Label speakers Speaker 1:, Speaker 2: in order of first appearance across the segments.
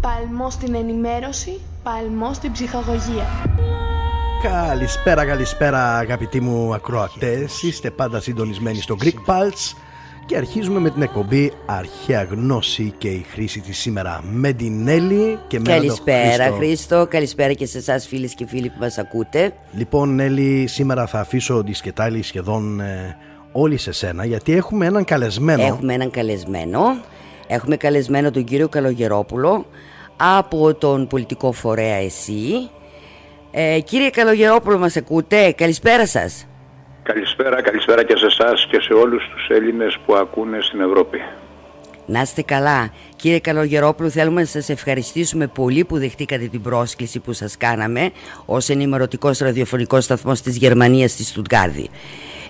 Speaker 1: Παλμό στην ενημέρωση, παλμό στην ψυχαγωγία.
Speaker 2: Καλησπέρα αγαπητοί μου ακροατές. Είστε πάντα συντονισμένοι στο Greek Pulse και αρχίζουμε με την εκπομπή Αρχαία Γνώση και η χρήση της σήμερα με την Νέλη και με
Speaker 3: Καλησπέρα Χρήστο, καλησπέρα και σε εσάς φίλες και φίλοι που μας ακούτε.
Speaker 2: Λοιπόν Νέλη, σήμερα θα αφήσω τη σκετάλη σχεδόν όλοι σε σένα, γιατί έχουμε έναν καλεσμένο.
Speaker 3: Έχουμε καλεσμένο τον κύριο Καλογερόπουλο από τον πολιτικό φορέα ΕΣΥ. Κύριε Καλογερόπουλο, μας ακούτε? Καλησπέρα σας.
Speaker 4: Καλησπέρα και σε εσάς και σε όλους τους Έλληνες που ακούνε στην Ευρώπη.
Speaker 3: Να είστε καλά. Κύριε Καλογερόπουλο, θέλουμε να σας ευχαριστήσουμε πολύ που δεχτήκατε την πρόσκληση που σας κάναμε ως ενημερωτικός ραδιοφωνικός σταθμός της Γερμανίας στη Στουτγκάρδη.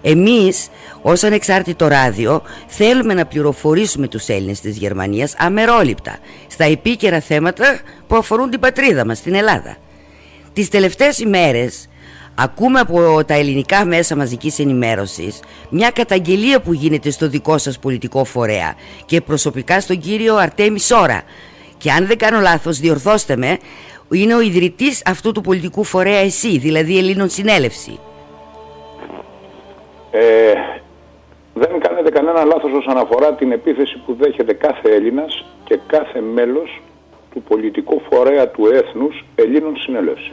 Speaker 3: Εμείς, ως ανεξάρτητο ράδιο, θέλουμε να πληροφορήσουμε τους Έλληνες της Γερμανίας αμερόληπτα στα επίκαιρα θέματα που αφορούν την πατρίδα μας, την Ελλάδα. Τις τελευταίες ημέρες ακούμε από τα ελληνικά μέσα μαζικής ενημέρωσης μια καταγγελία που γίνεται στο δικό σας πολιτικό φορέα και προσωπικά στον κύριο Αρτέμι Σόρα. Και αν δεν κάνω λάθος, διορθώστε με, είναι ο ιδρυτής αυτού του πολιτικού φορέα ΕΣΥ, δηλαδή Ελλήνων Συνέλευση.
Speaker 4: Δεν κάνετε κανένα λάθος όσον αφορά την επίθεση που δέχεται κάθε Έλληνας και κάθε μέλος του πολιτικού φορέα του έθνους Ελλήνων Συνέλευση.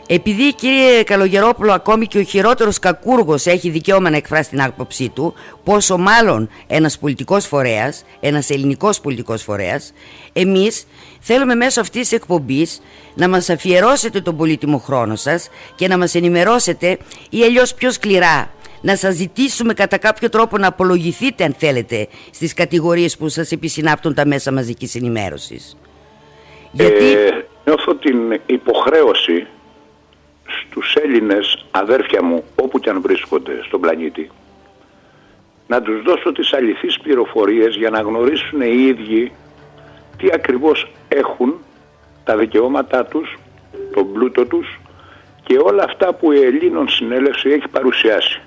Speaker 3: Επειδή, κύριε Καλογερόπουλο, ακόμη και ο χειρότερος κακούργος έχει δικαίωμα να εκφράσει την άποψή του, πόσο μάλλον ένας πολιτικός φορέας, ένας ελληνικός πολιτικός φορέας, εμείς θέλουμε μέσω αυτής της εκπομπής να μας αφιερώσετε τον πολύτιμο χρόνο σας και να μας ενημερώσετε, ή αλλιώς πιο σκληρά να σας ζητήσουμε κατά κάποιο τρόπο να απολογηθείτε, αν θέλετε, στις κατηγορίες που σας επισυνάπτουν τα μέσα μαζικής ενημέρωσης. Γιατί
Speaker 4: νιώθω την υποχρέωση στους Έλληνες αδέρφια μου, όπου και αν βρίσκονται στον πλανήτη, να τους δώσω τις αληθείς πληροφορίες για να γνωρίσουν οι ίδιοι τι ακριβώς έχουν, τα δικαιώματά τους, τον πλούτο τους και όλα αυτά που η Ελλήνων Συνέλευση έχει παρουσιάσει.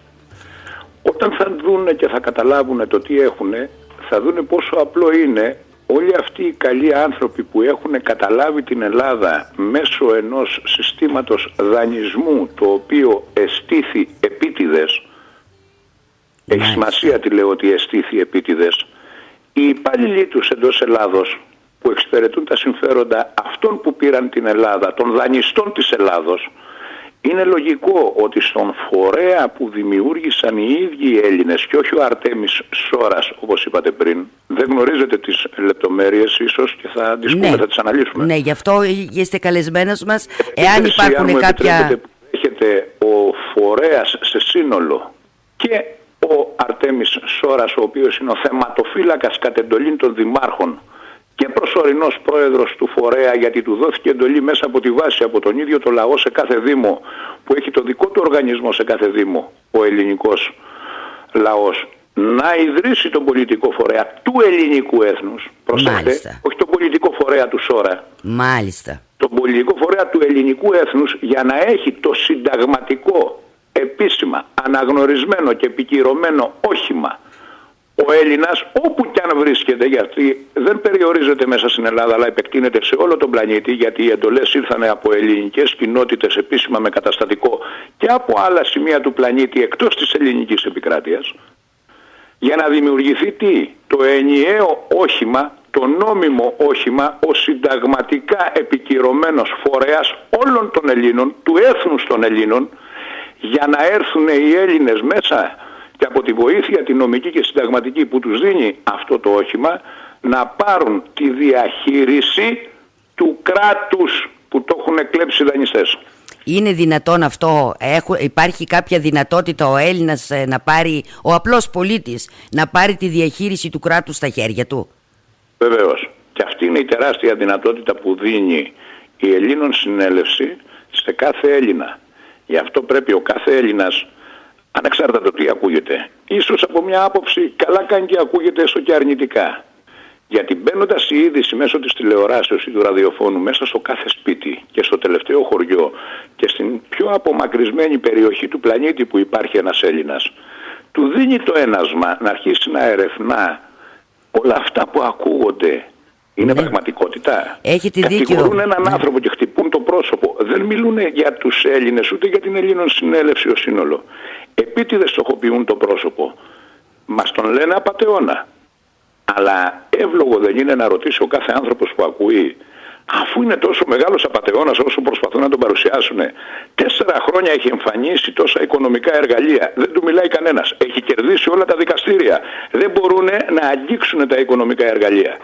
Speaker 4: Όταν θα δούνε και θα καταλάβουν το τι έχουν, θα δούνε πόσο απλό είναι όλοι αυτοί οι καλοί άνθρωποι που έχουν καταλάβει την Ελλάδα μέσω ενός συστήματος δανεισμού, το οποίο εστήθη επίτηδες. Έχει σημασία τι λέω ότι εστήθη επίτηδες. Οι υπάλληλοι τους εντός Ελλάδος που εξυπηρετούν τα συμφέροντα αυτών που πήραν την Ελλάδα, των δανειστών της Ελλάδος, είναι λογικό ότι στον φορέα που δημιούργησαν οι ίδιοι οι Έλληνες και όχι ο Αρτέμις Σόρας, όπως είπατε πριν, δεν γνωρίζετε τις λεπτομέρειες ίσως και θα τις πούμε, θα τις αναλύσουμε.
Speaker 3: Ναι, γι' αυτό είστε καλεσμένος μας. Εάν υπάρχουν κάποια...
Speaker 4: Έχετε ο φορέας σε σύνολο και ο Αρτέμις Σόρας, ο οποίος είναι ο θεματοφύλακας κατ' εντολή των δημάρχων και προσωρινός πρόεδρος του φορέα, γιατί του δόθηκε εντολή μέσα από τη βάση, από τον ίδιο το λαό σε κάθε δήμο, που έχει το δικό του οργανισμό σε κάθε δήμο, ο ελληνικός λαός, να ιδρύσει τον πολιτικό φορέα του ελληνικού έθνους. Προσέξτε, όχι τον πολιτικό φορέα του Σόρα.
Speaker 3: Μάλιστα.
Speaker 4: Τον πολιτικό φορέα του ελληνικού έθνους, για να έχει το συνταγματικό, επίσημα, αναγνωρισμένο και επικυρωμένο όχημα ο Έλληνας, όπου κι αν βρίσκεται, γιατί δεν περιορίζεται μέσα στην Ελλάδα αλλά επεκτείνεται σε όλο τον πλανήτη, γιατί οι εντολές ήρθαν από ελληνικές κοινότητες επίσημα με καταστατικό και από άλλα σημεία του πλανήτη εκτός της ελληνικής επικράτειας, για να δημιουργηθεί το ενιαίο όχημα, το νόμιμο όχημα, ο συνταγματικά επικυρωμένος φορέας όλων των Ελλήνων, του έθνους των Ελλήνων, για να έρθουν οι Έλληνες μέσα και από τη βοήθεια τη νομική και συνταγματική που τους δίνει αυτό το όχημα, να πάρουν τη διαχείριση του κράτους που το έχουν κλέψει οι δανειστές.
Speaker 3: Είναι δυνατόν αυτό? Υπάρχει κάποια δυνατότητα ο Έλληνας να πάρει, ο απλός πολίτης, να πάρει τη διαχείριση του κράτους στα χέρια του?
Speaker 4: Βεβαίως. Και αυτή είναι η τεράστια δυνατότητα που δίνει η Ελλήνων Συνέλευση σε κάθε Έλληνα. Γι' αυτό πρέπει ο κάθε Έλληνας, ανεξάρτητα το τι ακούγεται, ίσως από μια άποψη καλά κάνει και ακούγεται έστω και αρνητικά, γιατί μπαίνοντας η είδηση μέσω της τηλεοράσεως ή του ραδιοφώνου μέσα στο κάθε σπίτι και στο τελευταίο χωριό και στην πιο απομακρυσμένη περιοχή του πλανήτη που υπάρχει ένας Έλληνας, του δίνει το ένασμα να αρχίσει να ερευνά όλα αυτά που ακούγονται Είναι πραγματικότητα.
Speaker 3: Έχετε δίκιο.
Speaker 4: Κατηγορούν έναν άνθρωπο και χτυπούν το πρόσωπο. Δεν μιλούν για τους Έλληνες ούτε για την Ελλήνων συνέλευση ως σύνολο. Επίτηδες στοχοποιούν το πρόσωπο. Μας τον λένε απατεώνα. Αλλά εύλογο δεν είναι να ρωτήσει ο κάθε άνθρωπος που ακούει, αφού είναι τόσο μεγάλος απατεώνας όσο προσπαθούν να τον παρουσιάσουν. 4 χρόνια έχει εμφανίσει τόσα οικονομικά εργαλεία. Δεν του μιλάει κανένας. Έχει κερδίσει όλα τα δικαστήρια. Δεν μπορούν να αγγίξουν τα οικονομικά εργαλεία.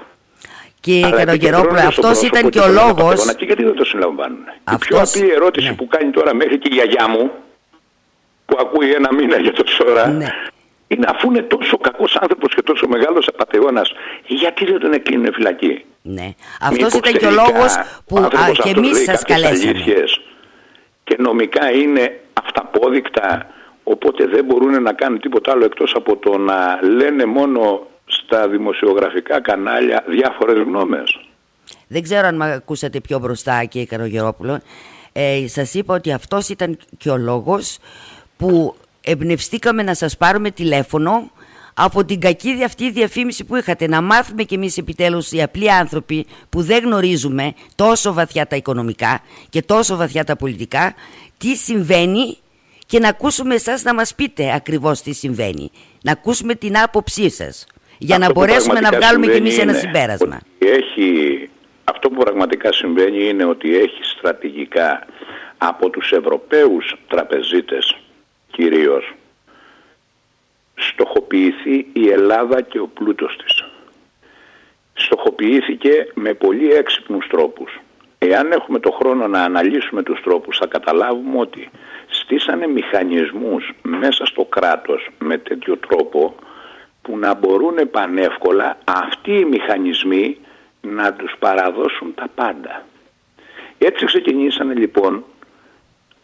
Speaker 3: Κύριε Καλογερόπουλε, αυτός ήταν και ο λόγος.
Speaker 4: Και γιατί δεν το συλλαμβάνουν. Η πιο απλή ερώτηση που κάνει τώρα μέχρι και η γιαγιά μου, που ακούει 1 μήνα για τόση ώρα, είναι αφού είναι τόσο κακός άνθρωπος και τόσο μεγάλος απατεώνας, γιατί δεν τον κλείνουν φυλακή.
Speaker 3: Ναι. Αυτός ήταν και ο λόγος που και εμείς σας καλέσαμε.
Speaker 4: Και νομικά είναι αυταπόδεικτα, οπότε δεν μπορούν να κάνουν τίποτα άλλο εκτός από το να λένε μόνο στα δημοσιογραφικά κανάλια διάφορες γνώμες.
Speaker 3: Δεν ξέρω αν με ακούσατε πιο μπροστά, κύριε Καλογερόπουλο. Σας είπα ότι αυτός ήταν και ο λόγος που εμπνευστήκαμε να σας πάρουμε τηλέφωνο από την κακή αυτή διαφήμιση που είχατε. Να μάθουμε κι εμείς επιτέλους, οι απλοί άνθρωποι που δεν γνωρίζουμε τόσο βαθιά τα οικονομικά και τόσο βαθιά τα πολιτικά, τι συμβαίνει, και να ακούσουμε εσάς να μας πείτε ακριβώς τι συμβαίνει. Να ακούσουμε την άποψή σας, για να μπορέσουμε να βγάλουμε κι εμείς ένα συμπέρασμα.
Speaker 4: Αυτό που πραγματικά συμβαίνει είναι ότι έχει στρατηγικά από τους Ευρωπαίους τραπεζίτες κυρίως στοχοποιηθεί η Ελλάδα και ο πλούτος της. Στοχοποιήθηκε με πολύ έξυπνους τρόπους. Εάν έχουμε το χρόνο να αναλύσουμε τους τρόπους, θα καταλάβουμε ότι στήσανε μηχανισμούς μέσα στο κράτος με τέτοιο τρόπο που να μπορούν πανεύκολα αυτοί οι μηχανισμοί να τους παραδώσουν τα πάντα. Έτσι ξεκινήσανε λοιπόν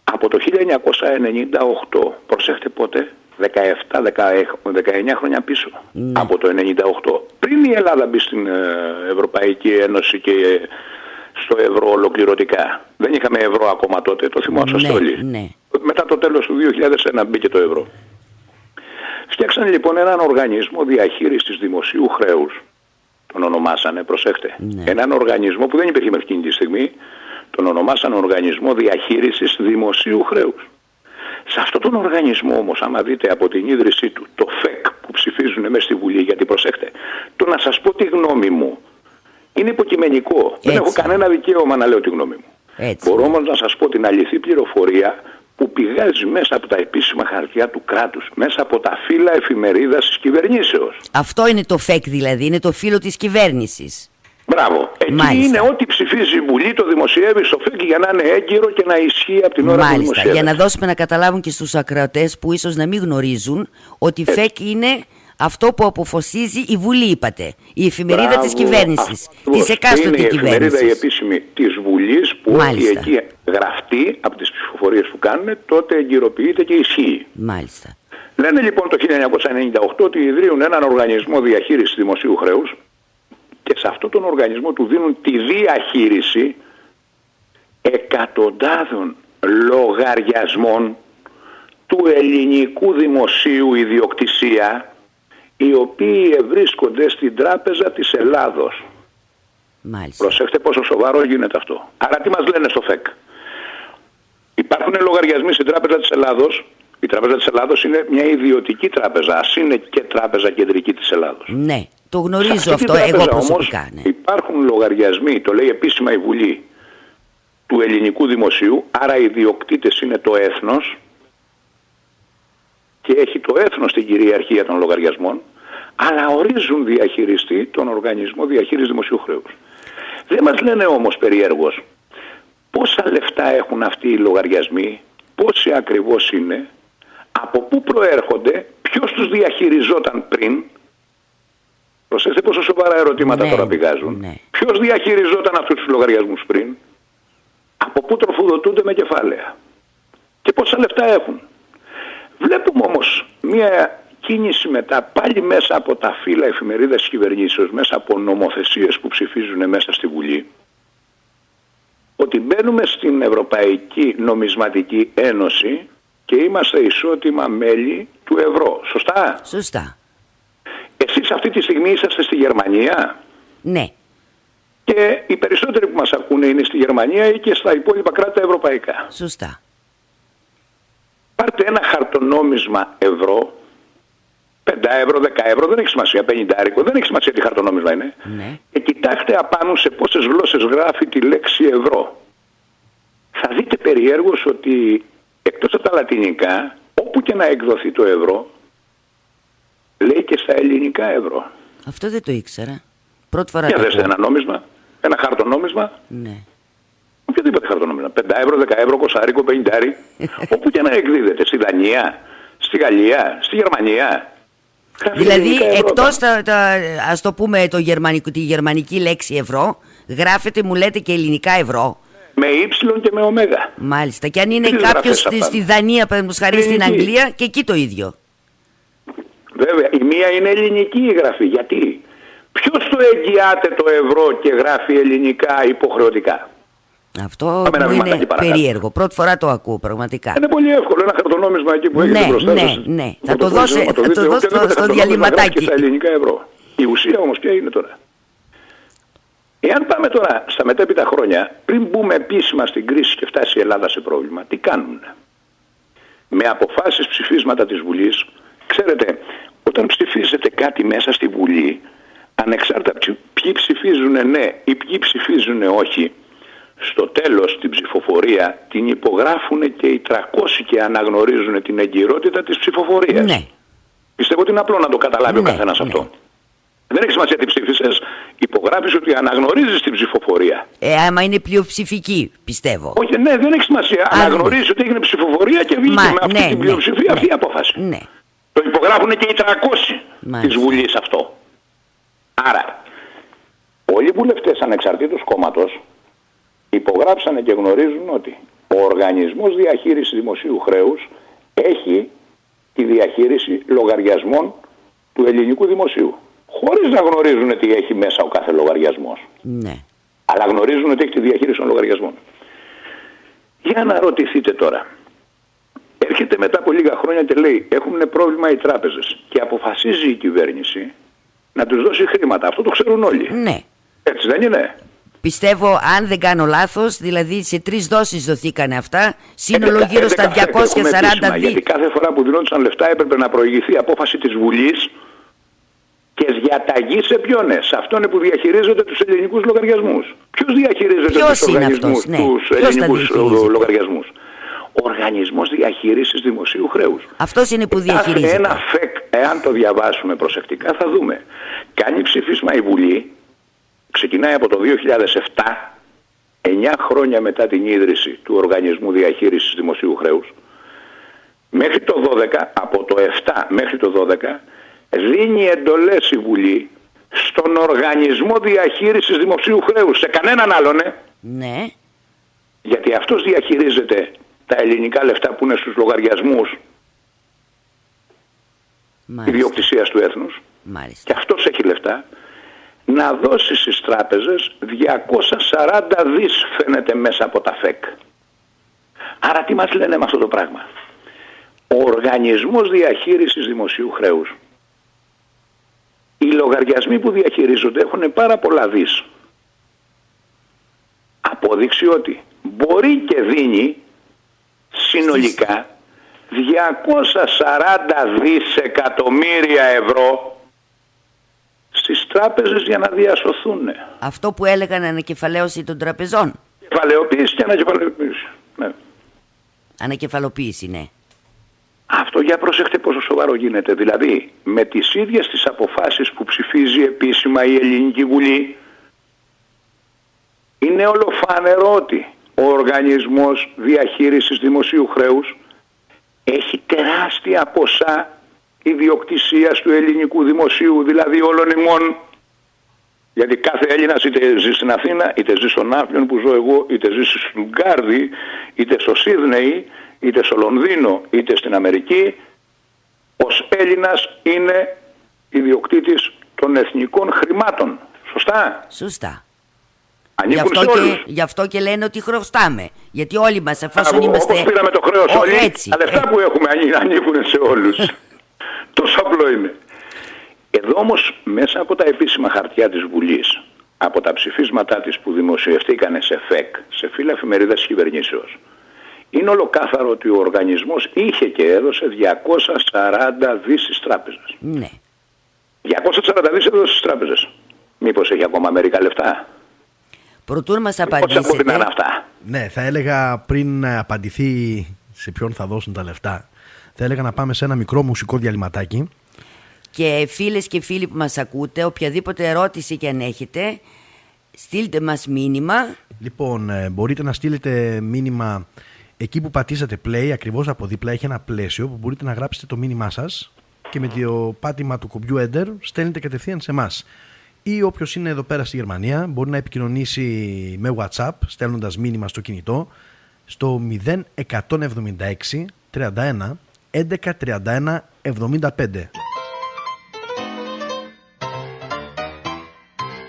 Speaker 4: από το 1998, προσέχτε πότε, 19 χρόνια πίσω, από το 1998. Πριν η Ελλάδα μπει στην Ευρωπαϊκή Ένωση και στο ευρώ ολοκληρωτικά. Δεν είχαμε ευρώ ακόμα τότε, το θυμόσαστε όλοι.
Speaker 3: Ναι.
Speaker 4: Μετά το τέλος του 2001 μπήκε το ευρώ. Φτιάξανε λοιπόν έναν οργανισμό διαχείρισης δημοσίου χρέους. Τον ονομάσανε, προσέχτε, έναν οργανισμό που δεν υπήρχε μέχρι εκείνη τη στιγμή, τον ονομάσανε Οργανισμό Διαχείρισης Δημοσίου Χρέους. Σε αυτόν τον οργανισμό όμως, άμα δείτε από την ίδρυσή του, το ΦΕΚ που ψηφίζουν μέσα στη Βουλή, γιατί προσέχτε, το να σας πω τη γνώμη μου είναι υποκειμενικό. Έτσι. Δεν έχω κανένα δικαίωμα να λέω τη γνώμη μου. Έτσι. Μπορώ όμως να σας πω την αληθή πληροφορία που πηγάζει μέσα από τα επίσημα χαρτιά του κράτους, μέσα από τα φύλλα εφημερίδας της κυβερνήσεως.
Speaker 3: Αυτό είναι το ΦΕΚ δηλαδή, είναι το φύλλο της κυβέρνησης.
Speaker 4: Μπράβο. Εκεί είναι ό,τι ψηφίζει η Βουλή, το δημοσιεύει στο ΦΕΚ για να είναι έγκυρο και να ισχύει από την ώρα που δημοσιεύει.
Speaker 3: Για να δώσουμε να καταλάβουν και στους ακροατές που ίσως να μην γνωρίζουν ότι ΦΕΚ είναι αυτό που αποφασίζει η Βουλή, είπατε. Η εφημερίδα της κυβέρνησης. Της εκάστοτε κυβέρνησης. Είναι η εφημερίδα η επίσημη της Βουλής που ό,τι εκεί γραφτεί από τις ψηφοφορίες που κάνουν, τότε εγκυροποιείται και ισχύει. Μάλιστα.
Speaker 4: Λένε λοιπόν το 1998 ότι ιδρύουν έναν οργανισμό διαχείρισης δημοσίου χρέους και σε αυτόν τον οργανισμό του δίνουν τη διαχείριση εκατοντάδων λογαριασμών του ελληνικού δημοσίου ιδιοκτησία, οι οποίοι βρίσκονται στην Τράπεζα της Ελλάδος.
Speaker 3: Μάλιστα.
Speaker 4: Προσέξτε πόσο σοβαρό γίνεται αυτό. Άρα τι μας λένε στο ΦΕΚ. Υπάρχουν λογαριασμοί στην Τράπεζα της Ελλάδος. Η Τράπεζα της Ελλάδος είναι μια ιδιωτική τράπεζα, ας είναι και Τράπεζα Κεντρική της Ελλάδος.
Speaker 3: Ναι, το γνωρίζω αυτό εγώ προσωπικά.
Speaker 4: Όμως, υπάρχουν λογαριασμοί, το λέει επίσημα η Βουλή, του ελληνικού δημοσίου, άρα οι ιδιοκτήτες είναι το έθνος και έχει το έθνος την κυριαρχία των λογαριασμών, αλλά ορίζουν διαχειριστή τον Οργανισμό Διαχείρισης Δημοσίου Χρέους. Δεν μας λένε όμως περιέργως πόσα λεφτά έχουν αυτοί οι λογαριασμοί, πόσοι ακριβώς είναι, από πού προέρχονται, ποιος τους διαχειριζόταν πριν. Προσέξτε πόσο σοβαρά ερωτήματα τώρα πηγάζουν. Ναι. Ποιος διαχειριζόταν αυτούς τους λογαριασμούς πριν, από πού τροφοδοτούνται με κεφάλαια και πόσα λεφτά έχουν. Βλέπουμε όμως μια κίνηση μετά πάλι μέσα από τα φύλλα εφημερίδας της κυβερνήσεως, μέσα από νομοθεσίες που ψηφίζουν μέσα στη Βουλή, ότι μπαίνουμε στην Ευρωπαϊκή Νομισματική Ένωση και είμαστε ισότιμα μέλη του ευρώ. Σωστά?
Speaker 3: Σωστά.
Speaker 4: Εσείς αυτή τη στιγμή είσαστε στη Γερμανία?
Speaker 3: Ναι.
Speaker 4: Και οι περισσότεροι που μας ακούνε είναι στη Γερμανία ή και στα υπόλοιπα κράτη τα ευρωπαϊκά.
Speaker 3: Σωστά.
Speaker 4: Πάρτε ένα χαρτονόμισμα ευρώ, 5 ευρώ, 10 ευρώ, δεν έχει σημασία, 50 ευρώ, δεν έχει σημασία τι χαρτονόμισμα είναι.
Speaker 3: Ναι.
Speaker 4: Και κοιτάξτε απάνω σε πόσες γλώσσες γράφει τη λέξη ευρώ. Θα δείτε περιέργως ότι εκτός από τα λατινικά, όπου και να εκδοθεί το ευρώ, λέει και στα ελληνικά ευρώ.
Speaker 3: Αυτό δεν το ήξερα. Πρώτη φορά
Speaker 4: Για
Speaker 3: το
Speaker 4: δέστε
Speaker 3: ακούω.
Speaker 4: ένα νόμισμα, ένα χαρτονόμισμα,
Speaker 3: Ναι.
Speaker 4: οποιοδήποτε χαρτονόμισμα, 5 ευρώ, 10 ευρώ, 20, 50, όπου και να εκδίδεται, στη Δανία, στη Γαλλία, στη Γερμανία.
Speaker 3: Δηλαδή εκτός ας το πούμε τη γερμανική λέξη ευρώ, γράφεται, μου λέτε, και ελληνικά ευρώ.
Speaker 4: Με ύψιλον και με ωμέγα.
Speaker 3: Μάλιστα. Και αν είναι
Speaker 4: Τρεις
Speaker 3: κάποιος
Speaker 4: γραφές
Speaker 3: στη Δανία, παραδείγματος χάρη, στην
Speaker 4: Ελληνική.
Speaker 3: Αγγλία, και εκεί το ίδιο.
Speaker 4: Βέβαια, η μία είναι ελληνική η γραφή. Γιατί? Ποιος το εγγυάται το ευρώ και γράφει ελληνικά υποχρεωτικά?
Speaker 3: Αυτό
Speaker 4: Πάμε ένα
Speaker 3: μου
Speaker 4: βηματάκι
Speaker 3: είναι
Speaker 4: παρακάτω.
Speaker 3: περίεργο. Πρώτη φορά το ακούω, πραγματικά.
Speaker 4: Είναι πολύ εύκολο. Ένα χαρτονόμισμα εκεί που έχετε
Speaker 3: Ναι,
Speaker 4: μπροστά
Speaker 3: ναι,
Speaker 4: σας.
Speaker 3: ναι.
Speaker 4: Το
Speaker 3: Θα το δώσω
Speaker 4: δείτε,
Speaker 3: στο
Speaker 4: οποιοδήποτε χαρτονόμισμα
Speaker 3: διαλυματάκι.
Speaker 4: γράφει και στα ελληνικά ευρώ. Η ουσία όμως ποια είναι τώρα? Εάν πάμε τώρα στα μετέπειτα χρόνια, πριν μπούμε επίσημα στην κρίση και φτάσει η Ελλάδα σε πρόβλημα, τι κάνουν? Με αποφάσεις, ψηφίσματα της Βουλής, ξέρετε, όταν ψηφίζετε κάτι μέσα στη Βουλή, ανεξάρτητα ποιοι ψηφίζουν ναι ή ποιοι ψηφίζουν όχι, στο τέλος την ψηφοφορία την υπογράφουν και οι 300 και αναγνωρίζουν την εγκυρότητα της ψηφοφορίας.
Speaker 3: Ναι.
Speaker 4: Πιστεύω ότι είναι απλό να το καταλάβει ο
Speaker 3: Ναι,
Speaker 4: καθένας
Speaker 3: ναι.
Speaker 4: αυτό. Δεν έχει σημασία τι ψήφισες, υπογράφεις ότι αναγνωρίζεις την ψηφοφορία.
Speaker 3: Άμα είναι πλειοψηφική, πιστεύω.
Speaker 4: Όχι, ναι, δεν έχει σημασία. Αναγνωρίζεις ότι έγινε ψηφοφορία και βγήκε με αυτή την πλειοψηφία αυτή η απόφαση.
Speaker 3: Ναι.
Speaker 4: Το υπογράφουν και οι 300
Speaker 3: Μάλιστα.
Speaker 4: της Βουλής αυτό. Άρα, όλοι οι βουλευτές ανεξαρτήτως κόμματος υπογράψανε και γνωρίζουν ότι ο Οργανισμός Διαχείρισης Δημοσίου Χρέους έχει τη διαχείριση λογαριασμών του ελληνικού δημοσίου. Χωρίς να γνωρίζουν τι έχει μέσα ο κάθε λογαριασμός.
Speaker 3: Ναι.
Speaker 4: Αλλά γνωρίζουν ότι έχει τη διαχείριση των λογαριασμών. Για να ρωτηθείτε τώρα. Έρχεται μετά από λίγα χρόνια και λέει έχουν πρόβλημα οι τράπεζες και αποφασίζει η κυβέρνηση να τους δώσει χρήματα. Αυτό το ξέρουν όλοι.
Speaker 3: Ναι.
Speaker 4: Έτσι δεν είναι?
Speaker 3: Πιστεύω, αν δεν κάνω λάθος, δηλαδή σε 3 δόσεις δοθήκανε αυτά, σύνολο γύρω στα 240
Speaker 4: Γιατί
Speaker 3: δι.
Speaker 4: κάθε φορά που δίνονταν λεφτά έπρεπε να προηγηθεί απόφαση της Βουλής και διαταγή σε ποιον? Σε αυτόν που διαχειρίζεται τους ελληνικούς λογαριασμούς. Ποιος διαχειρίζεται τους οργανισμούς,
Speaker 3: ναι.
Speaker 4: τους
Speaker 3: Ποιος τα
Speaker 4: ελληνικούς
Speaker 3: διαχειρίζεται?
Speaker 4: λογαριασμούς? Ο Οργανισμός Διαχείρισης Δημοσίου Χρέους.
Speaker 3: Αυτός είναι που
Speaker 4: Κάθε
Speaker 3: διαχειρίζεται.
Speaker 4: ένα ΦΕΚ, εάν το διαβάσουμε προσεκτικά, θα δούμε. Κάνει ψήφισμα η Βουλή, ξεκινάει από το 2007, 9 χρόνια μετά την ίδρυση του Οργανισμού Διαχείρισης Δημοσίου Χρέους, μέχρι το 12, από το 7 μέχρι το 12, δίνει εντολές η Βουλή στον Οργανισμό Διαχείρισης Δημοσίου Χρέους, σε κανέναν άλλον,
Speaker 3: Ναι.
Speaker 4: γιατί αυτός διαχειρίζεται τα ελληνικά λεφτά που είναι στους λογαριασμούς
Speaker 3: Μάλιστα.
Speaker 4: ιδιοκτησίας του έθνους,
Speaker 3: Μάλιστα.
Speaker 4: και αυτός έχει λεφτά, να δώσει στις τράπεζες 240 δις φαίνεται μέσα από τα ΦΕΚ. Άρα τι μας λένε με αυτό το πράγμα? Ο Οργανισμός Διαχείρισης Δημοσίου Χρέους, οι λογαριασμοί που διαχειρίζονται έχουν πάρα πολλά δις. Απόδειξη ότι μπορεί και δίνει συνολικά 240 δισεκατομμύρια ευρώ στις τράπεζες για να διασωθούν.
Speaker 3: Αυτό που έλεγαν ανακεφαλαίωση των τραπεζών.
Speaker 4: Κεφαλαιοποίηση και ανακεφαλαιοποίηση. Ναι.
Speaker 3: Ανακεφαλοποίηση, ναι.
Speaker 4: Αυτό για προσέχτε πόσο σοβαρό γίνεται. Δηλαδή με τις ίδιες τις αποφάσεις που ψηφίζει επίσημα η Ελληνική Βουλή, είναι ολοφάνερο ότι ο Οργανισμός Διαχείρισης Δημοσίου Χρέους έχει τεράστια ποσά ιδιοκτησίας του ελληνικού δημοσίου, δηλαδή όλων ημών. Γιατί κάθε Έλληνας είτε ζει στην Αθήνα, είτε ζει στον Ναύπλιον που ζω εγώ, είτε ζει στο Στουτγκάρδι, είτε στο Σίδνεϊ, είτε στο Λονδίνο, είτε στην Αμερική, ως Έλληνας είναι ιδιοκτήτης των εθνικών χρημάτων. Σωστά?
Speaker 3: Σωστά.
Speaker 4: Ανήκουν σε όλους.
Speaker 3: Γι' αυτό και λένε ότι χρωστάμε. Γιατί όλοι μας, εφόσον είμαστε...
Speaker 4: Όπως πήραμε το χρέος όλοι,
Speaker 3: έτσι,
Speaker 4: τα λεφτά που έχουμε ανήκουν σε όλους. Τόσο απλό είναι. Εδώ όμως μέσα από τα επίσημα χαρτιά της Βουλής από τα ψηφίσματά της που δημοσιευτήκανε σε ΦΕΚ, σε φύλλα εφημερίδας της κυβερνήσεως, είναι ολοκάθαρο ότι ο οργανισμός είχε και έδωσε 240 δις στις τράπεζες.
Speaker 3: Ναι.
Speaker 4: 240 δις έδωσε στις τράπεζες. Μήπως έχει ακόμα μερικά λεφτά?
Speaker 3: Προτού μας
Speaker 4: Πόσα
Speaker 3: απαντήσετε.
Speaker 4: μπορεί να είναι αυτά?
Speaker 2: Ναι, θα έλεγα πριν απαντηθεί σε ποιον θα δώσουν τα λεφτά, θα έλεγα να πάμε σε ένα μικρό μουσικό διαλυματάκι.
Speaker 3: Και φίλες και φίλοι που μας ακούτε, οποιαδήποτε ερώτηση και αν έχετε, στείλτε μας μήνυμα.
Speaker 2: Λοιπόν, μπορείτε να στείλετε μήνυμα εκεί που πατήσατε play, ακριβώς από δίπλα έχει ένα πλαίσιο που μπορείτε να γράψετε το μήνυμά σας και με το πάτημα του κουμπιού Enter στέλνετε κατευθείαν σε εμάς. Ή όποιος είναι εδώ πέρα στη Γερμανία μπορεί να επικοινωνήσει με WhatsApp στέλνοντας μήνυμα στο κινητό στο 0176 31 11 31 75.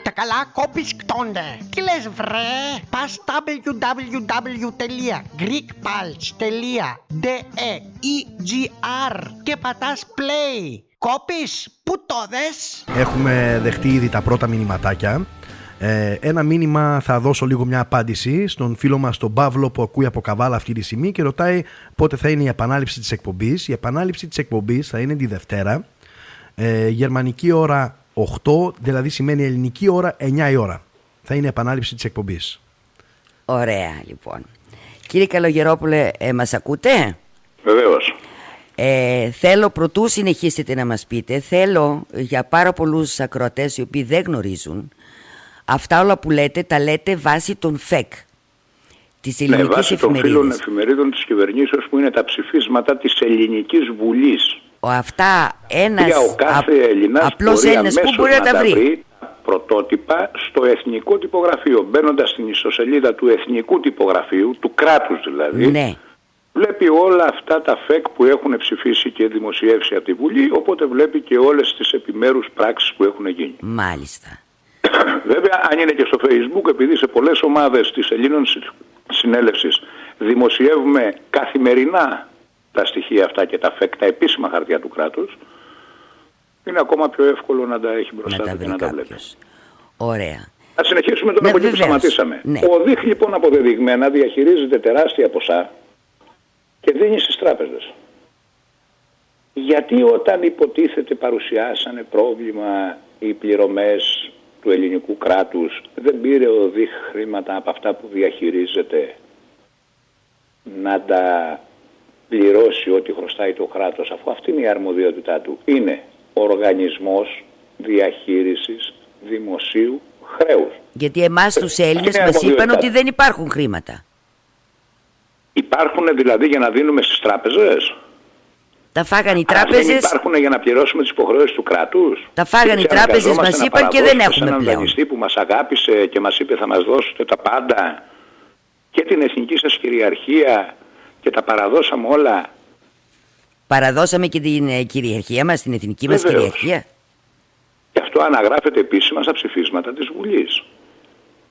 Speaker 5: Τα καλά κόπης κτώνται. Τι λες βρε? Πας www.greekpulse.de και πατάς play. Κόπης, πού το δες?
Speaker 2: Έχουμε δεχτεί ήδη τα πρώτα μηνυματάκια. Ένα μήνυμα θα δώσω λίγο μια απάντηση στον φίλο μας τον Παύλο που ακούει από Καβάλα αυτή τη στιγμή και ρωτάει πότε θα είναι η επανάληψη της εκπομπής. Η επανάληψη της εκπομπής θα είναι τη Δευτέρα, γερμανική ώρα 8, δηλαδή σημαίνει ελληνική ώρα 9 η ώρα. Θα είναι η επανάληψη της εκπομπής.
Speaker 3: Ωραία, λοιπόν. Κύριε Καλογερόπουλε, μας ακούτε?
Speaker 4: Βεβαίως.
Speaker 3: Θέλω, προτού συνεχίσετε να μας πείτε, θέλω για πάρα πολλούς ακροατές οι οποίοι δεν γνωρίζουν, αυτά όλα που λέτε τα λέτε βάσει των ΦΕΚ, της ελληνικής
Speaker 4: βάσει των φίλων εφημερίδων της κυβερνήσεως που είναι τα ψηφίσματα της Ελληνικής Βουλής.
Speaker 3: Αυτά ένας
Speaker 4: ο κάθε Ελληνάς
Speaker 3: απλός
Speaker 4: μπορεί
Speaker 3: Έλληνας που μπορεί να τα βρει
Speaker 4: πρωτότυπα στο Εθνικό Τυπογραφείο. Μπαίνοντας στην ιστοσελίδα του Εθνικού Τυπογραφείου, του κράτους δηλαδή,
Speaker 3: ναι,
Speaker 4: βλέπει όλα αυτά τα ΦΕΚ που έχουν ψηφίσει και δημοσιεύσει από τη Βουλή, οπότε βλέπει και όλες τις επιμέρους πράξεις που έχουν γίνει.
Speaker 3: μάλιστα.
Speaker 4: Βέβαια, αν είναι και στο Facebook, επειδή σε πολλές ομάδες της Ελλήνων Συνέλευσης δημοσιεύουμε καθημερινά τα στοιχεία αυτά και τα ΦΕΚ, τα επίσημα χαρτιά του κράτους, είναι ακόμα πιο εύκολο να τα έχει μπροστά του και να τα βλέπει.
Speaker 3: Ωραία.
Speaker 4: Να συνεχίσουμε τώρα από εκεί που σταματήσαμε.
Speaker 3: Ναι.
Speaker 4: Ο ΔΙΧ λοιπόν αποδεδειγμένα διαχειρίζεται τεράστια ποσά και δίνει στις τράπεζες. Γιατί όταν υποτίθεται παρουσιάσανε πρόβλημα οι πληρωμές του ελληνικού κράτους, δεν πήρε ο ΔΙΧ χρήματα από αυτά που διαχειρίζεται να τα πληρώσει ό,τι χρωστάει το κράτος, αφού αυτή είναι η αρμοδιότητά του? Είναι οργανισμός διαχείρισης δημοσίου χρέους.
Speaker 3: Γιατί εμάς τους Έλληνες μας είπαν ότι δεν υπάρχουν χρήματα.
Speaker 4: Υπάρχουν δηλαδή για να δίνουμε στις τράπεζες?
Speaker 3: Τα φάγανε οι
Speaker 4: Δεν
Speaker 3: τράπεζες.
Speaker 4: υπάρχουν για να πληρώσουμε τις υποχρεώσεις του κράτους?
Speaker 3: Τα φάγανε οι τράπεζες, μας είπαν και δεν έχουμε
Speaker 4: έναν
Speaker 3: πλέον.
Speaker 4: δανειστή που μας αγάπησε και μας είπε θα μας δώσετε τα πάντα και την εθνική σας κυριαρχία και τα παραδώσαμε όλα.
Speaker 3: Παραδώσαμε και την κυριαρχία μας, την εθνική μας
Speaker 4: Βεβαίως.
Speaker 3: κυριαρχία.
Speaker 4: Και αυτό αναγράφεται επίσημα στα ψηφίσματα της Βουλής.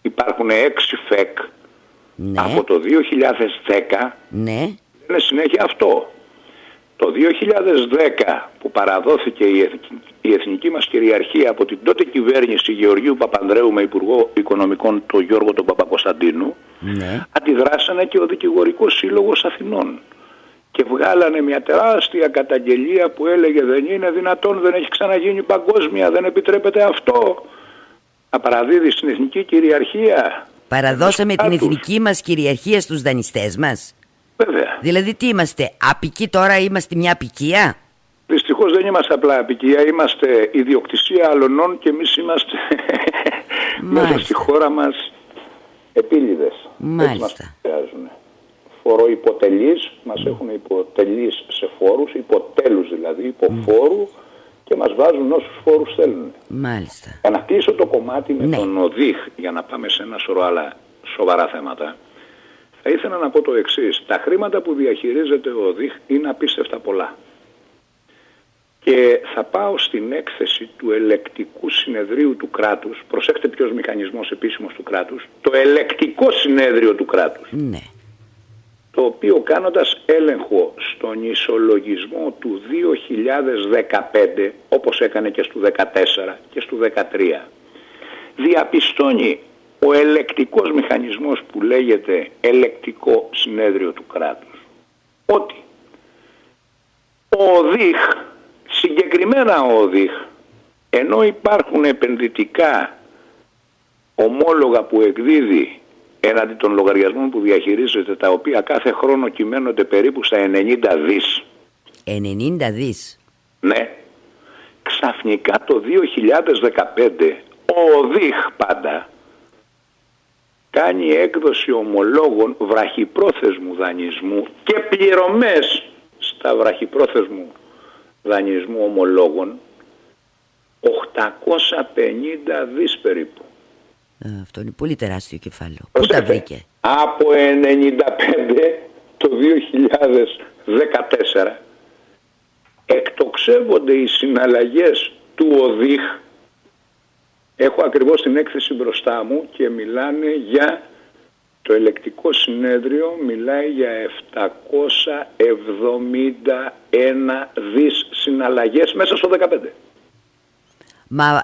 Speaker 4: Υπάρχουν 6 ΦΕΚ
Speaker 3: Ναι,
Speaker 4: από το 2010,
Speaker 3: ναι,
Speaker 4: είναι συνέχεια αυτό. Το 2010 που παραδόθηκε η εθνική μας κυριαρχία από την τότε κυβέρνηση Γεωργίου Παπανδρέου με Υπουργό Οικονομικών τον Γιώργο τον Παπακοσταντίνου,
Speaker 3: ναι.
Speaker 4: αντιδράσανε και ο Δικηγορικός Σύλλογος Αθηνών και βγάλανε μια τεράστια καταγγελία που έλεγε δεν είναι δυνατόν, δεν έχει ξαναγίνει παγκόσμια, δεν επιτρέπεται αυτό να παραδίδει στην εθνική κυριαρχία.
Speaker 3: Παραδώσαμε την εθνική μας κυριαρχία στους δανειστές μας.
Speaker 4: Βέβαια.
Speaker 3: Δηλαδή τι είμαστε, απικοί τώρα, είμαστε μια απικία?
Speaker 4: Δυστυχώς δεν είμαστε απλά απικία, είμαστε ιδιοκτησία αλλωνών και εμείς είμαστε μέσα στη χώρα μας επίλυδες.
Speaker 3: Μάλιστα.
Speaker 4: Έτσι μας χρειάζουν. Φοροϊποτελείς, μας έχουν υποτελείς σε φόρους, υποτέλους δηλαδή, υποφόρου και μας βάζουν όσους φόρους θέλουν.
Speaker 3: Μάλιστα.
Speaker 4: Για να κλείσω το κομμάτι με
Speaker 3: Ναι.
Speaker 4: τον ΟΔΙΧ, για να πάμε σε ένα σωρό άλλα σοβαρά θέματα, θα ήθελα να πω το εξής. Τα χρήματα που διαχειρίζεται ο ΟΔΙΧ είναι απίστευτα πολλά. Και θα πάω στην έκθεση του ελεκτικού συνεδρίου του κράτους. Προσέξτε ποιος μηχανισμός επίσημος του κράτους. Το ελεκτικό συνέδριο του κράτους.
Speaker 3: Ναι.
Speaker 4: Το οποίο κάνοντας έλεγχο στον ισολογισμό του 2015, όπως έκανε και στο 2014 και στο 2013, διαπιστώνει ο ελεκτικός μηχανισμός που λέγεται ελεκτικό συνέδριο του κράτους ότι ο ΟΔΙΧ, συγκεκριμένα ο ΟΔΙΧ, ενώ υπάρχουν επενδυτικά ομόλογα που εκδίδει έναντι των λογαριασμών που διαχειρίζεται, τα οποία κάθε χρόνο κυμαίνονται περίπου στα 90 δις.
Speaker 3: 90 δις.
Speaker 4: Ναι. Ξαφνικά το 2015 ο ΟΔΙΧ πάντα κάνει έκδοση ομολόγων βραχυπρόθεσμου δανεισμού και πληρωμές στα βραχυπρόθεσμου δανεισμού ομολόγων 850 δις περίπου.
Speaker 3: Αυτό είναι πολύ τεράστιο κεφάλαιο. Πού τα βρήκε?
Speaker 4: Από 95 το 2014 εκτοξεύονται οι συναλλαγές του ΟΔΙΧ. Έχω ακριβώς την έκθεση μπροστά μου και μιλάνε για το ελεκτικό συνέδριο, μιλάει για 771 δις συναλλαγές μέσα στο 2015.
Speaker 3: Μα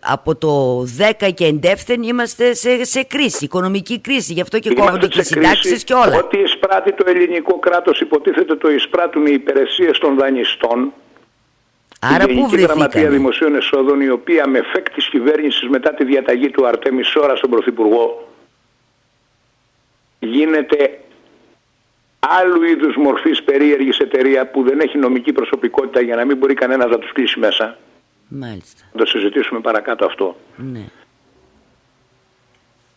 Speaker 3: από το 10 και εντεύθεν είμαστε σε κρίση, οικονομική κρίση. Γι' αυτό και κόβονται και οι συντάξεις και όλα.
Speaker 4: Ό,τι εισπράττει το ελληνικό κράτος υποτίθεται το εισπράττουν οι υπηρεσίες των δανειστών.
Speaker 3: Άρα πού βρεθήκαμε? Η
Speaker 4: Γραμματεία Δημοσίων Εσόδων, η οποία με φεκ της κυβέρνησης μετά τη διαταγή του Αρτέμι Σόρα στον Πρωθυπουργό γίνεται άλλου είδους μορφής περίεργης εταιρεία που δεν έχει νομική προσωπικότητα για να μην μπορεί κανένας να τους κλείσει μέσα.
Speaker 3: Μάλιστα.
Speaker 4: Θα το συζητήσουμε παρακάτω αυτό.
Speaker 3: Ναι.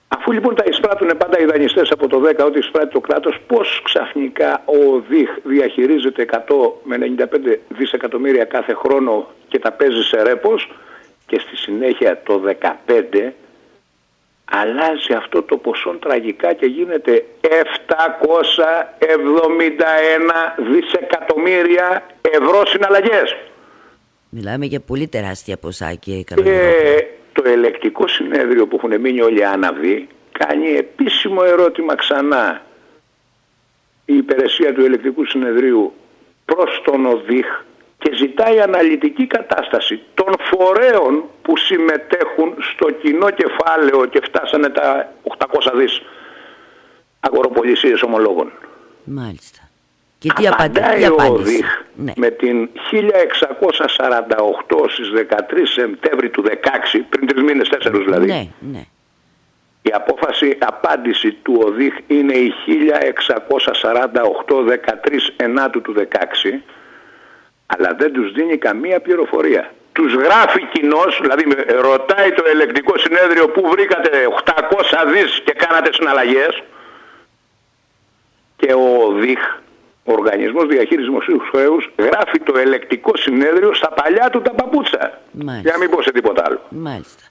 Speaker 4: Αφού λοιπόν τα εισπράττουν πάντα οι δανειστές από το 10 ό,τι εισπράττει το κράτος, πώς ξαφνικά ο ΟΔΙΧ διαχειρίζεται 100 με 95 δισεκατομμύρια κάθε χρόνο και τα παίζει σε ρέπος και στη συνέχεια το 15 αλλάζει αυτό το ποσό τραγικά και γίνεται 771 δισεκατομμύρια ευρώ συναλλαγές.
Speaker 3: Μιλάμε για πολύ τεράστια ποσά και
Speaker 4: το ελεκτικό συνέδριο που έχουν μείνει όλοι άναυδοι κάνει επίσημο ερώτημα ξανά η υπηρεσία του ελεκτικού συνεδρίου προς τον ΟΔΙΧ και ζητάει αναλυτική κατάσταση των φορέων που συμμετέχουν στο κοινό κεφάλαιο και φτάσανε τα 800 δις αγοροπολισίες ομολόγων.
Speaker 3: Μάλιστα. Και τι
Speaker 4: απαντάει ο ΟΔΙΧ με την 1648 στις 13 Σεπτέμβρη του 16, πριν 3 μήνες, 4 δηλαδή.
Speaker 3: Ναι, ναι.
Speaker 4: Η απάντηση του ΟΔΙΧ είναι η 1648 13 Ενάτου του 16, αλλά δεν τους δίνει καμία πληροφορία. Τους γράφει κοινώς, δηλαδή ρωτάει το ελεκτικό συνέδριο πού βρήκατε 800 δις και κάνατε συναλλαγές, και ο ΟΔΙΧ, ο Οργανισμός Διαχείρισης Δημοσίου Χρέους, γράφει το ελεκτικό συνέδριο στα παλιά του τα παπούτσα. Μάλιστα. Για να μην πω σε τίποτα άλλο.
Speaker 3: Μάλιστα.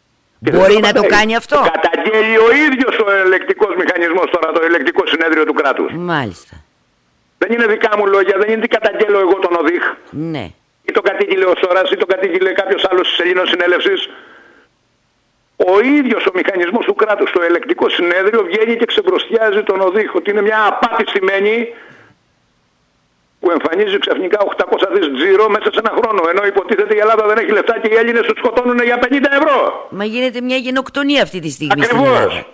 Speaker 3: Και μπορεί να το κάνει αυτό?
Speaker 4: Καταγγέλει ο ίδιος ο ελεκτικός μηχανισμός τώρα, το ελεκτικό συνέδριο του κράτους.
Speaker 3: Μάλιστα.
Speaker 4: Δεν είναι δικά μου λόγια, δεν είναι τι καταγγέλω εγώ τον ΟΔΙΧ.
Speaker 3: Ναι.
Speaker 4: Ή το κατήγγειλε ο Σόρας ή το κατήγγειλε κάποιος άλλος της Ελλήνων Συνέλευσης. Ο ίδιος ο μηχανισμός του κράτους, το ελεκτικό συνέδριο, βγαίνει και ξεμπροστιάζει τον ΟΔΙΧ ότι είναι μια απάτη στημένη που εμφανίζει ξαφνικά 800 δις τζίρο μέσα σε ένα χρόνο. Ενώ υποτίθεται η Ελλάδα δεν έχει λεφτά και οι Έλληνες τους σκοτώνουν για 50 ευρώ.
Speaker 3: Μα γίνεται μια γενοκτονία αυτή τη στιγμή.
Speaker 4: Ακριβώς.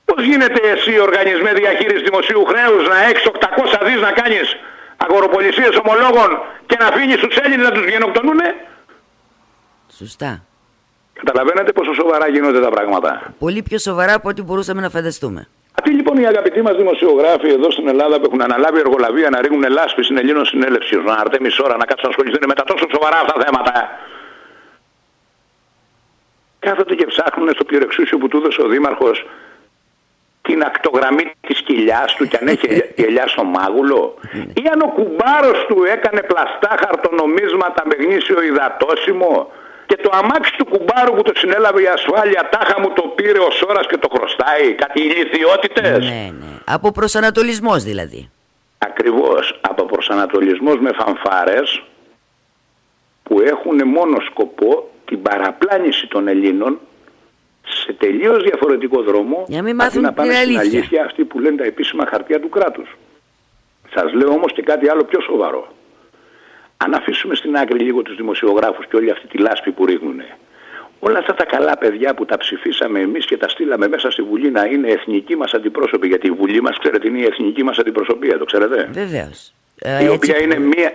Speaker 4: Πώς γίνεται εσύ, οργανισμέ διαχείρισης δημοσίου χρέους, να έχεις 800 δις να κάνεις αγοροπολισίες ομολόγων και να αφήνεις τους Έλληνες να τους γενοκτονούνε?
Speaker 3: Σωστά.
Speaker 4: Καταλαβαίνετε πόσο σοβαρά γίνονται τα πράγματα?
Speaker 3: Πολύ πιο σοβαρά από ό,τι μπορούσαμε να φανταστούμε.
Speaker 4: Αυτοί λοιπόν οι αγαπητοί μας δημοσιογράφοι εδώ στην Ελλάδα που έχουν αναλάβει εργολαβία να ρίχνουν λάσπη στην Ελλήνων Συνέλευση, να Αρτέμι Σόρα, να κάτσουν να ασχοληθούν με τα τόσο σοβαρά αυτά θέματα, κάθονται και ψάχνουν στο πληρεξούσιο που του έδωσε ο Δήμαρχος την ακτογραμμή της κοιλιάς του και αν έχει ελιά στο μάγουλο, ή αν ο κουμπάρος του έκανε πλαστά χαρτονομίσματα με γνήσιο υδατόσιμο και το αμάξι του κουμπάρου που το συνέλαβε η ασφάλεια τάχα μου το πήρε ο Σόρας και το χρωστάει. Κάτι ηλιθιότητες.
Speaker 3: Ναι, ναι. Από προσανατολισμός δηλαδή.
Speaker 4: Ακριβώς. Από προσανατολισμός με φανφάρες που έχουν μόνο σκοπό την παραπλάνηση των Ελλήνων σε τελείως διαφορετικό δρόμο,
Speaker 3: για να μην μάθουν
Speaker 4: να πάνε στην αλήθεια αυτοί που λένε τα επίσημα χαρτιά του κράτους. Σας λέω όμως και κάτι άλλο πιο σοβαρό. Αν αφήσουμε στην άκρη λίγο τους δημοσιογράφους και όλη αυτή τη λάσπη που ρίχνουνε, Όλα αυτά τα καλά παιδιά που τα ψηφίσαμε εμείς και τα στείλαμε μέσα στη Βουλή να είναι εθνικοί μας αντιπρόσωποι, γιατί η Βουλή μας, ξέρετε, είναι η εθνική μας αντιπροσωπεία, το ξέρετε.
Speaker 3: Βεβαίως.
Speaker 4: Η οποία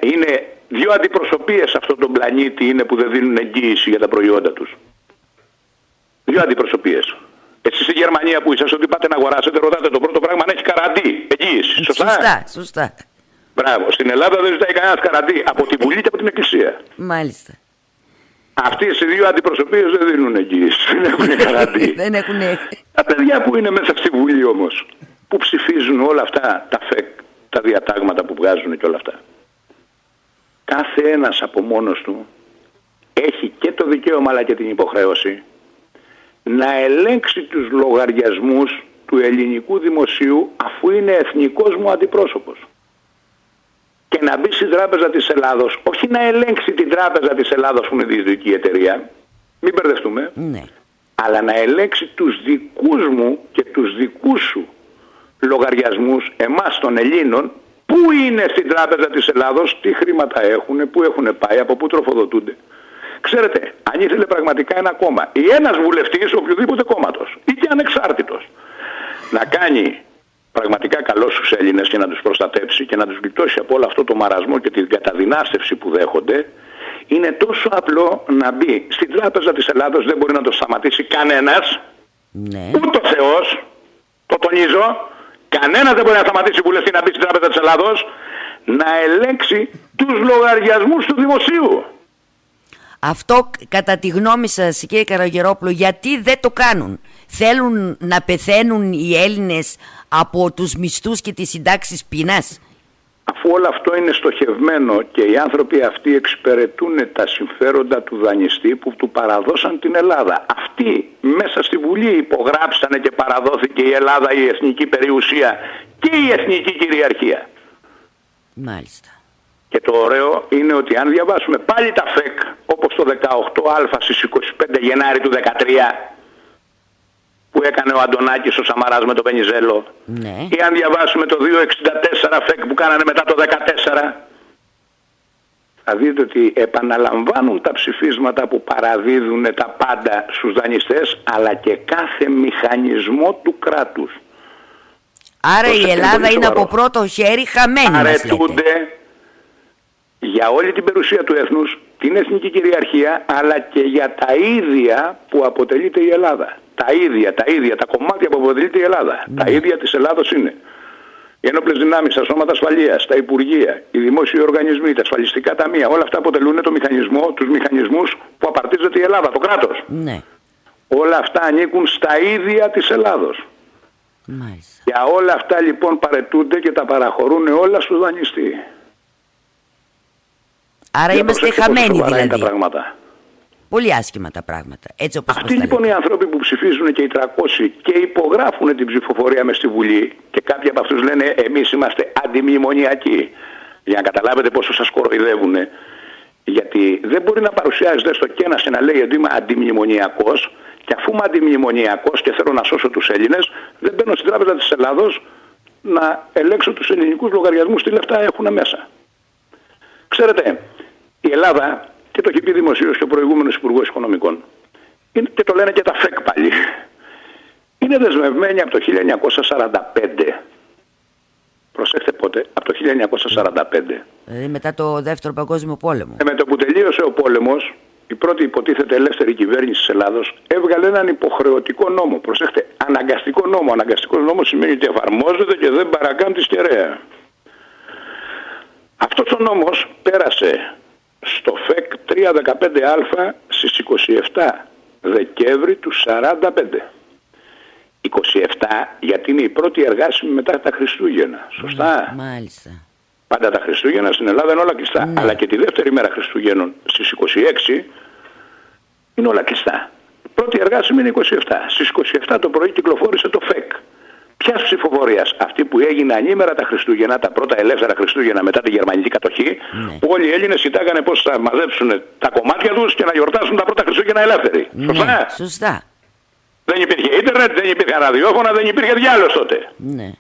Speaker 4: είναι δύο αντιπροσωπείες σε αυτόν τον πλανήτη είναι που δεν δίνουν εγγύηση για τα προϊόντα τους. Δύο αντιπροσωπείες. Εσείς στη Γερμανία που είσαστε, ότι πάτε να αγοράσετε, ρωτάτε το πρώτο πράγμα αν έχει καραντί, εγγύηση.
Speaker 3: Σωστά.
Speaker 4: Μπράβο. Στην Ελλάδα δεν ζητάει κανένας καραντί από τη Βουλή και από την Εκκλησία.
Speaker 3: Μάλιστα.
Speaker 4: Αυτές οι δύο αντιπροσωπείες δεν δίνουν εγγύηση. Δεν έχουν καραντί.
Speaker 3: Δεν έχουν.
Speaker 4: Τα παιδιά που είναι μέσα στη Βουλή όμως, που ψηφίζουν όλα αυτά τα ΦΕΚ, τα διατάγματα που βγάζουν και όλα αυτά. Κάθε ένας από μόνος του έχει και το δικαίωμα αλλά και την υποχρέωση να ελέγξει τους λογαριασμούς του ελληνικού δημοσίου αφού είναι εθνικός μου αντιπρόσωπος. Και να μπει στην Τράπεζα της Ελλάδος, όχι να ελέγξει την Τράπεζα της Ελλάδος που είναι διαιτητική εταιρεία, μην μπερδευτούμε,
Speaker 3: Ναι.
Speaker 4: αλλά να ελέγξει τους δικούς μου και τους δικούς σου λογαριασμούς, εμάς των Ελλήνων, πού είναι στην Τράπεζα της Ελλάδος, τι χρήματα έχουν, πού έχουν πάει, από πού τροφοδοτούνται. Ξέρετε, αν ήθελε πραγματικά ένα κόμμα ή ένας βουλευτής οποιοδήποτε κόμματος ή και ανεξάρτητος να κάνει πραγματικά καλό στους Έλληνες και να τους προστατέψει και να τους γλιτώσει από όλο αυτό το μαρασμό και την καταδυνάστευση που δέχονται, είναι τόσο απλό να μπει στην Τράπεζα της Ελλάδος, δεν μπορεί να το σταματήσει κανένας,
Speaker 3: Ναι.
Speaker 4: ούτε ο Θεός, το τονίζω, κανένας δεν μπορεί να σταματήσει βουλευτή να μπει στην Τράπεζα της Ελλάδος, να ελέγξει τους λογαριασμούς του δημοσίου.
Speaker 3: Αυτό κατά τη γνώμη σας, κύριε Καραγερόπουλο, γιατί δεν το κάνουν? Θέλουν να πεθαίνουν οι Έλληνες από τους μισθούς και τις συντάξεις πείνας?
Speaker 4: Αφού όλο αυτό είναι στοχευμένο και οι άνθρωποι αυτοί εξυπηρετούν τα συμφέροντα του δανειστή που του παραδώσαν την Ελλάδα. Αυτοί μέσα στη Βουλή υπογράψανε και παραδόθηκε η Ελλάδα, η εθνική περιουσία και η εθνική κυριαρχία.
Speaker 3: Μάλιστα.
Speaker 4: Και το ωραίο είναι ότι αν διαβάσουμε πάλι τα ΦΕΚ, όπως το 18α στις 25 Γενάρη του 2013, που έκανε ο Αντωνάκης ο Σαμαράς με τον Βενιζέλο,
Speaker 3: Ναι.
Speaker 4: ή αν διαβάσουμε το 264 ΦΕΚ που κάνανε μετά το 2014, θα δείτε ότι επαναλαμβάνουν τα ψηφίσματα που παραδίδουν τα πάντα στους δανειστές, αλλά και κάθε μηχανισμό του κράτους.
Speaker 3: Άρα η Ελλάδα είναι από πρώτο χέρι χαμένη, μας λέτε.
Speaker 4: Αρετούνται για όλη την περιουσία του έθνους, την εθνική κυριαρχία, αλλά και για τα ίδια που αποτελείται η Ελλάδα. Τα ίδια, τα κομμάτια που αποτελείται η Ελλάδα.
Speaker 3: Ναι.
Speaker 4: Τα ίδια της Ελλάδος είναι οι ένοπλες δυνάμεις, τα σώματα ασφαλείας, τα υπουργεία, οι δημόσιοι οργανισμοί, τα ασφαλιστικά ταμεία. Όλα αυτά αποτελούν τους μηχανισμούς που απαρτίζεται η Ελλάδα, το κράτος.
Speaker 3: Ναι.
Speaker 4: Όλα αυτά ανήκουν στα ίδια της Ελλάδος.
Speaker 3: Μάλιστα.
Speaker 4: Για όλα αυτά λοιπόν παρετούνται και τα παραχωρούν όλα στους δανειστή.
Speaker 3: Άρα είμαστε χαμένοι δηλαδή.
Speaker 4: Τα πράγματα.
Speaker 3: Πολύ άσχημα τα πράγματα. Έτσι όπως
Speaker 4: Αυτοί λοιπόν οι άνθρωποι που ψηφίζουν και οι 300 και υπογράφουν την ψηφοφορία μες στη Βουλή, και κάποιοι από αυτούς λένε εμείς είμαστε αντιμνημονιακοί, για να καταλάβετε πόσο σας κοροϊδεύουν, γιατί δεν μπορεί να παρουσιάζεται στο κένας και να λέει ότι είμαι αντιμνημονιακός, και αφού είμαι αντιμνημονιακός και θέλω να σώσω τους Έλληνες, δεν μπαίνω στην Τράπεζα της Ελλάδος να ελέγξω τους ελληνικούς λογαριασμούς, τι λεφτά έχουν μέσα. Ξέρετε, η Ελλάδα, και το έχει πει δημοσίως και ο προηγούμενος Υπουργός Οικονομικών, και το λένε και τα ΦΕΚ πάλι, είναι δεσμευμένη από το 1945. Προσέξτε πότε, από το 1945.
Speaker 3: Δηλαδή μετά το Δεύτερο Παγκόσμιο Πόλεμο.
Speaker 4: Με το που τελείωσε ο πόλεμος, η πρώτη υποτίθεται ελεύθερη κυβέρνηση της Ελλάδος έβγαλε έναν υποχρεωτικό νόμο. Προσέξτε, αναγκαστικό νόμο. Αναγκαστικό νόμο σημαίνει ότι εφαρμόζεται και δεν παρακάμπτει στερεά. Αυτός ο νόμος πέρασε στο ΦΕΚ 315α στις 27 Δεκέμβρη του 45. 27 γιατί είναι η πρώτη εργάσιμη μετά τα Χριστούγεννα. Σωστά.
Speaker 3: Μάλιστα.
Speaker 4: Πάντα τα Χριστούγεννα στην Ελλάδα είναι όλα κλειστά.
Speaker 3: Ναι.
Speaker 4: Αλλά και τη δεύτερη μέρα Χριστουγέννων στις 26 είναι όλα κλειστά. Η πρώτη εργάσιμη είναι 27. Στις 27 το πρωί κυκλοφόρησε το ΦΕΚ. Ποιας ψηφοφορίας? Αυτή που έγινε ανήμερα τα Χριστούγεννα, τα πρώτα ελεύθερα Χριστούγεννα μετά τη γερμανική κατοχή,
Speaker 3: Ναι.
Speaker 4: που όλοι οι Έλληνες κοιτάγανε πώς θα μαζέψουν τα κομμάτια τους και να γιορτάσουν τα πρώτα Χριστούγεννα ελεύθεροι. Σωστά.
Speaker 3: Ναι, σωστά.
Speaker 4: Δεν υπήρχε ίντερνετ, δεν υπήρχε ραδιόφωνα, δεν υπήρχε διάλογος τότε.
Speaker 3: Ναι.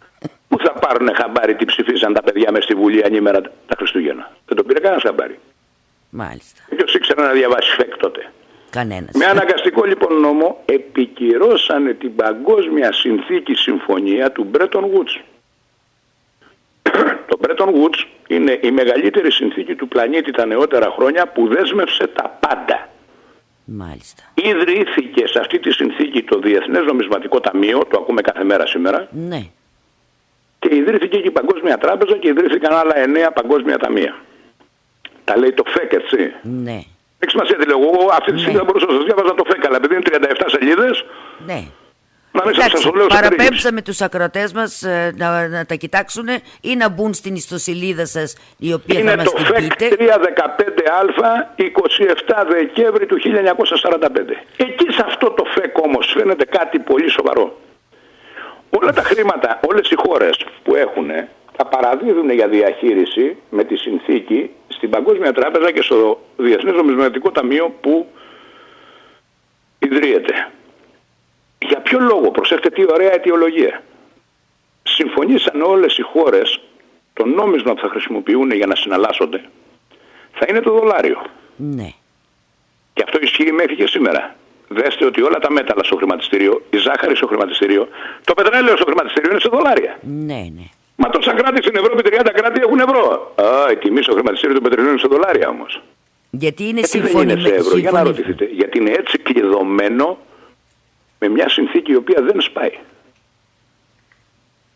Speaker 4: Πού θα πάρουν χαμπάρι τι ψηφίσαν τα παιδιά μες στη Βουλή ανήμερα τα Χριστούγεννα? Δεν το πήρε κανένας χαμπάρι.
Speaker 3: Μάλιστα.
Speaker 4: Ποιος ήξερε να διαβάσει ΦΕΚ τότε?
Speaker 3: Κανένας.
Speaker 4: Με αναγκαστικό λοιπόν νόμο επικυρώσανε την παγκόσμια συνθήκη συμφωνία του Bretton Woods. Το Bretton Woods είναι η μεγαλύτερη συνθήκη του πλανήτη τα νεότερα χρόνια που δέσμευσε τα πάντα.
Speaker 3: Μάλιστα.
Speaker 4: Ιδρύθηκε σε αυτή τη συνθήκη το Διεθνές Νομισματικό Ταμείο, το ακούμε κάθε μέρα σήμερα,
Speaker 3: Ναι.
Speaker 4: και ιδρύθηκε και η Παγκόσμια Τράπεζα και ιδρύθηκαν άλλα 9 παγκόσμια ταμεία. Τα λέει το ΦΕΚ, έτσι.
Speaker 3: Ναι.
Speaker 4: Έχει σημασία τι λέω. Εγώ αυτή τη στιγμή θα μπορούσα να σας διάβαζα το ΦΕΚ, αλλά επειδή είναι 37 σελίδες,
Speaker 3: Ναι.
Speaker 4: να μην σας το λέω σε περίπτωση.
Speaker 3: Παραπέμψαμε τους ακροατές μας να τα κοιτάξουν ή να μπουν στην ιστοσελίδα σας, η οποία
Speaker 4: Είναι
Speaker 3: θα μας
Speaker 4: το
Speaker 3: την
Speaker 4: ΦΕΚ
Speaker 3: πείτε.
Speaker 4: 315α 27 Δεκέμβρη του 1945. Εκεί σε αυτό το ΦΕΚ όμως φαίνεται κάτι πολύ σοβαρό. Όλα τα χρήματα, όλες οι χώρες που έχουν, τα παραδίδουν για διαχείριση με τη συνθήκη στην Παγκόσμια Τράπεζα και στο Διεθνές Νομισματικό Ταμείο που ιδρύεται. Για ποιο λόγο? Προσέξτε τι ωραία αιτιολογία. Συμφωνήσαν όλες οι χώρες το νόμισμα που θα χρησιμοποιούν για να συναλλάσσονται θα είναι το δολάριο.
Speaker 3: Ναι.
Speaker 4: Και αυτό ισχύει μέχρι και σήμερα. Δέστε ότι όλα τα μέταλλα στο χρηματιστήριο, η ζάχαρη στο χρηματιστήριο, το πετρέλαιο στο χρηματιστήριο είναι σε δολάρια.
Speaker 3: Ναι, ναι.
Speaker 4: Μα τόσα κράτη στην Ευρώπη, 30 κράτη έχουν ευρώ. Η τιμή στο χρηματιστήριο του πετρελαίου είναι σε δολάρια όμως.
Speaker 3: Γιατί είναι
Speaker 4: Γιατί δεν είναι σε ευρώ? Για να ρωτηθείτε. Γιατί είναι έτσι κλειδωμένο με μια συνθήκη η οποία δεν σπάει.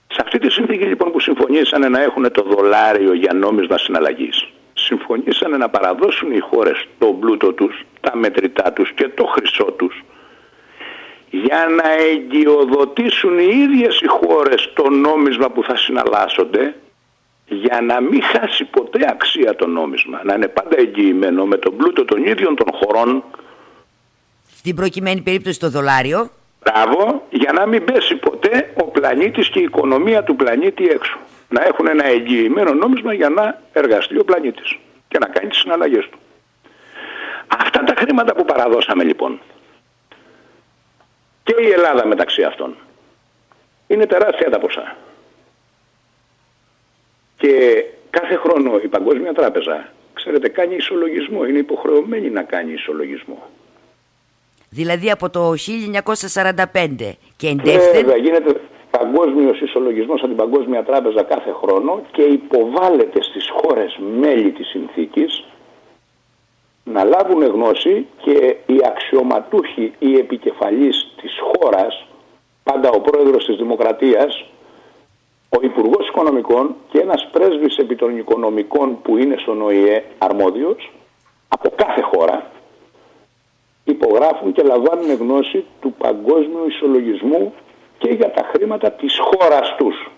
Speaker 4: Σε αυτή τη συνθήκη λοιπόν που συμφωνήσανε να έχουν το δολάριο για νόμισμα συναλλαγής, συμφωνήσανε να παραδώσουν οι χώρες το πλούτο τους, τα μετρητά τους και το χρυσό τους, για να εγκυοδοτήσουν οι ίδιες οι χώρες το νόμισμα που θα συναλλάσσονται, για να μην χάσει ποτέ αξία το νόμισμα, να είναι πάντα εγγυημένο με τον πλούτο των ίδιων των χωρών.
Speaker 3: Στην προκειμένη περίπτωση το δολάριο.
Speaker 4: Μπράβο, για να μην πέσει ποτέ ο πλανήτης και η οικονομία του πλανήτη έξω. Να έχουν ένα εγγυημένο νόμισμα για να εργαστεί ο πλανήτης και να κάνει τις συναλλαγές του. Αυτά τα χρήματα που παραδώσαμε λοιπόν, και η Ελλάδα μεταξύ αυτών, είναι τεράστια τα ποσά. Και κάθε χρόνο η Παγκόσμια Τράπεζα, ξέρετε, κάνει ισολογισμό, είναι υποχρεωμένη να κάνει ισολογισμό.
Speaker 3: Δηλαδή από το 1945 και εντεύθεν.
Speaker 4: Βέβαια, γίνεται παγκόσμιος ισολογισμός από την Παγκόσμια Τράπεζα κάθε χρόνο και υποβάλλεται στις χώρες μέλη της συνθήκης να λάβουν γνώση, και οι αξιωματούχοι, οι επικεφαλής της χώρας, πάντα ο πρόεδρος της Δημοκρατίας, ο Υπουργός Οικονομικών και ένας πρέσβης επί των οικονομικών που είναι στον ΟΗΕ αρμόδιος, από κάθε χώρα, υπογράφουν και λαμβάνουν γνώση του παγκόσμιου ισολογισμού και για τα χρήματα της χώρας τους.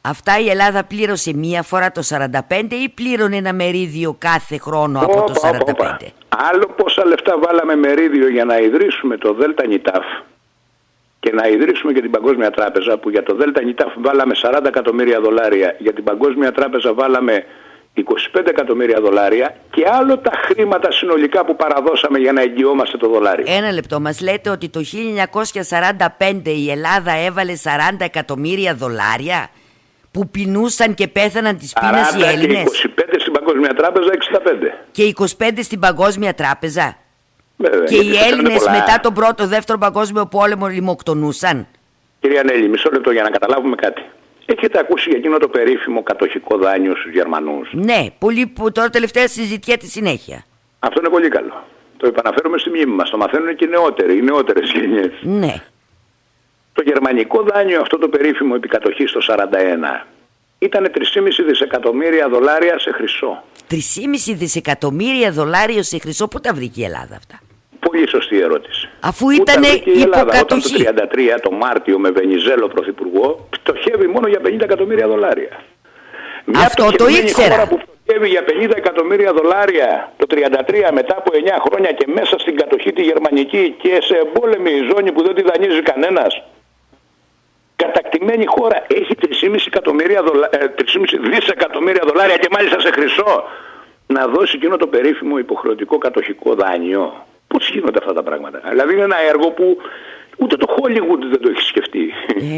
Speaker 3: Αυτά η Ελλάδα πλήρωσε μία φορά το 45 ή πλήρωνε ένα μερίδιο κάθε χρόνο από το 45?
Speaker 4: Άλλο πόσα λεφτά βάλαμε μερίδιο για να ιδρύσουμε το ΔΝΤ και να ιδρύσουμε και την Παγκόσμια Τράπεζα, που για το ΔΝΤ βάλαμε 40 εκατομμύρια δολάρια, για την Παγκόσμια Τράπεζα βάλαμε 25 εκατομμύρια δολάρια, και άλλο τα χρήματα συνολικά που παραδώσαμε για να εγγυόμαστε το δολάριο.
Speaker 3: Ένα λεπτό, μας λέτε ότι το 1945 η Ελλάδα έβαλε 40 εκατομμύρια δολάρια που πεινούσαν και πέθαναν τις πείνες οι Έλληνες?
Speaker 4: Και 25 στην Παγκόσμια Τράπεζα, 65.
Speaker 3: Και 25 στην Παγκόσμια Τράπεζα.
Speaker 4: Βέβαια,
Speaker 3: και οι Έλληνες μετά τον πρώτο, δεύτερο παγκόσμιο πόλεμο λιμοκτονούσαν.
Speaker 4: Κυρία Νέλη, μισό λεπτό για να καταλάβουμε κάτι. Έχετε ακούσει για εκείνο το περίφημο κατοχικό δάνειο στους Γερμανούς?
Speaker 3: Ναι, πολύ, που τώρα τελευταία συζητιέται συνέχεια. Αυτό
Speaker 4: είναι πολύ καλό. Το επαναφέρουμε στη μνήμη μας. Το μαθαίνουν και οι νεότερες γενιές.
Speaker 3: Ναι.
Speaker 4: Το γερμανικό δάνειο, αυτό το περίφημο επί κατοχή στο 41, ήταν 3,5 δισεκατομμύρια δολάρια σε χρυσό.
Speaker 3: 3,5 δισεκατομμύρια δολάρια σε χρυσό, πού τα βρήκε η Ελλάδα αυτά?
Speaker 4: Πολύ σωστή ερώτηση.
Speaker 3: Αφού ήταν υποκατοχή.
Speaker 4: Όταν το 1933 το Μάρτιο με Βενιζέλο πρωθυπουργό πτωχεύει μόνο για 50 εκατομμύρια δολάρια.
Speaker 3: Αυτό το ήξερα.
Speaker 4: Χώρα που πτωχεύει για 50 εκατομμύρια δολάρια το 1933 μετά από 9 χρόνια και μέσα στην κατοχή τη γερμανική και σε εμπόλεμη ζώνη που δεν τη δανείζει κανένας. Κατακτημένη χώρα έχει 3,5 δισεκατομμύρια δολάρια και μάλιστα σε χρυσό, να δώσει εκείνο το περίφημο υποχρεωτικό κατοχικό δάνειο. Πώς γίνονται αυτά τα πράγματα? Δηλαδή είναι ένα έργο που Ούτε το Hollywood δεν το έχει σκεφτεί.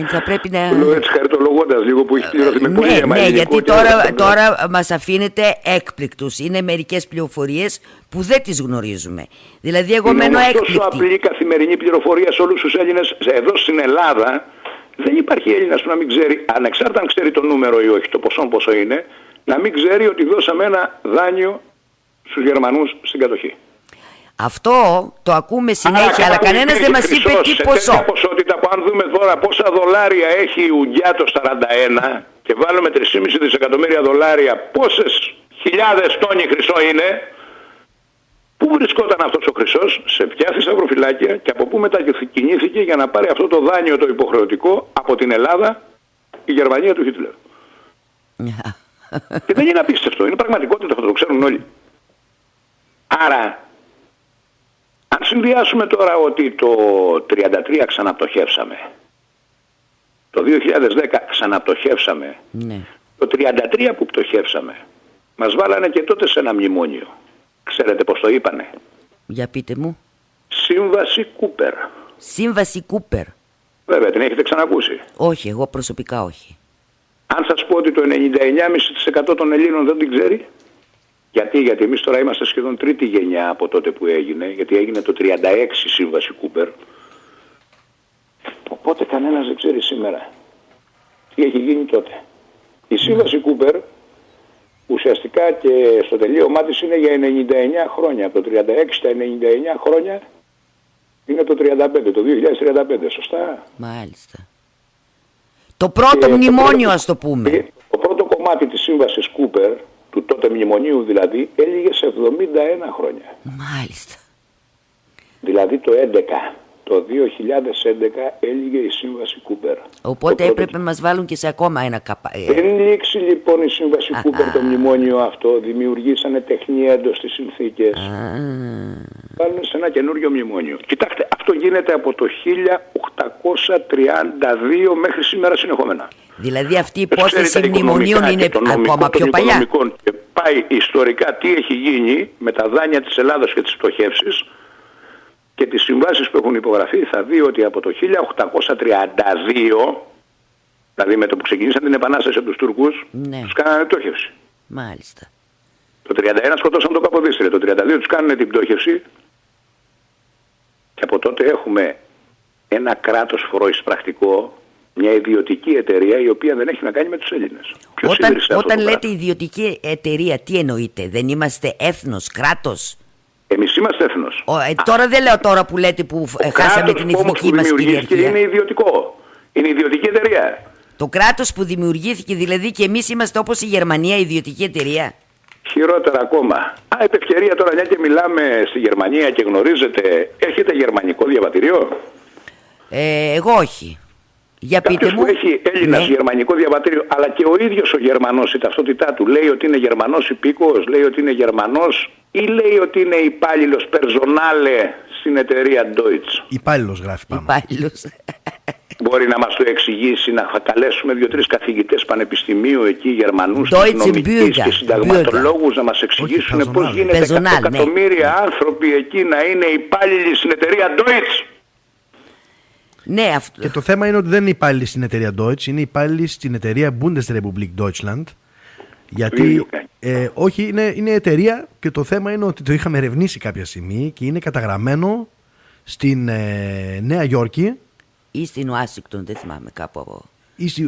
Speaker 3: Θα πρέπει να...
Speaker 4: Λέω έτσι χαριτολογώντας λίγο που έχει πληρωθεί με πολύ
Speaker 3: Ναι, γιατί τώρα μας αφήνετε έκπληκτους. Είναι μερικές πληροφορίες που δεν τις γνωρίζουμε. Δηλαδή εγώ μένω έκπληκτη.
Speaker 4: Είναι τόσο απλή καθημερινή πληροφορία σε όλους τους Έλληνες. Εδώ στην Ελλάδα δεν υπάρχει Έλληνας που να μην ξέρει, ανεξάρτητα αν ξέρει το νούμερο ή όχι, το πόσο είναι, να μην ξέρει ότι δώσαμε ένα δάνειο στους Γερμανούς στην κατοχή.
Speaker 3: Αυτό το ακούμε συνέχεια, αλλά κανένας δεν μας είπε τι ποσό.
Speaker 4: Σε ποσότητα που αν δούμε τώρα πόσα δολάρια έχει η Ουγγιά το 41 και βάλουμε 3,5 δισεκατομμύρια δολάρια, πόσες χιλιάδες τόνοι χρυσό είναι, πού βρισκόταν αυτός ο χρυσός, σε ποια θησαυροφυλάκια και από πού μετακινήθηκε για να πάρει αυτό το δάνειο το υποχρεωτικό από την Ελλάδα, η Γερμανία του Χίτλερ. Και δεν είναι απίστευτο, είναι πραγματικότητα, αυτό το ξέρουν όλοι. Άρα, αν συνδυάσουμε τώρα ότι το 1933 ξαναπτωχεύσαμε, το 2010 ξαναπτωχεύσαμε,
Speaker 3: ναι.
Speaker 4: Το 1933 που πτωχεύσαμε, μας βάλανε και τότε σε ένα μνημόνιο. Ξέρετε πώς το είπανε?
Speaker 3: Για πείτε μου.
Speaker 4: Σύμβαση Κούπερ.
Speaker 3: Σύμβαση Κούπερ.
Speaker 4: Βέβαια, την έχετε ξανακούσει?
Speaker 3: Όχι, εγώ προσωπικά όχι.
Speaker 4: Αν σας πω ότι το 99,5% των Ελλήνων δεν την ξέρει. Γιατί εμείς τώρα είμαστε σχεδόν τρίτη γενιά από τότε που έγινε, γιατί έγινε το 1936 Σύμβαση Κούπερ. Οπότε κανένας δεν ξέρει σήμερα τι έχει γίνει τότε. Η Σύμβαση Κούπερ ουσιαστικά και στο τελείωμά της είναι για 99 χρόνια. Από το 36 στα 99 χρόνια είναι το 35, το 2035, σωστά?
Speaker 3: Μάλιστα. Το πρώτο μνημόνιο, ας το πούμε.
Speaker 4: Το πρώτο κομμάτι της Σύμβασης Κούπερ, του τότε μνημονίου δηλαδή, έλυγε σε 71 χρόνια.
Speaker 3: Μάλιστα.
Speaker 4: Δηλαδή το 11. Το 2011 έλυγε η Σύμβαση Κούπερ.
Speaker 3: Οπότε έπρεπε να μας βάλουν και σε ακόμα ένα
Speaker 4: Πριν λήξει λοιπόν η Σύμβαση Κούπερ, το μνημόνιο αυτό, δημιουργήσανε τεχνίαντο στις συνθήκες. Βάλουν σε ένα καινούριο μνημόνιο. Κοιτάξτε, αυτό γίνεται από το 1832 μέχρι σήμερα συνεχόμενα.
Speaker 3: Δηλαδή αυτή η υπόσταση μνημονίων είναι ακόμα πιο παλιά.
Speaker 4: Και πάει ιστορικά τι έχει γίνει με τα δάνεια της Ελλάδας και τις πτωχεύσεις και τις συμβάσεις που έχουν υπογραφεί. Θα δει ότι από το 1832, δηλαδή με το που ξεκινήσαν την επανάσταση από τους Τούρκους,
Speaker 3: ναι,
Speaker 4: τους κάνανε πτώχευση.
Speaker 3: Μάλιστα.
Speaker 4: Το 31 σκοτώσαν το Καποδίστρια, το 32 τους κάνανε την πτώχευση και από τότε έχουμε ένα κράτος φοροεισπρακτικό, μια ιδιωτική εταιρεία η οποία δεν έχει να κάνει με τους Έλληνες.
Speaker 3: Όταν λέτε ιδιωτική εταιρεία, τι εννοείτε? Δεν είμαστε έθνος, κράτος?
Speaker 4: Εμείς είμαστε έθνος.
Speaker 3: Τώρα δεν λέω τώρα που λέτε που χάσαμε την εθνική μας κυριαρχία.
Speaker 4: Είναι ιδιωτικό. Είναι ιδιωτική εταιρεία.
Speaker 3: Το κράτος που δημιουργήθηκε δηλαδή και εμείς είμαστε όπως η Γερμανία ιδιωτική εταιρεία.
Speaker 4: Χειρότερα ακόμα. Επ' ευκαιρία τώρα, μια και μιλάμε στη Γερμανία και γνωρίζετε, έχετε γερμανικό διαβατήριο?
Speaker 3: Εγώ όχι. Για πείτε
Speaker 4: κάποιος
Speaker 3: μου.
Speaker 4: Που έχει Έλληνας γερμανικό διαβατήριο, αλλά και ο ίδιος ο Γερμανός, η ταυτότητά του, λέει ότι είναι Γερμανός υπήκοος, λέει ότι είναι Γερμανός ή λέει ότι είναι υπάλληλος περζονάλε στην εταιρεία Deutsch?
Speaker 2: Υπάλληλος γράφει πάνω.
Speaker 3: Υπάλληλος.
Speaker 4: Μπορεί να μας το εξηγήσει, να καλέσουμε 2-3 καθηγητές πανεπιστημίου εκεί, Γερμανούς, νομικείς και συνταγματολόγους, να μας εξηγήσουν πώς γίνεται 100 εκατομμύρια άνθρωποι εκεί να είναι υπάλληλοι στην εταιρεία Deutsch?
Speaker 3: Ναι, αυτό.
Speaker 2: Και το θέμα είναι ότι δεν είναι υπάλληλοι στην εταιρεία Deutsch, είναι υπάλληλοι στην εταιρεία Bundesrepublik Deutschland. Γιατί όχι, είναι εταιρεία και το θέμα είναι ότι το είχαμε ερευνήσει κάποια στιγμή και είναι καταγραμμένο στην Νέα Υόρκη.
Speaker 3: Ή στην Ουάσιγκτον, δεν θυμάμαι κάπου από.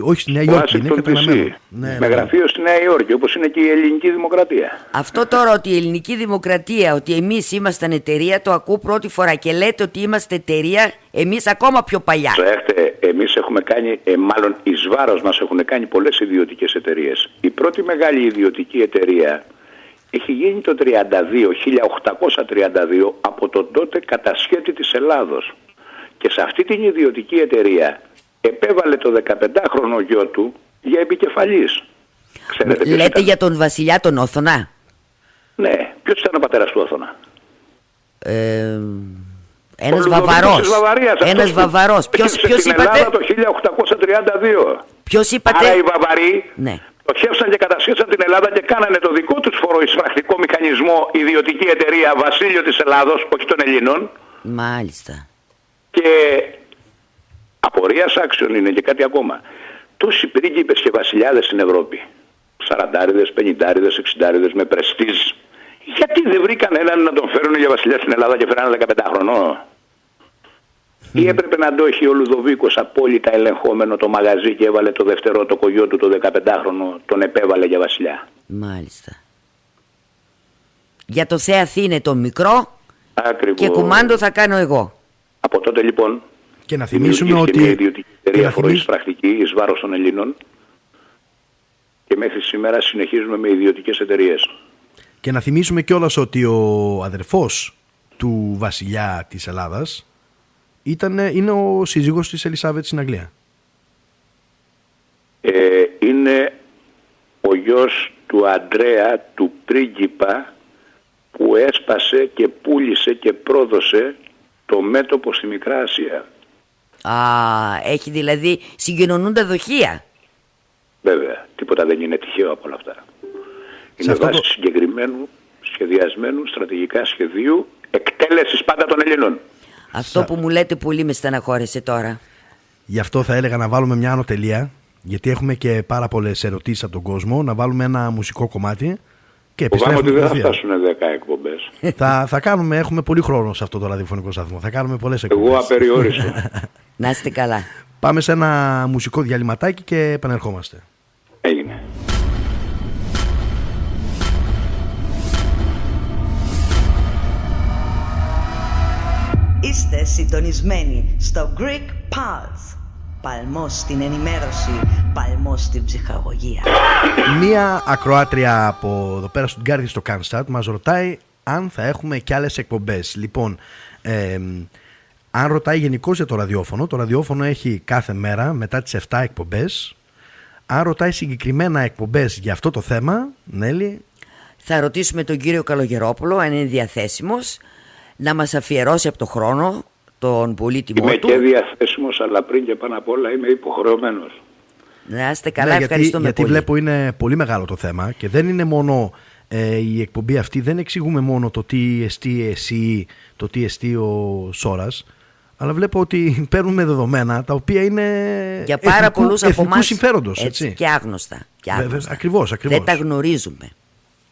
Speaker 2: Όχι, στη Νέα Υόρκη είναι καταγραμμένο.
Speaker 4: Με γραφείο στη Νέα Υόρκη, όπως είναι και η ελληνική δημοκρατία.
Speaker 3: Αυτό τώρα ότι η ελληνική δημοκρατία, ότι εμείς ήμασταν εταιρεία, το ακούω πρώτη φορά και λέτε ότι είμαστε εταιρεία εμείς ακόμα πιο παλιά.
Speaker 4: Εμείς έχουμε κάνει, μάλλον εις βάρος μας έχουν κάνει πολλές ιδιωτικές εταιρείες. Η πρώτη μεγάλη ιδιωτική εταιρεία έχει γίνει το 1832 από τον τότε κατασχέτη της Ελλάδος. Και σε αυτή την ιδιωτική εταιρεία επέβαλε το 15χρονο γιο του για επικεφαλής.
Speaker 3: Λέτε για τον βασιλιά τον Όθωνα?
Speaker 4: Ναι. Ποιος ήταν ο πατέρας του Όθωνα?
Speaker 3: Ένας Βαβαρός. Ένας Βαβαρός. Ποιος είπατε?
Speaker 4: Ελλάδα το 1832.
Speaker 3: Ποιος είπατε?
Speaker 4: Άρα οι Βαβαροί
Speaker 3: ναι,
Speaker 4: πτωχεύσαν και κατασχέσαν την Ελλάδα και κάνανε το δικό τους φοροεισπρακτικό μηχανισμό, ιδιωτική εταιρεία, βασίλειο της Ελλάδος, όχι των Ελλήνων.
Speaker 3: Μάλιστα.
Speaker 4: Και Απορίας άξιων είναι και κάτι ακόμα. Τόσοι πρίγκιπες και βασιλιάδες στην Ευρώπη, 40, 50, 60 με πρεστίζ, γιατί δεν βρήκαν έναν να τον φέρουν για βασιλιά στην Ελλάδα και φέρανε 15χρονο? Ή έπρεπε να το έχει ο Λουδοβίκος απόλυτα ελεγχόμενο το μαγαζί και έβαλε το δεύτερο το κογιό του, το 15χρονο, τον επέβαλε για βασιλιά?
Speaker 3: Μάλιστα. Για το Θε Αθήνε το μικρό.
Speaker 4: Ακριβώς.
Speaker 3: Και κουμάντο θα κάνω εγώ.
Speaker 4: Από τότε λοιπόν
Speaker 2: και να θυμίσουμε ότι
Speaker 4: μια ιδιωτική εταιρεία φοροής πρακτική εις βάρος των Ελλήνων και μέχρι σήμερα συνεχίζουμε με ιδιωτικές εταιρείες.
Speaker 2: Και να θυμίσουμε κιόλας ότι ο αδερφός του βασιλιά της Ελλάδας είναι ο σύζυγος της Ελισάβετ στην Αγγλία.
Speaker 4: Είναι ο γιος του Αντρέα, του πρίγκιπα, που έσπασε και πούλησε και πρόδωσε το μέτωπο στη Μικρά Ασία.
Speaker 3: Έχει δηλαδή συγκοινωνούντα δοχεία.
Speaker 4: Βέβαια, τίποτα δεν είναι τυχαίο από όλα αυτά. Είναι βάση συγκεκριμένου, σχεδιασμένου, στρατηγικά σχεδίου, εκτέλεσης πάντα των Ελλήνων.
Speaker 3: Αυτό που μου λέτε πολύ με στεναχώρεσε τώρα.
Speaker 2: Γι' αυτό θα έλεγα να βάλουμε μια άνω τελεία, γιατί έχουμε και πάρα πολλές ερωτήσεις από τον κόσμο, να βάλουμε ένα μουσικό κομμάτι και επιστρέφουμε.
Speaker 4: Φοβάμαι ότι δεν θα φτάσουν 10 εκπομπές.
Speaker 2: θα κάνουμε, έχουμε πολύ χρόνο σε αυτό το ραδιοφωνικό σταθμό. Θα κάνουμε πολλές εκπομπές.
Speaker 4: Εγώ απεριόριστο.
Speaker 3: Να είστε καλά.
Speaker 2: Πάμε σε ένα μουσικό διαλυματάκι και επανερχόμαστε.
Speaker 4: Έγινε.
Speaker 6: Είστε συντονισμένοι στο Greek Pulse. Παλμός στην ενημέρωση, παλμός στην ψυχαγωγία.
Speaker 2: Μία ακροάτρια από εδώ πέρα στο Γκάρδι στο Κάνστατ μας ρωτάει αν θα έχουμε και άλλες εκπομπές. Λοιπόν, αν ρωτάει γενικώς για το ραδιόφωνο έχει κάθε μέρα μετά τις 7 εκπομπές. Αν ρωτάει συγκεκριμένα εκπομπές για αυτό το θέμα, Νέλη,
Speaker 3: θα ρωτήσουμε τον κύριο Καλογερόπουλο αν είναι διαθέσιμος να μας αφιερώσει από το χρόνο τον πολύτιμό του.
Speaker 4: Είμαι και διαθέσιμος, αλλά πριν και πάνω απ' όλα είμαι υποχρεωμένος.
Speaker 3: Να είστε καλά, ευχαριστούμε
Speaker 2: γιατί
Speaker 3: πολύ.
Speaker 2: βλέπω είναι πολύ μεγάλο το θέμα και δεν είναι μόνο η εκπομπή αυτή, δεν εξηγούμε μόνο το τι εστί εσύ, το τι εστί ο Σόρας, αλλά βλέπω ότι παίρνουμε δεδομένα τα οποία είναι
Speaker 3: για πάρα πολλούς από εμάς
Speaker 2: συμφέροντος.
Speaker 3: Έτσι, και άγνωστα.
Speaker 2: Ακριβώς.
Speaker 3: Δεν τα γνωρίζουμε.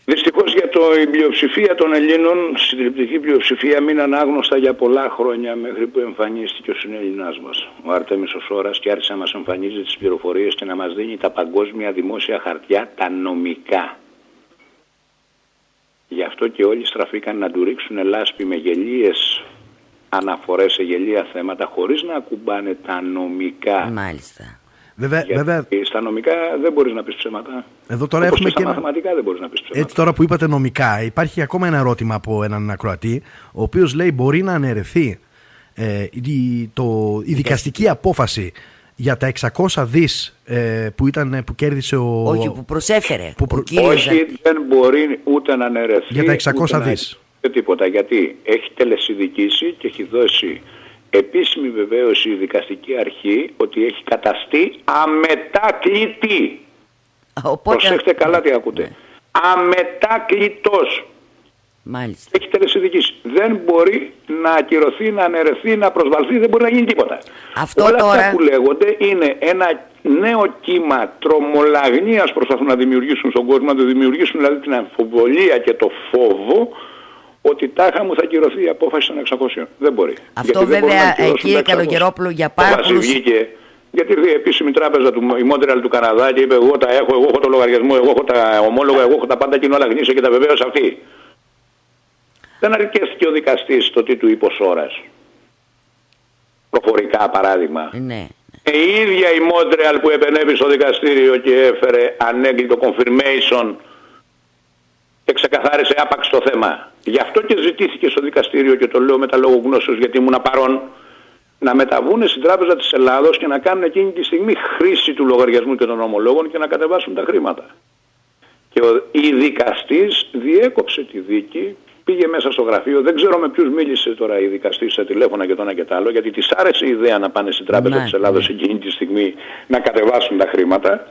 Speaker 4: Δυστυχώς για η πλειοψηφία των Ελλήνων, συντριπτική πλειοψηφία, μείναν άγνωστα για πολλά χρόνια μέχρι που εμφανίστηκε ο συνέλληνάς μας, ο Αρτέμις ο Σόρας, και άρχισε να μας εμφανίζει τις πληροφορίες και να μας δίνει τα παγκόσμια δημόσια χαρτιά, τα νομικά. Γι' αυτό και όλοι στραφήκαν να του ρίξουν λάσπη με γελίες αναφορές σε γελία θέματα, χωρίς να ακουμπάνε τα νομικά.
Speaker 3: Μάλιστα.
Speaker 2: Βέβαια,
Speaker 4: στα νομικά δεν μπορείς να πεις ψέματα.
Speaker 2: Εδώ τώρα
Speaker 4: όπως
Speaker 2: έχουμε
Speaker 4: και στα μαθηματικά δεν μπορείς να πεις ψέματα.
Speaker 2: Έτσι τώρα που είπατε νομικά, υπάρχει ακόμα ένα ερώτημα από έναν ακροατή, ο οποίος λέει μπορεί να αναιρεθεί η δικαστική απόφαση για τα 600 δις που κέρδισε ο...
Speaker 3: Όχι, που προσέφερε.
Speaker 4: Όχι, δεν μπορεί ούτε να αναιρεθεί.
Speaker 2: Για τα 600 δις.
Speaker 4: Τίποτα, γιατί έχει τελεσιδικήσει και έχει δώσει επίσημη βεβαίωση η δικαστική αρχή ότι έχει καταστεί αμετάκλητη. Προσέχτε καλά τι ακούτε. Αμετάκλητος.
Speaker 3: Μάλιστα.
Speaker 4: Έχει τελεσιδικήσει. Δεν μπορεί να ακυρωθεί, να αναιρεθεί, να προσβαλθεί, δεν μπορεί να γίνει τίποτα. Όλα αυτά που λέγονται είναι ένα νέο κύμα τρομολαγνίας προσπαθούν να δημιουργήσουν στον κόσμο, να το δημιουργήσουν δηλαδή την αμφιβολία και το φόβο ότι τάχα μου θα ακυρωθεί η απόφαση των 600. Δεν μπορεί.
Speaker 3: Αυτό βέβαια, κύριε Καλογερόπουλο, για πάρα πολλούς...
Speaker 4: Γιατί ήρθε η επίσημη τράπεζα του η Μόντρεαλ του Καναδά και είπε εγώ τα έχω, εγώ έχω το λογαριασμό, εγώ έχω τα ομόλογα, εγώ έχω τα πάντα και είναι όλα γνήσια και τα βεβαίως αυτή. Δεν αρκέστηκε ο δικαστής το τι του είπε ο Σόρας. Προφορικά παράδειγμα.
Speaker 3: Ναι.
Speaker 4: Η ίδια η Μόντρεαλ που επενέβη στο δικαστήριο και έφερε ανέγκλητο confirmation και ξεκαθάρισε άπαξ το θέμα. Γι' αυτό και ζητήθηκε στο δικαστήριο, και το λέω με τα λόγω γνώσεως γιατί ήμουν παρόν, να μεταβούν στην Τράπεζα της Ελλάδος και να κάνουν εκείνη τη στιγμή χρήση του λογαριασμού και των ομολόγων και να κατεβάσουν τα χρήματα. Και η δικαστής διέκοψε τη δίκη, πήγε μέσα στο γραφείο, δεν ξέρω με ποιους μίλησε τώρα η δικαστής σε τηλέφωνα και το ένα και το άλλο, γιατί της άρεσε η ιδέα να πάνε στην Τράπεζα της Ελλάδος εκείνη τη στιγμή να κατεβάσουν τα χρήματα.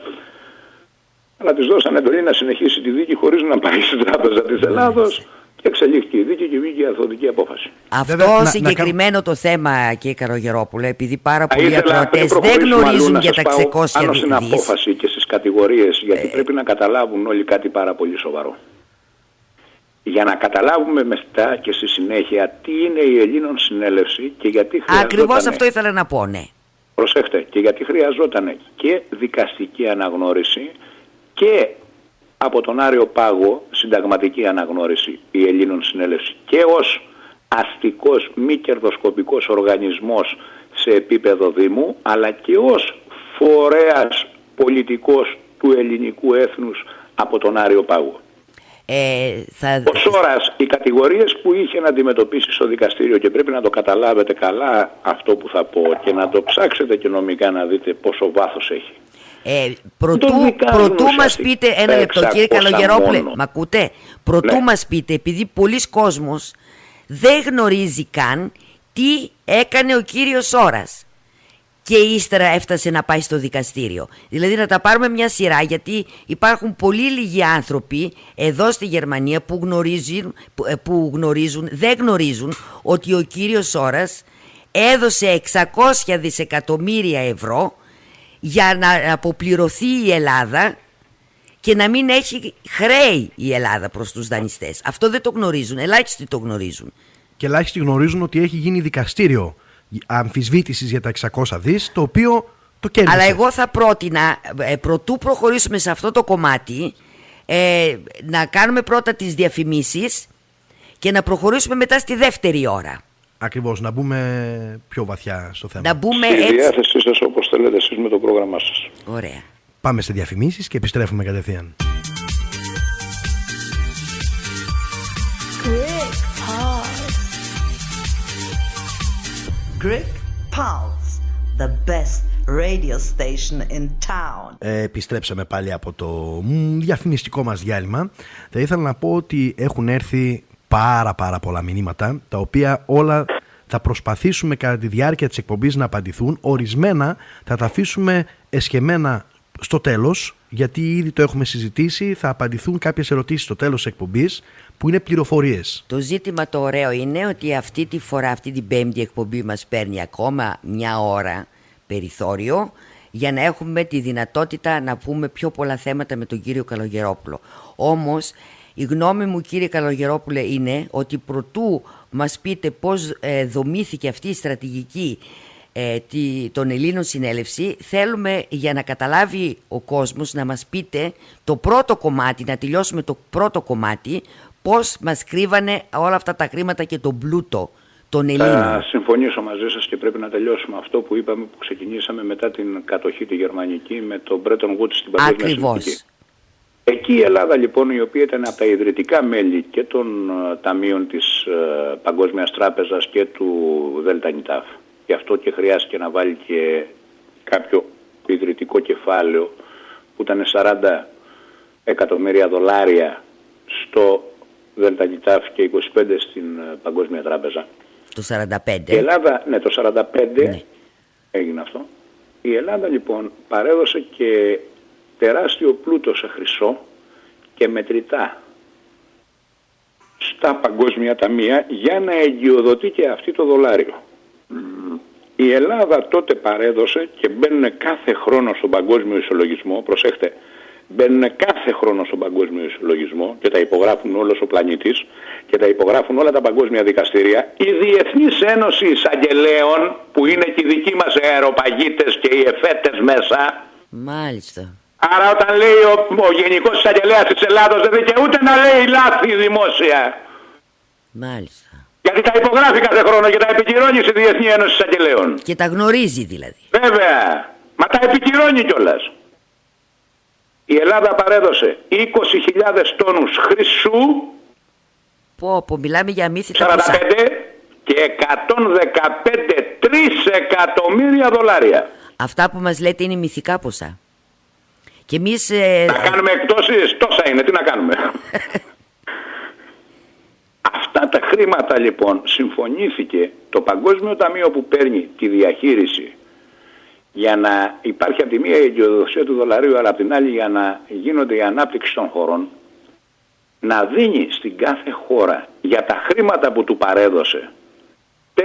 Speaker 4: Αλλά της δώσανε εντολή να συνεχίσει τη δίκη χωρίς να πάει στην Τράπεζα της Ελλάδος Και εξελίχθηκε η δίκη και βγήκε η αθωτική απόφαση.
Speaker 3: Αυτό
Speaker 2: Βέβαια,
Speaker 3: συγκεκριμένο το θέμα, κύριε Καλογερόπουλε, επειδή πάρα πολλοί ακροατές δεν γνωρίζουν για τα 600
Speaker 4: πάνω στην
Speaker 3: δις.
Speaker 4: απόφαση και στις κατηγορίες, γιατί πρέπει να καταλάβουν όλοι κάτι πάρα πολύ σοβαρό. Για να καταλάβουμε μετά και στη συνέχεια τι είναι η Ελλήνων Συνέλευση και γιατί χρειαζόταν.
Speaker 3: Ακριβώς αυτό ήθελα να πω, ναι.
Speaker 4: Προσέχτε, και γιατί χρειαζόταν και δικαστική αναγνώριση και από τον Άριο Πάγο συνταγματική αναγνώριση η Ελλήνων Συνέλευση και ως αστικός μη κερδοσκοπικός οργανισμός σε επίπεδο Δήμου, αλλά και ως φορέας πολιτικός του ελληνικού έθνους από τον Άριο Πάγο. Ως ώρας οι κατηγορίες που είχε να αντιμετωπίσει στο δικαστήριο, και πρέπει να το καταλάβετε καλά αυτό που θα πω και να το ψάξετε και νομικά να δείτε πόσο βάθος έχει.
Speaker 3: Προτού μας πείτε, ένα λεπτό κύριε Καλογερόπουλε, μ' ακούτε? Προτού μας πείτε, επειδή πολλοί κόσμος δεν γνωρίζει καν τι έκανε ο κύριος Ώρας και ύστερα έφτασε να πάει στο δικαστήριο. Δηλαδή να τα πάρουμε μια σειρά, γιατί υπάρχουν πολύ λίγοι άνθρωποι εδώ στη Γερμανία που δεν γνωρίζουν ότι ο κύριος Ώρας έδωσε 600 δισεκατομμύρια ευρώ για να αποπληρωθεί η Ελλάδα και να μην έχει χρέη η Ελλάδα προς τους δανειστές. Αυτό δεν το γνωρίζουν, ελάχιστοι το γνωρίζουν.
Speaker 2: Και ελάχιστοι γνωρίζουν ότι έχει γίνει δικαστήριο αμφισβήτησης για τα 600 δις, το οποίο το κέρδισε.
Speaker 3: Αλλά εγώ θα πρότεινα, προτού προχωρήσουμε σε αυτό το κομμάτι, να κάνουμε πρώτα τις διαφημίσεις και να προχωρήσουμε μετά στη δεύτερη ώρα.
Speaker 2: Ακριβώς, να μπούμε πιο βαθιά στο θέμα.
Speaker 3: Να μπούμε
Speaker 4: Στη
Speaker 3: έτσι.
Speaker 4: διάθεσή σας όπως θέλετε εσείς με το πρόγραμμά σας.
Speaker 3: Ωραία.
Speaker 2: Πάμε σε διαφημίσεις και επιστρέφουμε κατευθείαν.
Speaker 6: Greek Pulse, the best radio station in town.
Speaker 2: Επιστρέψαμε πάλι από το διαφημιστικό μας διάλειμμα. Θα ήθελα να πω ότι έχουν έρθει πάρα πολλά μηνύματα, τα οποία όλα θα προσπαθήσουμε κατά τη διάρκεια της εκπομπής να απαντηθούν. Ορισμένα θα τα αφήσουμε εσχεμένα στο τέλος, γιατί ήδη το έχουμε συζητήσει. Θα απαντηθούν κάποιες ερωτήσεις στο τέλος της εκπομπής που είναι πληροφορίες.
Speaker 3: Το ζήτημα το ωραίο είναι ότι αυτή τη φορά, αυτή την πέμπτη εκπομπή μας παίρνει ακόμα μια ώρα περιθώριο για να έχουμε τη δυνατότητα να πούμε πιο πολλά θέματα με τον κύριο Καλογερόπουλο. Όμως η γνώμη μου, κύριε Καλογερόπουλε, είναι ότι προτού μας πείτε πώς δομήθηκε αυτή η στρατηγική των Ελλήνων Συνέλευση, θέλουμε, για να καταλάβει ο κόσμος, να μας πείτε το πρώτο κομμάτι, να τελειώσουμε το πρώτο κομμάτι, πώς μας κρύβανε όλα αυτά τα χρήματα και τον πλούτο των Ελλήνων.
Speaker 4: Θα συμφωνήσω μαζί σας και πρέπει να τελειώσουμε αυτό που είπαμε, που ξεκινήσαμε μετά την κατοχή τη γερμανική με το Bretton Woods στην Παγκόσμια Συνθήκη. Εκεί η Ελλάδα λοιπόν, η οποία ήταν από τα ιδρυτικά μέλη και των ταμείων της Παγκόσμιας Τράπεζας και του ΔΝΤ, γι' αυτό και χρειάστηκε να βάλει και κάποιο ιδρυτικό κεφάλαιο που ήταν 40 εκατομμύρια δολάρια στο ΔΝΤ και 25 στην Παγκόσμια Τράπεζα.
Speaker 3: Το 45.
Speaker 4: Η Ελλάδα, ναι, το 45
Speaker 3: ναι.
Speaker 4: Έγινε αυτό. Η Ελλάδα λοιπόν παρέδωσε και τεράστιο πλούτο σε χρυσό και μετρητά στα παγκόσμια ταμεία για να εγκυοδοτεί και αυτή το δολάριο. Η Ελλάδα τότε παρέδωσε και μπαίνουν κάθε χρόνο στον παγκόσμιο ισολογισμό, προσέχτε, μπαίνουν κάθε χρόνο στον παγκόσμιο ισολογισμό και τα υπογράφουν όλος ο πλανήτης και τα υπογράφουν όλα τα παγκόσμια δικαστήρια, η Διεθνής Ένωση Εισαγγελέων, που είναι και οι δικοί μας αεροπαγίτες και οι εφέτες μέσα.
Speaker 3: Μάλιστα.
Speaker 4: Άρα όταν λέει ο Γενικός Εισαγγελέας της Ελλάδος δεν δικαιούται να λέει λάθη δημόσια.
Speaker 3: Μάλιστα.
Speaker 4: Γιατί τα υπογράφει κάθε χρόνο και τα επικυρώνει στη Διεθνή Ένωση Εισαγγελέων.
Speaker 3: Και τα γνωρίζει δηλαδή.
Speaker 4: Βέβαια. Μα τα επικυρώνει κιόλας. Η Ελλάδα παρέδωσε 20.000 τόνους χρυσού,
Speaker 3: μιλάμε για μύθιτα
Speaker 4: 45
Speaker 3: ποσά.
Speaker 4: και 115 τρισεκατομμύρια δολάρια.
Speaker 3: Αυτά που μας λέτε είναι μυθικά ποσά. Και εμείς...
Speaker 4: Να κάνουμε εκτόσεις, τόσα είναι, τι να κάνουμε. Αυτά τα χρήματα λοιπόν συμφωνήθηκε το Παγκόσμιο Ταμείο που παίρνει τη διαχείριση για να υπάρχει από τη μία η εγκυοδοσία του δολαρίου, αλλά από την άλλη για να γίνονται η ανάπτυξη των χωρών. να δίνει στην κάθε χώρα για τα χρήματα που του παρέδωσε 4%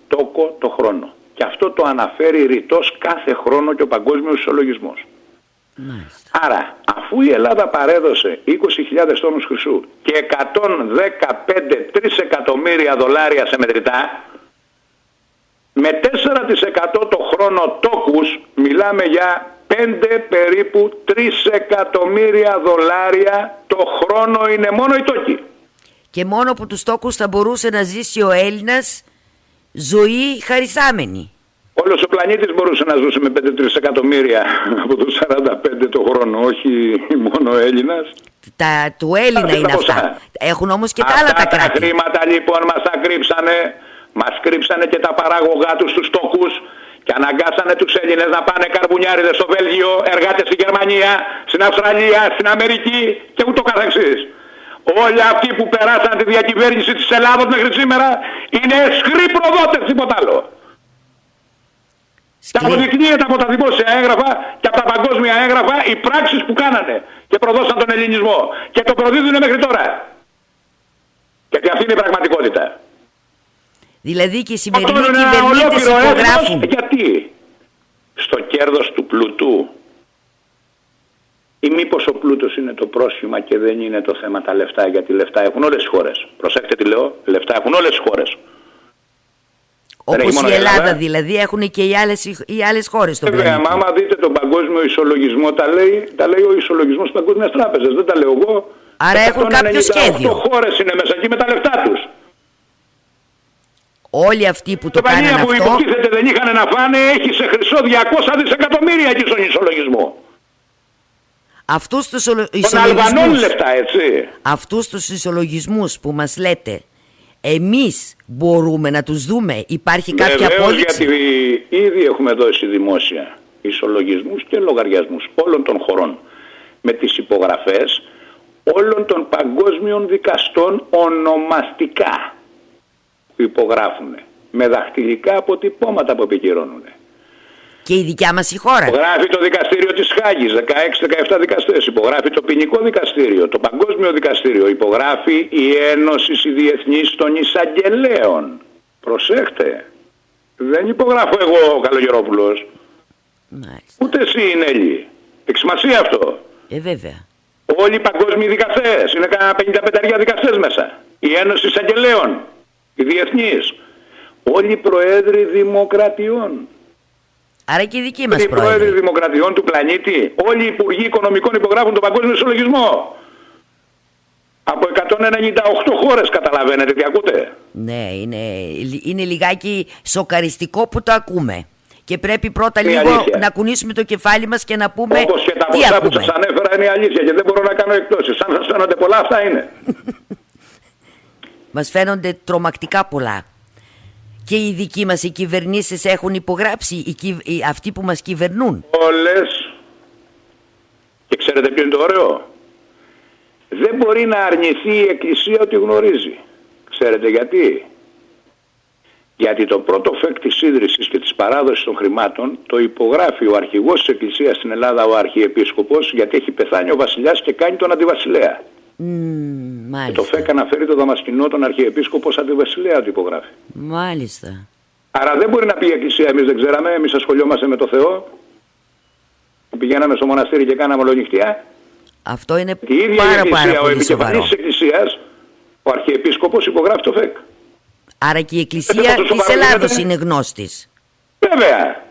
Speaker 4: τόκο το χρόνο. Και αυτό το αναφέρει ρητός κάθε χρόνο και ο Παγκόσμιος Ισολογισμός. Άρα, αφού η Ελλάδα παρέδωσε 20.000 τόνους χρυσού και 115 εκατομμύρια δολάρια σε μετρητά, με 4% το χρόνο τόκους μιλάμε για 5 περίπου 3 εκατομμύρια δολάρια το χρόνο είναι μόνο οι τόκοι.
Speaker 3: Και μόνο από τους τόκους θα μπορούσε να ζήσει ο Έλληνας ζωή χαρισάμενη.
Speaker 4: Όλος ο πλανήτης μπορούσε να ζούσε με 5-3 εκατομμύρια από τους 45 το χρόνο, όχι μόνο ο Έλληνας.
Speaker 3: Τα του Έλληνα είναι αυτά. Έχουν όμως και τα άλλα τα κράτη.
Speaker 4: Τα χρήματα λοιπόν μας τα κρύψανε. Μας κρύψανε και τα παράγωγά τους στους τόκους και αναγκάσανε τους Έλληνες να πάνε καρβουνιάριδες στο Βέλγιο, εργάτες στη Γερμανία, στην Αυστραλία, στην Αμερική και ούτω καθεξής. Όλοι αυτοί που περάσαν τη διακυβέρνηση της Ελλάδος μέχρι σήμερα είναι σχροί προδότες, τίποτα άλλο. Και αποδεικνύεται από τα δημόσια έγγραφα και από τα παγκόσμια έγγραφα οι πράξεις που κάνανε και προδώσαν τον ελληνισμό και το προδίδουν μέχρι τώρα. Γιατί αυτή είναι η πραγματικότητα.
Speaker 3: Δηλαδή και οι σημερινοί κυβερνήτες υπογράφουν.
Speaker 4: Γιατί στο κέρδος του πλούτου ή μήπως ο πλούτος είναι το πρόσχημα και δεν είναι το θέμα τα λεφτά, γιατί λεφτά έχουν όλες οι χώρες. Προσέξτε τι λέω, λεφτά έχουν όλες οι χώρες.
Speaker 3: Όπως η Ελλάδα δηλαδή έχουν και οι άλλες χώρες στον πλανήτη.
Speaker 4: Βέβαια, άμα δείτε τον παγκόσμιο ισολογισμό, τα λέει ο ισολογισμός της Παγκόσμιας Τράπεζας, δεν τα λέω εγώ.
Speaker 3: Άρα έχουν κάποιο σχέδιο.
Speaker 4: 8 χώρες είναι μέσα εκεί με τα λεφτά τους.
Speaker 3: Όλοι αυτοί που το κάνουν αυτό...
Speaker 4: που υποτίθεται δεν είχαν να φάνε, έχει σε χρυσό 200 δισεκατομμύρια εκεί στον ισολογισμό.
Speaker 3: Αυτούς τους αυτούς τους ισολογισμούς που μας λέτε, εμείς μπορούμε να τους δούμε, υπάρχει κάποια απόδειξη?
Speaker 4: Γιατί ήδη έχουμε δώσει δημόσια ισολογισμούς και λογαριασμούς όλων των χωρών με τις υπογραφές όλων των παγκόσμιων δικαστών ονομαστικά που υπογράφουν με δαχτυλικά αποτυπώματα που επικυρώνουν.
Speaker 3: Και η δικιά μας η χώρα.
Speaker 4: Υπογράφει το δικαστήριο της Χάγης, 16-17 δικαστές. Υπογράφει το ποινικό δικαστήριο, το παγκόσμιο δικαστήριο. Υπογράφει η Ένωση η Διεθνής των Εισαγγελέων. Προσέχτε. Δεν υπογράφω εγώ ο Καλογερόπουλος. Ούτε εσύ η Νέλη. Έχει σημασία αυτό.
Speaker 3: Βέβαια.
Speaker 4: Όλοι οι παγκόσμιοι δικαστές. Είναι κανένα 55 δικαστές μέσα. Η Ένωση Εισαγγελέων. Οι διεθνείς. Όλοι οι προέδροι δημοκρατιών.
Speaker 3: Άρα και οι δικοί μας
Speaker 4: πρόεδροι. Οι πρόεδροι δημοκρατιών του πλανήτη. Όλοι οι υπουργοί οικονομικών υπογράφουν τον παγκόσμιο ισολογισμό. Από 198 χώρες, καταλαβαίνετε τι ακούτε.
Speaker 3: Ναι, είναι λιγάκι σοκαριστικό που το ακούμε. Και πρέπει πρώτα λίγο να κουνήσουμε το κεφάλι μας και να πούμε
Speaker 4: όπως και τα ποσά που σας ανέφερα είναι η αλήθεια και δεν μπορώ να κάνω εκπτώσεις. Αν σας φαίνονται πολλά, αυτά είναι.
Speaker 3: Μας φαίνονται τρομακτικά πολλά. Και οι δικοί μας οι κυβερνήσεις έχουν υπογράψει, αυτοί που μας κυβερνούν.
Speaker 4: Όλες. Και ξέρετε ποιο είναι το ωραίο? Δεν μπορεί να αρνηθεί η Εκκλησία ότι γνωρίζει. Ξέρετε γιατί? Γιατί το πρώτο φεκ της ίδρυσης και της παράδοσης των χρημάτων το υπογράφει ο αρχηγός της Εκκλησίας στην Ελλάδα, ο Αρχιεπίσκοπος, γιατί έχει πεθάνει ο βασιλιάς και κάνει τον αντιβασιλέα.
Speaker 3: Μάλιστα.
Speaker 4: Και το ΦΕΚ αναφέρει το Δαμασκηνό, τον Αρχιεπίσκοπο ως αντιβασιλέα του υπογράφει.
Speaker 3: Μάλιστα.
Speaker 4: Άρα δεν μπορεί να πει η Εκκλησία εμείς δεν ξέραμε, εμείς ασχολιόμαστε με το Θεό. Πηγαίναμε στο μοναστήρι και κάναμε ολονυχτιά.
Speaker 3: Αυτό είναι
Speaker 4: η ίδια
Speaker 3: πάρα
Speaker 4: η Εκκλησία,
Speaker 3: πολύ
Speaker 4: ο επικεφαλής της Εκκλησίας, ο Αρχιεπίσκοπος υπογράφει το ΦΕΚ.
Speaker 3: Άρα και η Εκκλησία της Ελλάδος είναι γνώστης.
Speaker 4: Βέβαια.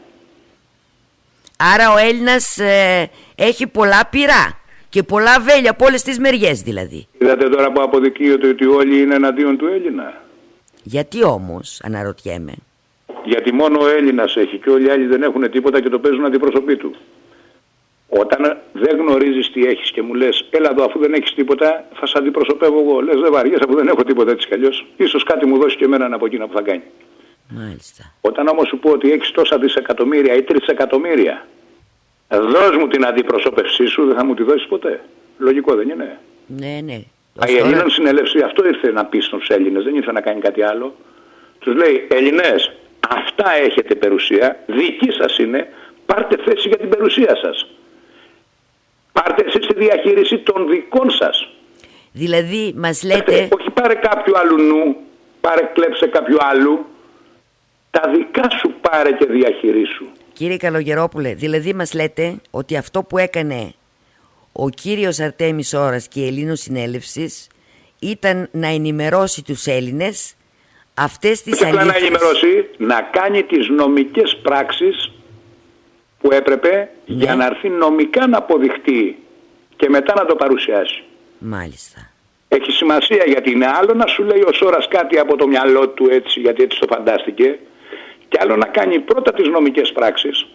Speaker 3: Άρα ο Έλληνας έχει πολλά πυρά και πολλά βέλια από όλες τις μεριές δηλαδή.
Speaker 4: Είδατε τώρα που αποδεικνύεται ότι όλοι είναι εναντίον του Έλληνα.
Speaker 3: Γιατί όμως, αναρωτιέμαι?
Speaker 4: Γιατί μόνο ο Έλληνας έχει και όλοι οι άλλοι δεν έχουν τίποτα και το παίζουν αντιπροσωπή του. Όταν δεν γνωρίζεις τι έχεις και μου λες έλα εδώ αφού δεν έχεις τίποτα θα σε αντιπροσωπεύω εγώ. Λες δεν βαριέσαι αφού δεν έχω τίποτα έτσι κι αλλιώς. Ίσως κάτι μου δώσει και εμένα από εκείνα που θα κάνει.
Speaker 3: Μάλιστα.
Speaker 4: Όταν όμως σου πω ότι έχεις τόσα δισεκατομμύρια ή 3 εκατομμύρια, δώσ' μου την αντιπροσώπευσή σου, δεν θα μου τη δώσεις ποτέ. Λογικό δεν είναι?
Speaker 3: Ναι, ναι.
Speaker 4: Η Ελλήνων Συνέλευση αυτό ήρθε να πει στους Έλληνες, δεν ήρθε να κάνει κάτι άλλο. Τους λέει Έλληνες, αυτά έχετε περιουσία, δική σας είναι, πάρτε θέση για την περιουσία σας. Πάρτε εσείς τη διαχείριση των δικών σας.
Speaker 3: Δηλαδή μας λέτε...
Speaker 4: Όχι πάρε κάποιου άλλου νου, πάρε κλέψε κάποιου άλλου. Τα δικά σου πάρε και διαχειρίσου.
Speaker 3: Κύριε Καλογερόπουλε, δηλαδή μας λέτε ότι αυτό που έκανε ο κύριος Αρτέμις Ώρας και η Ελλήνος Συνέλευσης ήταν να ενημερώσει τους Έλληνες αυτές τις αλήθειες.
Speaker 4: Να ενημερώσει, να κάνει τις νομικές πράξεις που έπρεπε για να έρθει νομικά να αποδειχτεί και μετά να το παρουσιάσει.
Speaker 3: Μάλιστα.
Speaker 4: Έχει σημασία, γιατί είναι άλλο να σου λέει ο Σόρας κάτι από το μυαλό του έτσι, γιατί έτσι το φαντάστηκε, και άλλο να κάνει πρώτα τις νομικές πράξεις,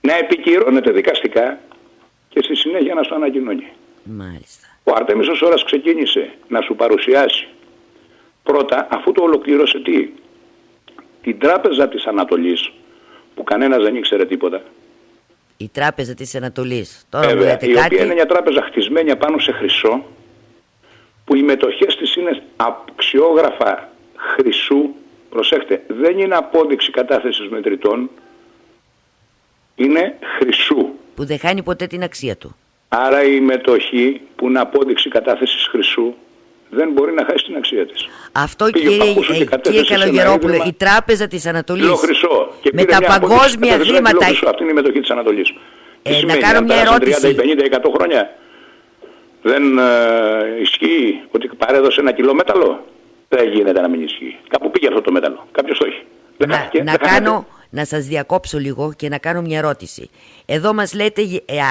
Speaker 4: να επικυρώνεται δικαστικά και στη συνέχεια να σου ανακοινώνει.
Speaker 3: Μάλιστα.
Speaker 4: Ο Αρτέμις ο Σόρας ξεκίνησε να σου παρουσιάσει πρώτα, αφού το ολοκλήρωσε, την Τράπεζα της Ανατολής, που κανένας δεν ήξερε τίποτα.
Speaker 3: Η Τράπεζα της Ανατολής. Τώρα μου λέτε
Speaker 4: η
Speaker 3: κάτι.
Speaker 4: οποία είναι μια τράπεζα χτισμένη πάνω σε χρυσό, που οι μετοχές της είναι αξιόγραφα χρυσού. Προσέχτε, δεν είναι απόδειξη κατάθεσης μετρητών, είναι χρυσού.
Speaker 3: Που δεν χάνει ποτέ την αξία του.
Speaker 4: Άρα η μετοχή που είναι απόδειξη κατάθεσης χρυσού δεν μπορεί να χάσει την αξία της.
Speaker 3: Αυτό κύριε Καλογερόπουλε, η Τράπεζα της Ανατολής με τα παγκόσμια χρήματα...
Speaker 4: Αυτή είναι η μετοχή της Ανατολής.
Speaker 3: Να κάνω μια ερώτηση.
Speaker 4: 30, 50, 100 χρόνια δεν ισχύει ότι παρέδωσε ένα κιλό μέταλλο? Δεν γίνεται να μην ισχύει. Κάπου πήγε αυτό το μέταλλο. Κάποιος το έχει.
Speaker 3: Να σας διακόψω λίγο και να κάνω μια ερώτηση. Εδώ μας λέτε,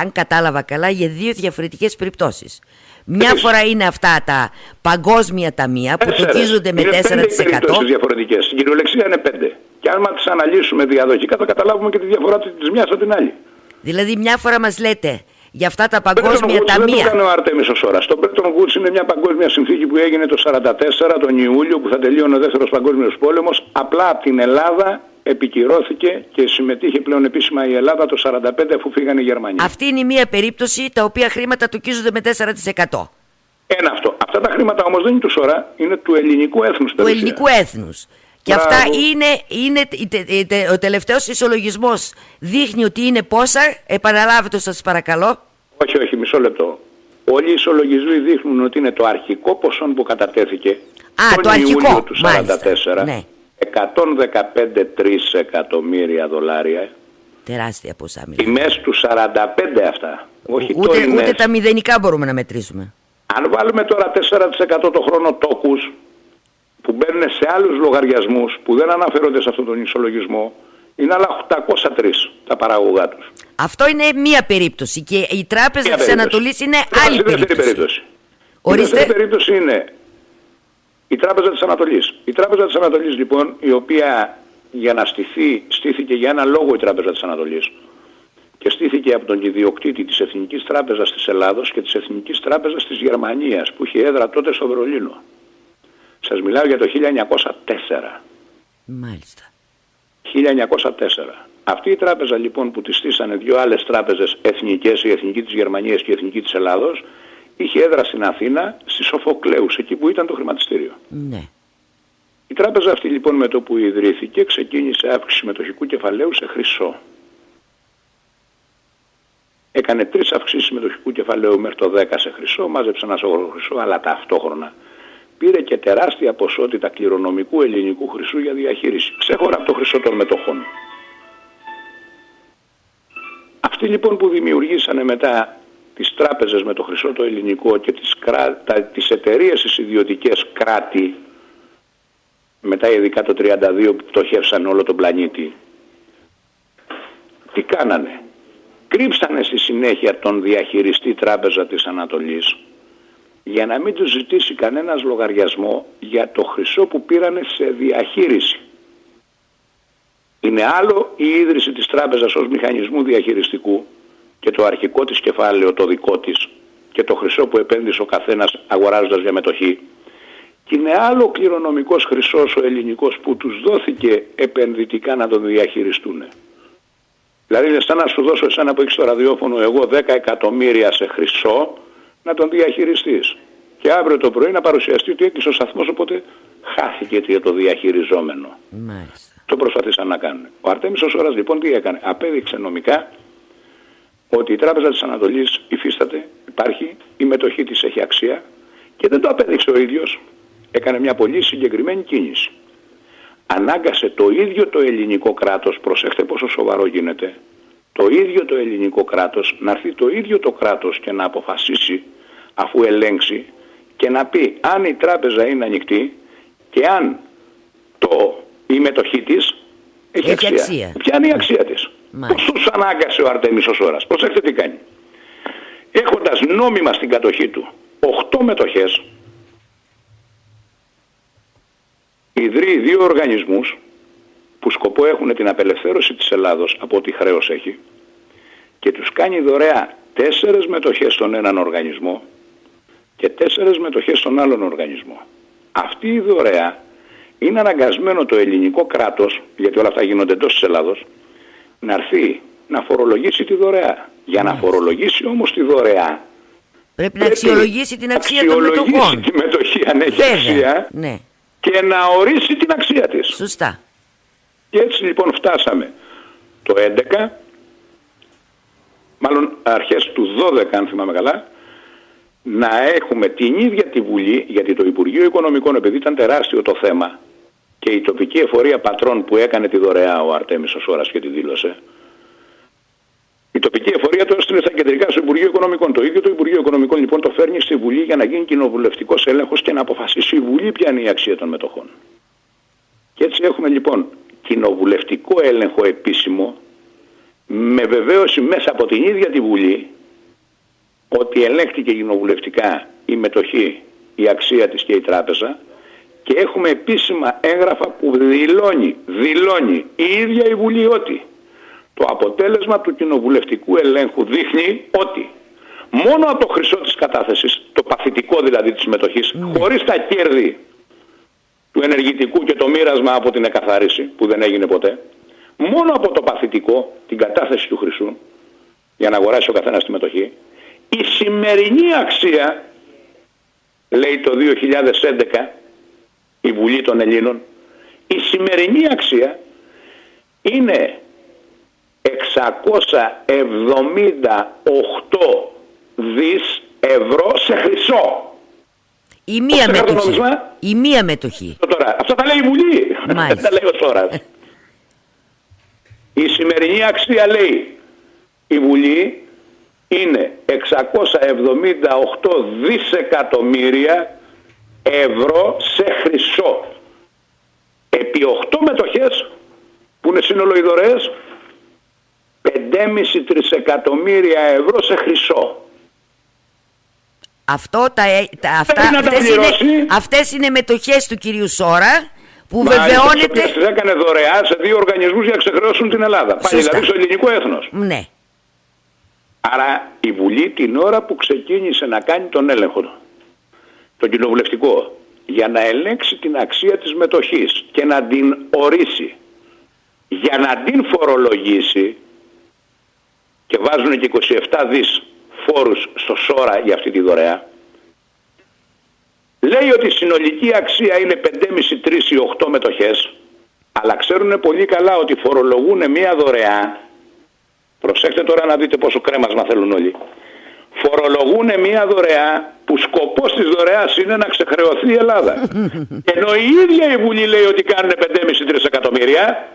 Speaker 3: αν κατάλαβα καλά, για δύο διαφορετικές περιπτώσεις. Μια φορά είναι αυτά τα παγκόσμια ταμεία που τοκίζονται με 4%.
Speaker 4: Είναι 5 περιπτώσεις διαφορετικές. Στην κυριολεξία είναι 5. Και αν τις αναλύσουμε διαδοχικά θα καταλάβουμε και τη διαφορά της μιας από την άλλη.
Speaker 3: Δηλαδή μια φορά μας λέτε για αυτά τα παγκόσμια ταμεία.
Speaker 4: Δεν το έκανε ο Αρτέμις ο Σόρας. Το Bretton Woods είναι μια παγκόσμια συνθήκη που έγινε το 1944 τον Ιούλιο, που θα τελείωνε ο δεύτερος παγκόσμιος πόλεμος. Απλά από την Ελλάδα επικυρώθηκε και συμμετείχε πλέον επίσημα η Ελλάδα το 1945, αφού φύγαν οι Γερμανοί.
Speaker 3: Αυτή είναι η μία περίπτωση τα οποία χρήματα τοκίζονται με 4%.
Speaker 4: Ένα αυτό. Αυτά τα χρήματα όμως δεν είναι του Σόρα, είναι του ελληνικού έθνους.
Speaker 3: Του ελληνικού έθνους. Και αυτά είναι ο τελευταίος ισολογισμός δείχνει ότι είναι πόσα, επαναλάβετε σας παρακαλώ.
Speaker 4: Όχι, μισό λεπτό. Όλοι οι ισολογισμοί δείχνουν ότι είναι το αρχικό ποσό που κατατέθηκε τον Ιούλιο του 1944, ναι. 115,3 εκατομμύρια δολάρια.
Speaker 3: Τεράστια ποσά.
Speaker 4: Τιμές του 45 αυτά. Όχι
Speaker 3: ούτε τα μηδενικά μπορούμε να μετρήσουμε.
Speaker 4: Αν βάλουμε τώρα 4% το χρόνο τόκους που μπαίνουν σε άλλους λογαριασμούς που δεν αναφέρονται σε αυτόν τον ισολογισμό, είναι άλλα 803 τα παραγωγά τους. Αυτό είναι μία περίπτωση και η Τράπεζα της Ανατολής είναι άλλη περίπτωση. Η δεύτερη περίπτωση είναι η Τράπεζα της Ανατολής. Η Τράπεζα της Ανατολής λοιπόν, η οποία για να στήθηκε για ένα λόγο η Τράπεζα της Ανατολής και στήθηκε από τον ιδιοκτήτη της Εθνικής Τράπεζας της Ελλάδος και της Εθνικής Τράπεζας της Γερμανίας, που είχε έδρα τότε στο Βερολίνο. Σας μιλάω για το 1904.
Speaker 3: Μάλιστα.
Speaker 4: 1904. Αυτή η τράπεζα λοιπόν που τη στήσανε δύο άλλες τράπεζες εθνικές, η Εθνική της Γερμανίας και η Εθνική της Ελλάδος, είχε έδρα στην Αθήνα, στη Σοφοκλέους, εκεί που ήταν το χρηματιστήριο.
Speaker 3: Ναι.
Speaker 4: Η τράπεζα αυτή λοιπόν με το που ιδρύθηκε ξεκίνησε αύξηση μετοχικού κεφαλαίου σε χρυσό. Έκανε 3 αυξήσεις μετοχικού κεφαλαίου μέχρι το 10 σε χρυσό, μάζεψε ένα σόγρο χρυσό, αλλά ταυτόχρονα πήρε και τεράστια ποσότητα κληρονομικού ελληνικού χρυσού για διαχείριση, ξέχωρα από το χρυσό των μετοχών. Αυτοί λοιπόν που δημιουργήσανε μετά τις τράπεζες με το χρυσό το ελληνικό και τις εταιρείες τις ιδιωτικές κράτη, μετά ειδικά το 1932 που πτωχεύσαν όλο τον πλανήτη, τι κάνανε? Κρύψανε στη συνέχεια τον διαχειριστή Τράπεζα της Ανατολής για να μην τους ζητήσει κανένας λογαριασμό για το χρυσό που πήρανε σε διαχείριση. Είναι άλλο η ίδρυση της τράπεζας ως μηχανισμού διαχειριστικού και το αρχικό της κεφάλαιο το δικό της και το χρυσό που επένδυσε ο καθένας αγοράζοντας για μετοχή. Και είναι άλλο ο κληρονομικός χρυσός ο ελληνικός που τους δόθηκε επενδυτικά να τον διαχειριστούν. Δηλαδή είναι σαν να σου δώσω εσένα που έχεις στο ραδιόφωνο εγώ 10 εκατομμύρια σε χρυσό να τον διαχειριστείς. Και αύριο το πρωί να παρουσιαστεί ότι έκλεισε ο σταθμός, οπότε χάθηκε για το διαχειριζόμενο.
Speaker 3: Μάλιστα.
Speaker 4: Το προσπαθήσαν να κάνουν. Ο Αρτέμις ο Σόρας λοιπόν τι έκανε? Απέδειξε νομικά ότι η Τράπεζα της Ανατολής υφίσταται, υπάρχει, η μετοχή της έχει αξία και δεν το απέδειξε ο ίδιος. Έκανε μια πολύ συγκεκριμένη κίνηση. Ανάγκασε το ίδιο το ελληνικό κράτος, προσέξτε πόσο σοβαρό γίνεται, το ίδιο το ελληνικό κράτος να έρθει το ίδιο το κράτος και να αποφασίσει αφού ελέγξει και να πει αν η τράπεζα είναι ανοιχτή και αν η μετοχή της έχει αξία. Ποια είναι η αξία της. Πώς τους ανάγκασε ο Αρτέμις ο Σόρας. Προσέξτε τι κάνει. Έχοντας νόμιμα στην κατοχή του 8 μετοχές, ιδρύει 2 οργανισμούς που σκοπό έχουν την απελευθέρωση της Ελλάδος από ό,τι χρέος έχει και τους κάνει δωρεά 4 μετοχές στον έναν οργανισμό και 4 μετοχές στον άλλον οργανισμό. Αυτή η δωρεά είναι αναγκασμένο το ελληνικό κράτος, γιατί όλα αυτά γίνονται εντός της Ελλάδος, να έρθει να φορολογήσει τη δωρεά. Για να φορολογήσει όμως τη δωρεά
Speaker 3: πρέπει να αξιολογήσει την αξία των μετοχών.
Speaker 4: Να αξιολογήσει τη μετοχή αν έχει αξία,
Speaker 3: ναι,
Speaker 4: και να ορίσει την αξία της.
Speaker 3: Σωστά.
Speaker 4: Και έτσι λοιπόν φτάσαμε το 11, μάλλον αρχές του 12 αν θυμάμαι καλά, να έχουμε την ίδια τη Βουλή, γιατί το Υπουργείο Οικονομικών, επειδή ήταν τεράστιο το θέμα και η τοπική εφορία πατρών που έκανε τη δωρεά ο Αρτέμις ο Σόρας και τη δήλωσε, η τοπική εφορία το έστειλε στα κεντρικά στο Υπουργείο Οικονομικών. Το ίδιο το Υπουργείο Οικονομικών λοιπόν το φέρνει στη Βουλή για να γίνει κοινοβουλευτικός έλεγχος και να αποφασίσει η Βουλή ποια είναι η αξία των μετοχών. Και έτσι έχουμε λοιπόν κοινοβουλευτικό έλεγχο επίσημο, με βεβαίωση μέσα από την ίδια τη Βουλή ότι ελέγχθηκε κοινοβουλευτικά η μετοχή, η αξία της και η τράπεζα, και έχουμε επίσημα έγγραφα που δηλώνει η ίδια η Βουλή ότι το αποτέλεσμα του κοινοβουλευτικού ελέγχου δείχνει ότι μόνο από το χρυσό της κατάθεσης, το παθητικό δηλαδή της μετοχής, χωρίς τα κέρδη του ενεργητικού και το μοίρασμα από την εκαθάριση που δεν έγινε ποτέ, μόνο από το παθητικό, την κατάθεση του χρυσού για να αγοράσει ο καθένας τη μετοχή, η σημερινή αξία, λέει το 2011 η Βουλή των Ελλήνων, η σημερινή αξία είναι 678 δις ευρώ σε χρυσό.
Speaker 3: Η μία μετοχή.
Speaker 4: Τώρα, αυτό τα λέει η Βουλή. Δεν τα λέει ο Σόρας. Η σημερινή αξία, λέει η Βουλή, είναι 678 δισεκατομμύρια ευρώ σε χρυσό. Επί 8 μετοχές που είναι σύνολο οι δωρεές, 5,5 τρισεκατομμύρια ευρώ σε χρυσό.
Speaker 3: Αυτές είναι μετοχές του κυρίου Σόρα που βεβαιώνεται.
Speaker 4: Τις έκανε δωρεά σε 2 οργανισμούς για να ξεχρεώσουν την Ελλάδα. Πάλι δηλαδή στο ελληνικό έθνος.
Speaker 3: Ναι.
Speaker 4: Άρα η Βουλή την ώρα που ξεκίνησε να κάνει τον έλεγχο, τον κοινοβουλευτικό, για να ελέγξει την αξία της μετοχής και να την ορίσει, για να την φορολογήσει, και βάζουν και 27 δις φόρους στο Σόρα για αυτή τη δωρεά, λέει ότι η συνολική αξία είναι 5,5-3 ή 8 μετοχές, αλλά ξέρουν πολύ καλά ότι φορολογούν μία δωρεά. Προσέξτε τώρα να δείτε πόσο κρέμασμα θέλουν όλοι. Φορολογούν μία δωρεά που σκοπός της δωρεάς είναι να ξεχρεωθεί η Ελλάδα. Ενώ η ίδια η Βουλή λέει ότι κάνουν 5,5-3 εκατομμύρια,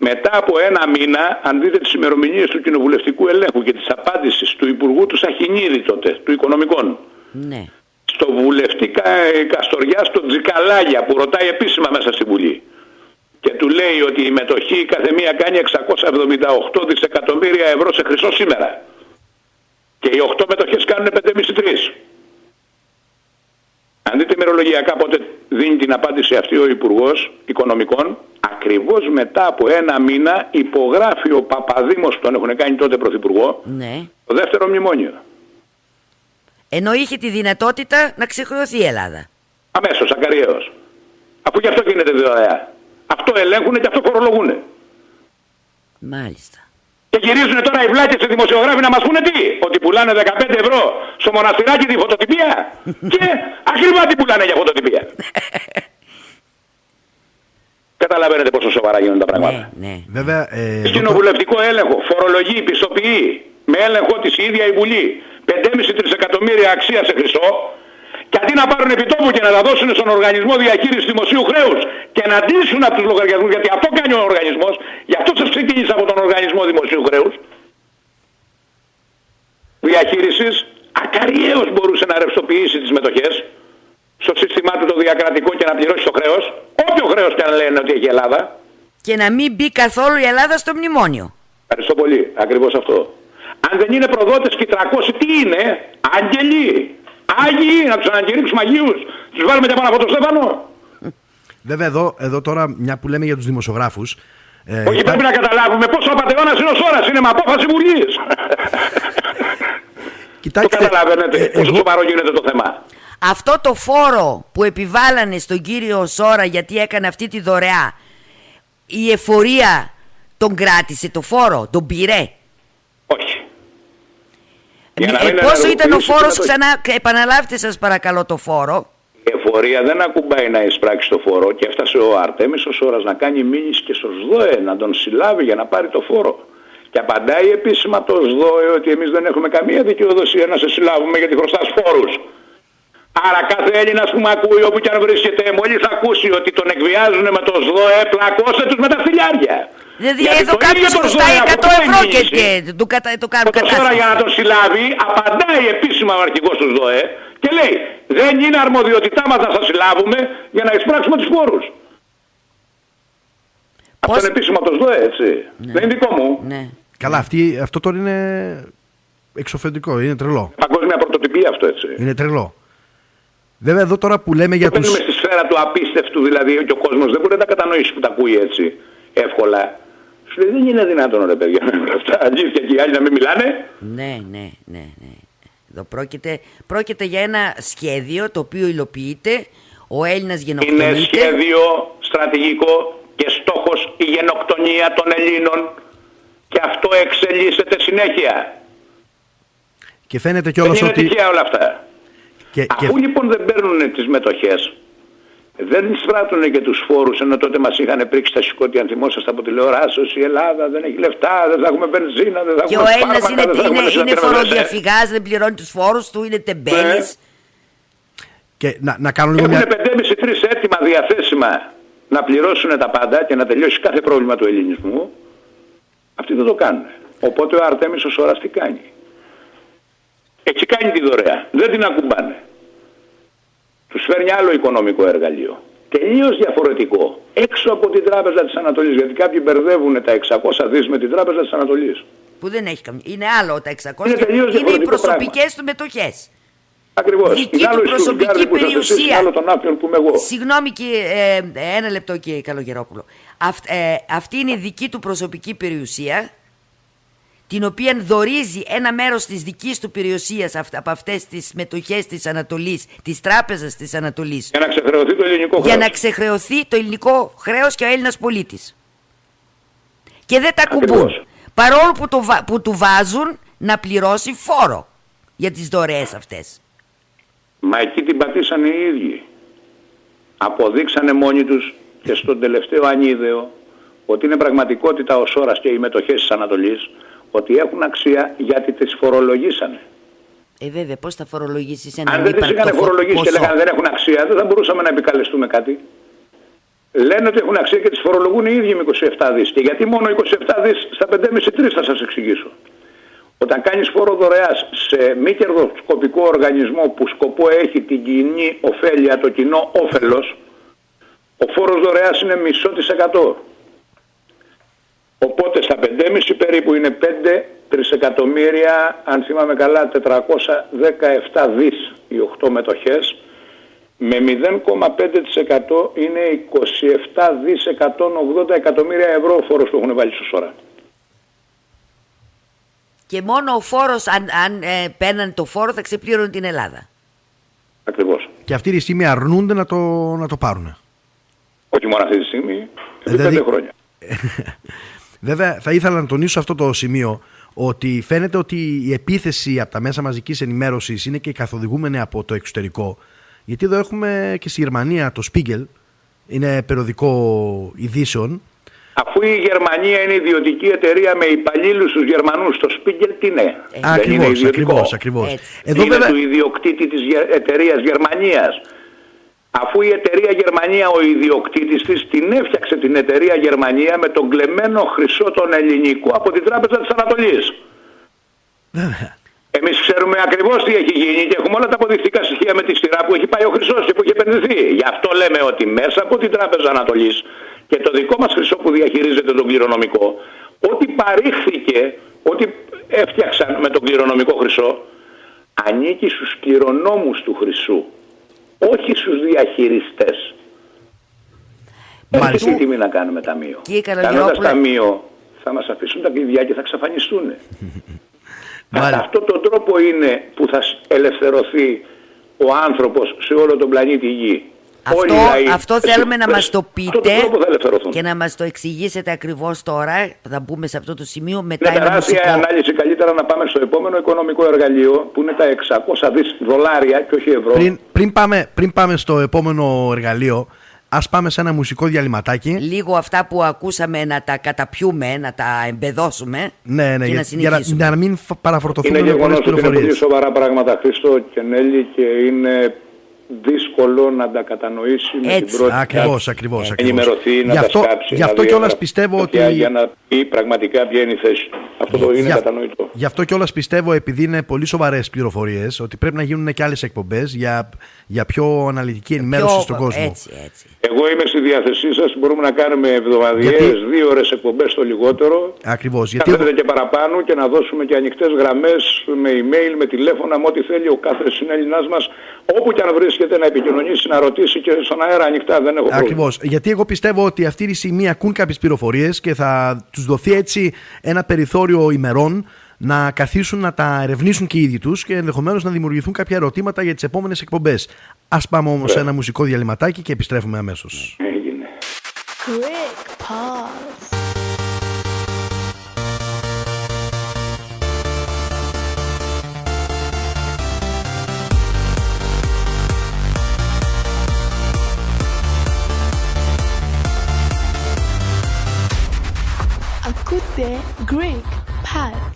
Speaker 4: μετά από ένα μήνα, αν δείτε τις ημερομηνίες του κοινοβουλευτικού ελέγχου και της απάντησης του Υπουργού του Σαχινίδη τότε, του Οικονομικών,
Speaker 3: ναι,
Speaker 4: στο βουλευτή Καστοριά, στο Τζικαλάγια, που ρωτάει επίσημα μέσα στη Βουλή και του λέει ότι η μετοχή κάθε μία κάνει 678 δισεκατομμύρια ευρώ σε χρυσό σήμερα και οι 8 μετοχές κάνουν 5,5-3. Αν δείτε ημερολογιακά πότε δίνει την απάντηση αυτή ο Υπουργός Οικονομικών, ακριβώς μετά από ένα μήνα υπογράφει ο Παπαδήμος, τον έχουν κάνει τότε πρωθυπουργό,
Speaker 3: ναι,
Speaker 4: το δεύτερο μνημόνιο.
Speaker 3: Ενώ είχε τη δυνατότητα να ξεχρεωθεί η Ελλάδα.
Speaker 4: Αμέσως, ακαριέως. Αφού και αυτό γίνεται δωρεά. Αυτό ελέγχουν και αυτό φορολογούν.
Speaker 3: Μάλιστα.
Speaker 4: Και γυρίζουν τώρα οι βλάκες οι δημοσιογράφοι να μας πούνε τι, ότι πουλάνε 15 ευρώ στο μοναστηράκι τη φωτοτυπία και ακριβά τι πουλάνε για φωτοτυπία. καταλαβαίνετε πόσο σοβαρά γίνονται τα πράγματα.
Speaker 3: Ναι.
Speaker 2: Βέβαια,
Speaker 4: Κοινοβουλευτικό έλεγχο, φορολογεί, πιστοποιεί, με έλεγχο της η ίδια η Βουλή. 5,5 τρισεκατομμύρια αξία σε χρυσό. Και αντί να πάρουν επιτόπου και να τα δώσουν στον οργανισμό διαχείρισης δημοσίου χρέους και να ντύσουν από τους λογαριασμούς, γιατί αυτό κάνει ο οργανισμός, γι' αυτό σας ξεκίνησα από τον οργανισμό δημοσίου χρέους διαχείρισης, ακαριέως μπορούσε να ρευστοποιήσει τις μετοχές στο σύστημά του το διακρατικό και να πληρώσει το χρέος, όποιο χρέος και αν λένε ότι έχει η Ελλάδα.
Speaker 3: Και να μην μπει καθόλου η Ελλάδα στο μνημόνιο.
Speaker 4: Ευχαριστώ πολύ. Ακριβώς αυτό. Αν δεν είναι προδότες και 300, τι είναι? Άγγελοι. Άγιοι, να τους ανακηρύξουμε Αγίους. Τους βάλουμε και πάνω από το Στέφανο.
Speaker 2: Βέβαια εδώ τώρα, μια που λέμε για τους δημοσιογράφους.
Speaker 4: Όχι, πρέπει να καταλάβουμε πόσο απατεώνας είναι ο Σόρας. Είναι με απόφαση Βουλής.
Speaker 2: Κοιτάξτε,
Speaker 4: το καταλαβαίνετε πόσο σοβαρό γίνεται το θέμα.
Speaker 3: Αυτό το φόρο που επιβάλλανε στον κύριο Σόρα γιατί έκανε αυτή τη δωρεά, η εφορία τον κράτησε το φόρο, τον πήρε?
Speaker 4: Όχι.
Speaker 3: Πόσο ήταν ο φόρος, επαναλάβετε σας παρακαλώ το φόρο.
Speaker 4: Η εφορία δεν ακουμπάει να εισπράξει το φόρο και έφτασε ο Αρτέμις ο Σόρας να κάνει μήνυση και στο ΣΔΟΕ να τον συλλάβει για να πάρει το φόρο. Και απαντάει επίσημα το ΣΔΟΕ ότι εμείς δεν έχουμε καμία δικαιοδοσία να σε συλλάβουμε γιατί χρωστάς φόρους. Άρα κάθε Έλληνας που με ακούει όπου και αν βρίσκεται, μόλις ακούσει ότι τον εκβιάζουν με το ΣΔΟΕ, πλακώστε τους με τα φιλιάρια.
Speaker 3: Δηλαδή εδώ κάποιος χρωστάει 100 ευρώ και το κάνουν κατάσταση.
Speaker 4: Τώρα για να τον συλλάβει, απαντάει επίσημα ο αρχηγός του ΣΔΟΕ και λέει δεν είναι αρμοδιότητά μας να σας συλλάβουμε για να εισπράξουμε τους φόρους. Αυτό είναι επίσημα από το ΣΔΟΕ, έτσι.
Speaker 3: Ναι.
Speaker 4: Δεν είναι δικό μου.
Speaker 3: Ναι.
Speaker 2: Καλά, αυτό τώρα είναι εξωφρεντικό, είναι τρελό.
Speaker 4: Παγκόσμια πρωτοτυπία αυτό, έτσι.
Speaker 2: Είναι τρελό. Βέβαια εδώ τώρα που λέμε για τους...
Speaker 4: Μπαίνουμε στη σφαίρα του απίστευτου, δηλαδή και ο κόσμος δεν μπορεί να τα κατανοήσει που τα ακούει έτσι εύκολα. Σου λέει δεν είναι δυνατόν ρε παιδιά αυτά, αλήθεια και οι άλλοι να μην μιλάνε.
Speaker 3: Ναι. Εδώ πρόκειται για ένα σχέδιο το οποίο υλοποιείται, ο Έλληνας γενοκτονείται.
Speaker 4: Είναι σχέδιο στρατηγικό και στόχος η γενοκτονία των Ελλήνων και αυτό εξελίσσεται συνέχεια.
Speaker 2: Και φαίνεται κιόλας
Speaker 4: δεν
Speaker 2: ότι...
Speaker 4: είναι τυχαία όλα αυτά. Αφού λοιπόν δεν παίρνουν τις μετοχές, δεν εισπράττουν και τους φόρους, ενώ τότε μας είχαν πρίξει τα σηκώτια, αν θυμόσαστε από τηλεοράσεως, η Ελλάδα δεν έχει λεφτά, δεν θα έχουμε βενζίνα, δεν θα
Speaker 3: και
Speaker 4: έχουμε
Speaker 3: φάρμακα. Και ο Έλληνας είναι φοροδιαφυγάς, δεν πληρώνει τους φόρους του, είναι τεμπέλης.
Speaker 2: Και να κάνουν λίγο
Speaker 4: έχουν 5,5-3 έτοιμα διαθέσιμα να πληρώσουν τα πάντα και να τελειώσει κάθε πρόβλημα του ελληνισμού. Αυτοί δεν το κάνουν. Οπότε ο Αρτέμις ο Σόρας τι κάνει? Έχει κάνει τη δωρεά, δεν την ακουμπάνε. Τους φέρνει άλλο οικονομικό εργαλείο. Τελείως διαφορετικό. Έξω από την Τράπεζα της Ανατολής. Γιατί κάποιοι μπερδεύουν τα 600 δις με την Τράπεζα της Ανατολής.
Speaker 3: Που δεν έχει καμία. Είναι άλλο τα 600.
Speaker 4: Είναι
Speaker 3: οι προσωπικές του μετοχές.
Speaker 4: Ακριβώς.
Speaker 3: Δική του προσωπική περιουσία.
Speaker 4: Άλλο τον άπιον που είμαι εγώ.
Speaker 3: Συγγνώμη και ένα λεπτό κύριε Καλογερόπουλο. Αυτή είναι η δική του προσωπική περιουσία, την οποία δωρίζει ένα μέρος της δικής του περιουσίας από αυτές τις μετοχές της Ανατολής, της Τράπεζας της Ανατολής.
Speaker 4: Για να ξεχρεωθεί το ελληνικό χρέος.
Speaker 3: Για να ξεχρεωθεί το ελληνικό χρέος και ο Έλληνας πολίτης. Και δεν τα ακουμπούν. Παρόλο που του βάζουν να πληρώσει φόρο για τις δωρεές αυτές.
Speaker 4: Μα εκεί την πατήσανε οι ίδιοι. Αποδείξανε μόνοι τους και στον τελευταίο ανίδεο ότι είναι πραγματικότητα ο Σόρας και οι μετοχές της Ανατολής, ότι έχουν αξία γιατί τις φορολογήσανε.
Speaker 3: Βέβαια, πώς θα φορολογήσεις ένα
Speaker 4: αν δεν τις είχαν φορολογήσει και λέγανε δεν έχουν αξία, δεν θα μπορούσαμε να επικαλεστούμε κάτι. Λένε ότι έχουν αξία και τις φορολογούν οι ίδιοι με 27 δις. Και γιατί μόνο 27 δις στα 5,5-3 θα σας εξηγήσω. Όταν κάνεις φόρο δωρεάς σε μη κερδοσκοπικό οργανισμό που σκοπό έχει την κοινή ωφέλεια, το κοινό όφελος, ο φόρος δωρεάς είναι 0,5%. Οπότε στα 5,5 περίπου είναι 5 τρισεκατομμύρια, αν θυμάμαι καλά 417 δις οι 8 μετοχές, με 0,5% είναι 27 δις 180 εκατομμύρια ευρώ ο φόρος που έχουν βάλει στο Σόρα.
Speaker 3: Και μόνο ο φόρος, αν παίρναν το φόρο, θα ξεπλήρωνε την Ελλάδα.
Speaker 4: Ακριβώς.
Speaker 2: Και αυτή τη στιγμή αρνούνται να το πάρουν.
Speaker 4: Όχι μόνο αυτή τη στιγμή, δηλαδή 5 χρόνια.
Speaker 2: Βέβαια, θα ήθελα να τονίσω αυτό το σημείο, ότι φαίνεται ότι η επίθεση από τα μέσα μαζικής ενημέρωσης είναι και καθοδηγούμενη από το εξωτερικό. Γιατί εδώ έχουμε και στη Γερμανία το Spiegel, είναι περιοδικό ειδήσεων.
Speaker 4: Αφού η Γερμανία είναι ιδιωτική εταιρεία με υπαλλήλους τους Γερμανούς, το Spiegel τι είναι?
Speaker 2: Ακριβώς.
Speaker 4: Εδώ είναι του ιδιοκτήτη της εταιρείας Γερμανίας. Αφού η εταιρεία Γερμανία, ο ιδιοκτήτης της, την έφτιαξε την εταιρεία Γερμανία με τον κλεμμένο χρυσό τον ελληνικό από την Τράπεζα της Ανατολής. Εμείς ξέρουμε ακριβώς τι έχει γίνει και έχουμε όλα τα αποδεικτικά στοιχεία με τη σειρά που έχει πάει ο χρυσός και που έχει επενδυθεί. Γι' αυτό λέμε ότι μέσα από την Τράπεζα Ανατολής και το δικό μας χρυσό που διαχειρίζεται τον κληρονομικό, ό,τι παρήχθηκε, ό,τι έφτιαξαν με τον κληρονομικό χρυσό, ανήκει στους κληρονόμους του χρυσού, όχι στους διαχειριστές. Έχει τιμή να κάνουμε ταμείο. Κάνοντας ταμείο θα μας αφήσουν τα κλειδιά και θα εξαφανιστούν. Κατά αυτόν τον τρόπο είναι που θα ελευθερωθεί ο άνθρωπος σε όλο τον πλανήτη Γη.
Speaker 3: Αυτό θέλουμε να μας το πείτε και να μας το εξηγήσετε ακριβώς τώρα. Θα μπούμε σε αυτό το σημείο μετά.
Speaker 4: Είναι τεράστια ανάλυση. Καλύτερα να πάμε στο επόμενο οικονομικό εργαλείο που είναι τα 600 δις δολάρια και όχι ευρώ.
Speaker 2: Πριν πάμε στο επόμενο εργαλείο, ας πάμε σε ένα μουσικό διαλυματάκι.
Speaker 3: Λίγο αυτά που ακούσαμε να τα καταπιούμε, να τα εμπεδώσουμε.
Speaker 2: Ναι,
Speaker 3: και να συνεχίσουμε.
Speaker 2: Για να μην παραφορτωθούμε
Speaker 4: με
Speaker 2: πολλές πληροφορίες.
Speaker 4: Είναι πολύ σοβαρά πράγματα, Χρήστο και Νέλη, και είναι δύσκολο να τα κατανοήσει με την πρώτη.
Speaker 2: Ακριβώς.
Speaker 4: Ενημερωθεί, να τα σκάψει.
Speaker 2: Γι' αυτό κιόλας πιστεύω ότι.
Speaker 4: Για να πει πραγματικά ποια είναι η θέση του. Αυτό είναι κατανοητό.
Speaker 2: Γι' αυτό κιόλας πιστεύω, επειδή είναι πολύ σοβαρές πληροφορίες, ότι πρέπει να γίνουν και άλλες εκπομπές για πιο αναλυτική ενημέρωση στον κόσμο.
Speaker 3: Έτσι.
Speaker 4: Εγώ είμαι στη διάθεσή σας. Μπορούμε να κάνουμε εβδομαδιαίες 2 ώρες εκπομπές το λιγότερο.
Speaker 2: Ακριβώς.
Speaker 4: Αν θέλετε και παραπάνω, και να δώσουμε και ανοιχτές γραμμές με email, με τηλέφωνα, με ό,τι θέλει ο κάθε συνέλληνάς μας, όπου και αν βρίσκεται, να επικοινωνήσει, να ρωτήσει, και στον αέρα ανοιχτά. Δεν έχω πρόβλημα.
Speaker 2: Ακριβώς. Γιατί εγώ πιστεύω ότι αυτοί οι σημεία ακούν κάποιες πληροφορίες και θα τους δοθεί έτσι ένα περιθώριο ημερών να καθίσουν να τα ερευνήσουν και οι ίδιοι τους και ενδεχομένως να δημιουργηθούν κάποια ερωτήματα για τις επόμενες εκπομπές. Ας πάμε όμως σε ένα μουσικό διαλυματάκι και επιστρέφουμε αμέσως.
Speaker 4: Έγινε.
Speaker 1: Greek Pulse. Ακούτε Greek Pulse.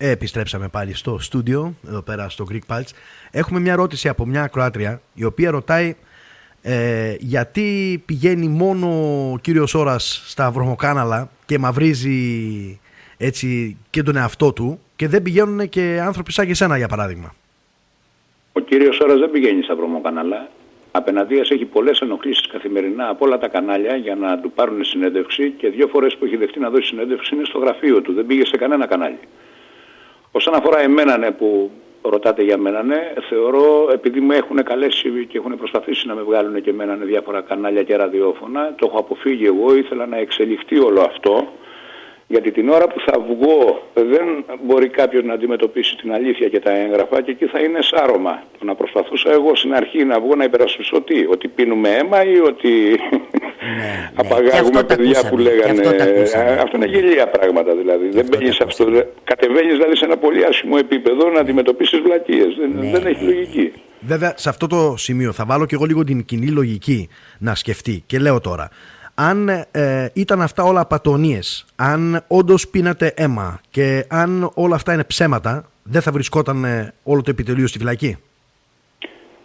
Speaker 2: Επιστρέψαμε πάλι στο στούντιο, εδώ πέρα στο Greek Pulse. Έχουμε μια ερώτηση από μια ακροάτρια, η οποία ρωτάει γιατί πηγαίνει μόνο ο κύριος Ώρας στα βρωμοκάναλα και μαυρίζει έτσι και τον εαυτό του, και δεν πηγαίνουν και άνθρωποι σαν και εσένα, για παράδειγμα.
Speaker 4: Ο κύριος Ώρας δεν πηγαίνει στα βρωμοκάναλα. Απέναντίας έχει πολλές ενοχλήσεις καθημερινά από όλα τα κανάλια για να του πάρουν συνέντευξη, και 2 φορές που έχει δεχτεί να δώσει συνέντευξη είναι στο γραφείο του. Δεν πήγε σε κανένα κανάλι. Όσον αφορά εμένα, που ρωτάτε για μένα, θεωρώ, επειδή με έχουν καλέσει και έχουν προσπαθήσει να με βγάλουν και εμένα διάφορα κανάλια και ραδιόφωνα, το έχω αποφύγει εγώ. Ήθελα να εξελιχθεί όλο αυτό. Γιατί την ώρα που θα βγω δεν μπορεί κάποιος να αντιμετωπίσει την αλήθεια και τα έγγραφα, και εκεί θα είναι σάρωμα. Το να προσπαθούσα εγώ στην αρχή να βγω να υπερασπιστώ ότι πίνουμε αίμα ή ότι απαγάγουμε παιδιά που λέγανε. Αυτό είναι γελία πράγματα δηλαδή. Δεν μπαίνεις σε αυτό. Κατεβαίνεις δηλαδή σε ένα πολύ άσχημο επίπεδο να αντιμετωπίσεις βλακίες. Δεν έχει λογική.
Speaker 2: Βέβαια, σε αυτό το σημείο θα βάλω και εγώ λίγο την κοινή λογική να σκεφτεί, και λέω τώρα. Αν ήταν αυτά όλα απατωνίες, αν όντως πίνατε αίμα και αν όλα αυτά είναι ψέματα, δεν θα βρισκόταν όλο το επιτελείο στη φυλακή?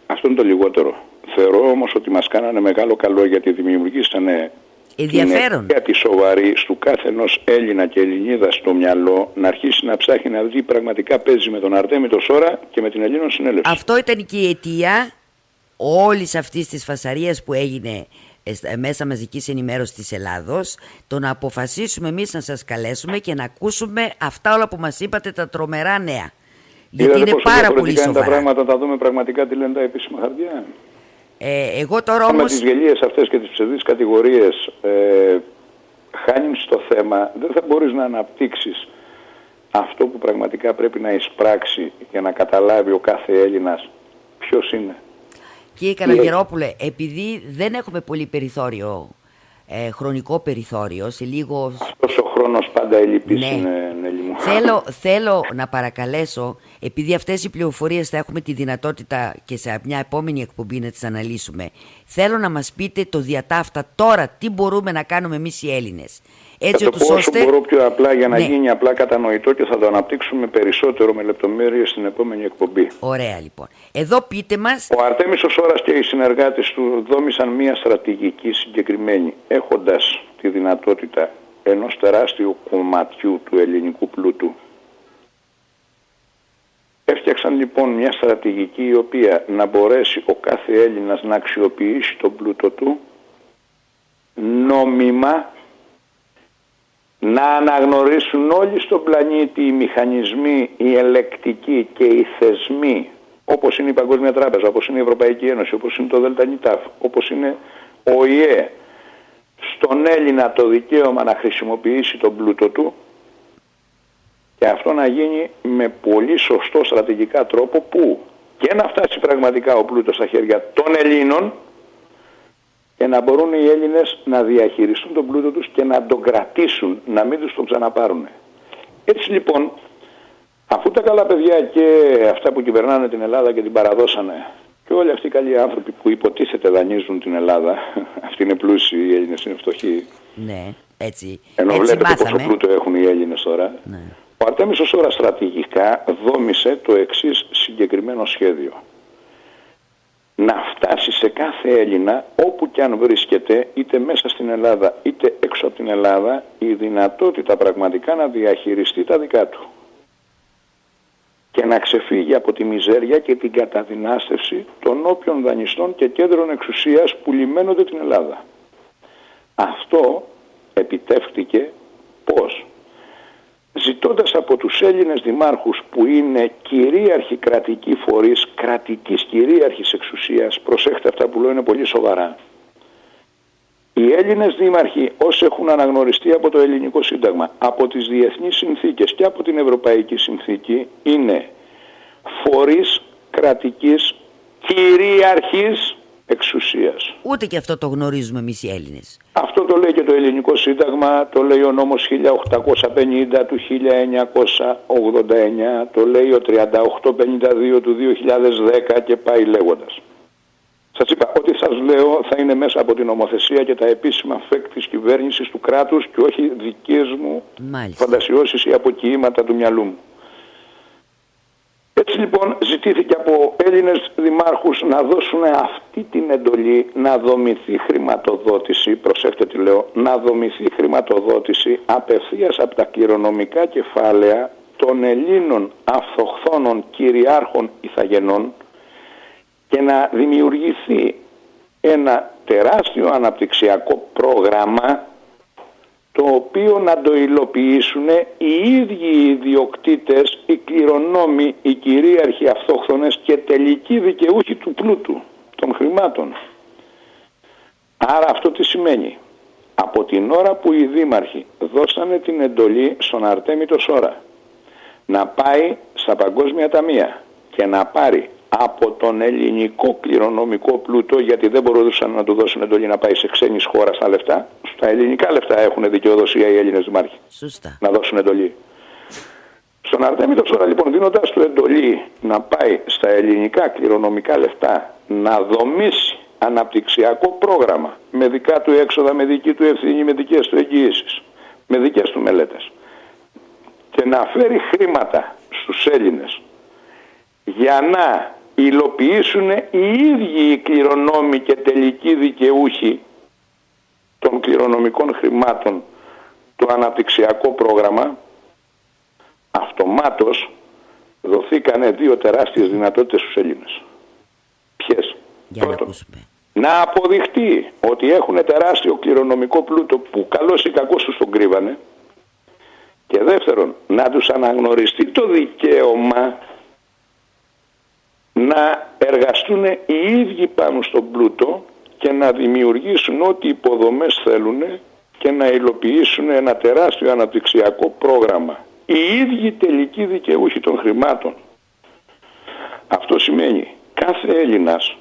Speaker 4: Αυτό είναι το λιγότερο. Θεωρώ όμως ότι μας κάνανε μεγάλο καλό, γιατί δημιουργήσανε
Speaker 3: ενδιαφέρον
Speaker 4: για τη σοβαρή του κάθε ενός Έλληνα και Ελληνίδα στο μυαλό να αρχίσει να ψάχνει να δει πραγματικά παίζει με τον Αρτέμι το Σόρα και με την Ελλήνων Συνέλευση.
Speaker 3: Αυτό ήταν και η αιτία όλης αυτής της φασαρίας που έγινε μέσα μαζικής ενημέρωσης της Ελλάδος, το να αποφασίσουμε εμείς να σας καλέσουμε και να ακούσουμε αυτά όλα που μας είπατε, τα τρομερά νέα. Γιατί είναι πάρα πολύ σοβαρά.
Speaker 4: Τα πράγματα, θα δούμε πραγματικά τι λένε τα επίσημα χαρτιά.
Speaker 3: Εγώ τώρα όμως...
Speaker 4: Με τις γελίες αυτές και τις ψευδείς κατηγορίες χάνεις το θέμα, δεν θα μπορείς να αναπτύξεις αυτό που πραγματικά πρέπει να εισπράξει για να καταλάβει ο κάθε Έλληνας ποιος είναι.
Speaker 3: Κύριε Καλογερόπουλε, επειδή δεν έχουμε πολύ περιθώριο, χρονικό περιθώριο, σε λίγο...
Speaker 4: Αυτός ο χρόνος πάντα ελλειπής,
Speaker 3: Ναι.
Speaker 4: είναι, Νέλη μου.
Speaker 3: Θέλω να παρακαλέσω, επειδή αυτές οι πληροφορίες θα έχουμε τη δυνατότητα και σε μια επόμενη εκπομπή να τις αναλύσουμε, θέλω να μας πείτε το διατάφτα τώρα τι μπορούμε να κάνουμε εμείς οι Έλληνες. Έτσι
Speaker 4: Θα το πω όσο μπορώ πιο απλά για να
Speaker 3: Ναι.
Speaker 4: γίνει απλά κατανοητό και θα το αναπτύξουμε περισσότερο με λεπτομέρειες στην επόμενη εκπομπή.
Speaker 3: Ωραία λοιπόν. Εδώ πείτε μας.
Speaker 4: Ο Αρτέμις ο Σόρας και οι συνεργάτες του δόμησαν μια στρατηγική συγκεκριμένη, έχοντας τη δυνατότητα ενός τεράστιου κομματιού του ελληνικού πλούτου. Έφτιαξαν λοιπόν μια στρατηγική η οποία να μπορέσει ο κάθε Έλληνας να αξιοποιήσει τον πλούτο του νόμιμα, να αναγνωρίσουν όλοι στον πλανήτη οι μηχανισμοί, οι ελεκτικοί και οι θεσμοί, όπως είναι η Παγκόσμια Τράπεζα, όπως είναι η Ευρωπαϊκή Ένωση, όπως είναι το ΔΝΤ, όπως είναι ο ΙΕ, στον Έλληνα το δικαίωμα να χρησιμοποιήσει τον πλούτο του και αυτό να γίνει με πολύ σωστό στρατηγικά τρόπο που και να φτάσει πραγματικά ο πλούτος στα χέρια των Ελλήνων και να μπορούν οι Έλληνες να διαχειριστούν τον πλούτο τους και να τον κρατήσουν, να μην τους τον ξαναπάρουν. Έτσι λοιπόν, αφού τα καλά παιδιά και αυτά που κυβερνάνε την Ελλάδα και την παραδώσανε και όλοι αυτοί οι καλοί άνθρωποι που υποτίθεται δανείζουν την Ελλάδα, αυτοί είναι πλούσιοι, οι Έλληνες είναι φτωχοί.
Speaker 3: Ναι, έτσι.
Speaker 4: Ενώ
Speaker 3: έτσι
Speaker 4: βλέπετε
Speaker 3: μάθαμε.
Speaker 4: πόσο πλούτο έχουν οι Έλληνες τώρα.
Speaker 3: Ναι.
Speaker 4: Ο Αρτέμις ο Σόρας στρατηγικά δόμησε το εξής συγκεκριμένο σχέδιο. Να φτάσει σε κάθε Έλληνα, όπου και αν βρίσκεται, είτε μέσα στην Ελλάδα είτε έξω από την Ελλάδα, η δυνατότητα πραγματικά να διαχειριστεί τα δικά του και να ξεφύγει από τη μιζέρια και την καταδυνάστευση των όποιων δανειστών και κέντρων εξουσίας που λιμένονται την Ελλάδα. Αυτό επιτεύχθηκε πώς? Ζητώντας από τους Έλληνες δημάρχους που είναι κυρίαρχοι κρατικοί φορείς, κρατικής κυρίαρχης εξουσίας, προσέχτε αυτά που λέω είναι πολύ σοβαρά, οι Έλληνες δήμαρχοι όσοι έχουν αναγνωριστεί από το Ελληνικό Σύνταγμα, από τις διεθνείς συνθήκες και από την Ευρωπαϊκή Συνθήκη, είναι φορείς κρατικής κυρίαρχης εξουσίας.
Speaker 3: Ούτε και αυτό το γνωρίζουμε εμείς οι Έλληνες.
Speaker 4: Αυτό το λέει και το Ελληνικό Σύνταγμα, το λέει ο νόμος 1850 του 1989, το λέει ο 3852 του 2010 και πάει λέγοντας. Σας είπα, ό,τι σας λέω θα είναι μέσα από την νομοθεσία και τα επίσημα φεκ της κυβέρνησης του κράτους και όχι δικές μου φαντασιώσεις ή αποκοιήματα του μυαλού μου. Έτσι λοιπόν ζητήθηκε από Έλληνες δημάρχους να δώσουν αυτή την εντολή να δομηθεί χρηματοδότηση, προσέχτε τι λέω, να δομηθεί χρηματοδότηση απευθείας από τα κληρονομικά κεφάλαια των Ελλήνων αυτοχθόνων κυριάρχων ηθαγενών και να δημιουργηθεί ένα τεράστιο αναπτυξιακό πρόγραμμα το οποίο να το υλοποιήσουν οι ίδιοι οι ιδιοκτήτες, οι κληρονόμοι, οι κυρίαρχοι αυτόχθονες και τελικοί δικαιούχοι του πλούτου, των χρημάτων. Άρα αυτό τι σημαίνει? Από την ώρα που οι δήμαρχοι δώσανε την εντολή στον Αρτέμι το Σόρα να πάει στα παγκόσμια ταμεία και να πάρει από τον ελληνικό κληρονομικό πλούτο, γιατί δεν μπορούσαν να του δώσουν εντολή να πάει σε ξένης χώρας τα λεφτά, στα ελληνικά λεφτά έχουν δικαιοδοσία οι Έλληνες δημάρχοι.
Speaker 3: Σωστά.
Speaker 4: Να δώσουν εντολή. Στον Αρτέμι το Σόρα λοιπόν, δίνοντας του εντολή να πάει στα ελληνικά κληρονομικά λεφτά να δομήσει αναπτυξιακό πρόγραμμα με δικά του έξοδα, με δική του ευθύνη, με δικές του εγγυήσεις, με δικές του μελέτες και να φέρει χρήματα στους Έλληνες για να υλοποιήσουν οι ίδιοι οι κληρονόμοι και τελικοί δικαιούχοι των κληρονομικών χρημάτων το αναπτυξιακό πρόγραμμα, αυτομάτως δοθήκανε δύο τεράστιες δυνατότητες στους Έλληνες. Ποιες? Πρώτον, να αποδειχτεί ότι έχουν τεράστιο κληρονομικό πλούτο που καλώς ή κακώς τους τον κρύβανε, και δεύτερον να τους αναγνωριστεί το δικαίωμα να εργαστούν οι ίδιοι πάνω στον πλούτο και να δημιουργήσουν ό,τι υποδομές θέλουν και να υλοποιήσουν ένα τεράστιο αναπτυξιακό πρόγραμμα. Οι ίδιοι τελικοί δικαιούχοι των χρημάτων. Αυτό σημαίνει κάθε Έλληνας,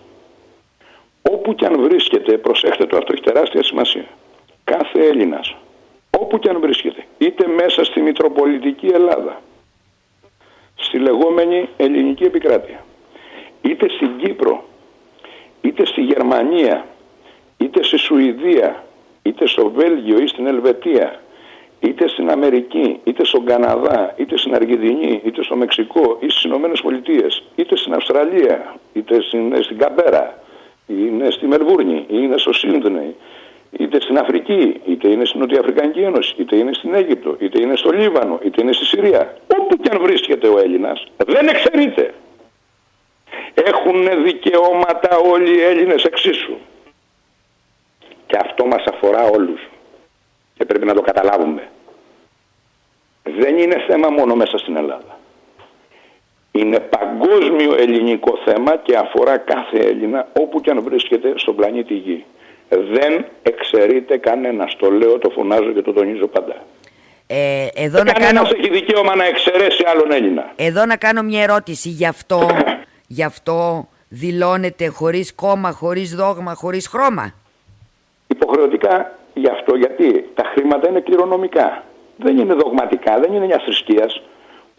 Speaker 4: όπου και αν βρίσκεται, προσέχτε το, αυτό έχει τεράστια σημασία, κάθε Έλληνας, όπου και αν βρίσκεται, είτε μέσα στη Μητροπολιτική Ελλάδα, στη λεγόμενη ελληνική επικράτεια, είτε στην Κύπρο, είτε στη Γερμανία, είτε στη Σουηδία, είτε στο Βέλγιο ή στην Ελβετία, είτε στην Αμερική, είτε στον Καναδά, είτε στην Αργεντινή, είτε στο Μεξικό, είτε στις Ηνωμένες Πολιτείες, είτε στην Αυστραλία, είτε στην Καμπέρα, είναι στη Μελβούρνη, είναι στο Σίδνεϊ, είτε στην Αφρική, είτε είναι στην Νοτιοαφρικανική Ένωση, είτε είναι στην Αίγυπτο, είτε είναι στο Λίβανο, είτε είναι στη Συρία. Όπου και αν βρίσκεται ο Έλληνας, δεν εξαιρείται. Έχουν δικαιώματα όλοι οι Έλληνες εξίσου. Και αυτό μας αφορά όλους. Και πρέπει να το καταλάβουμε. Δεν είναι θέμα μόνο μέσα στην Ελλάδα. Είναι παγκόσμιο ελληνικό θέμα και αφορά κάθε Έλληνα όπου και αν βρίσκεται στον πλανήτη Γη. Δεν εξαιρείται κανένας. Το λέω, το φωνάζω και το τονίζω πάντα. Κανένας έχει δικαίωμα να εξαιρέσει άλλον Έλληνα.
Speaker 3: Εδώ να κάνω μια ερώτηση. Γι' αυτό δηλώνεται χωρίς κόμμα, χωρίς δόγμα, χωρίς χρώμα.
Speaker 4: Υποχρεωτικά γι' αυτό, γιατί τα χρήματα είναι κληρονομικά. Δεν είναι δογματικά, δεν είναι μια θρησκείας.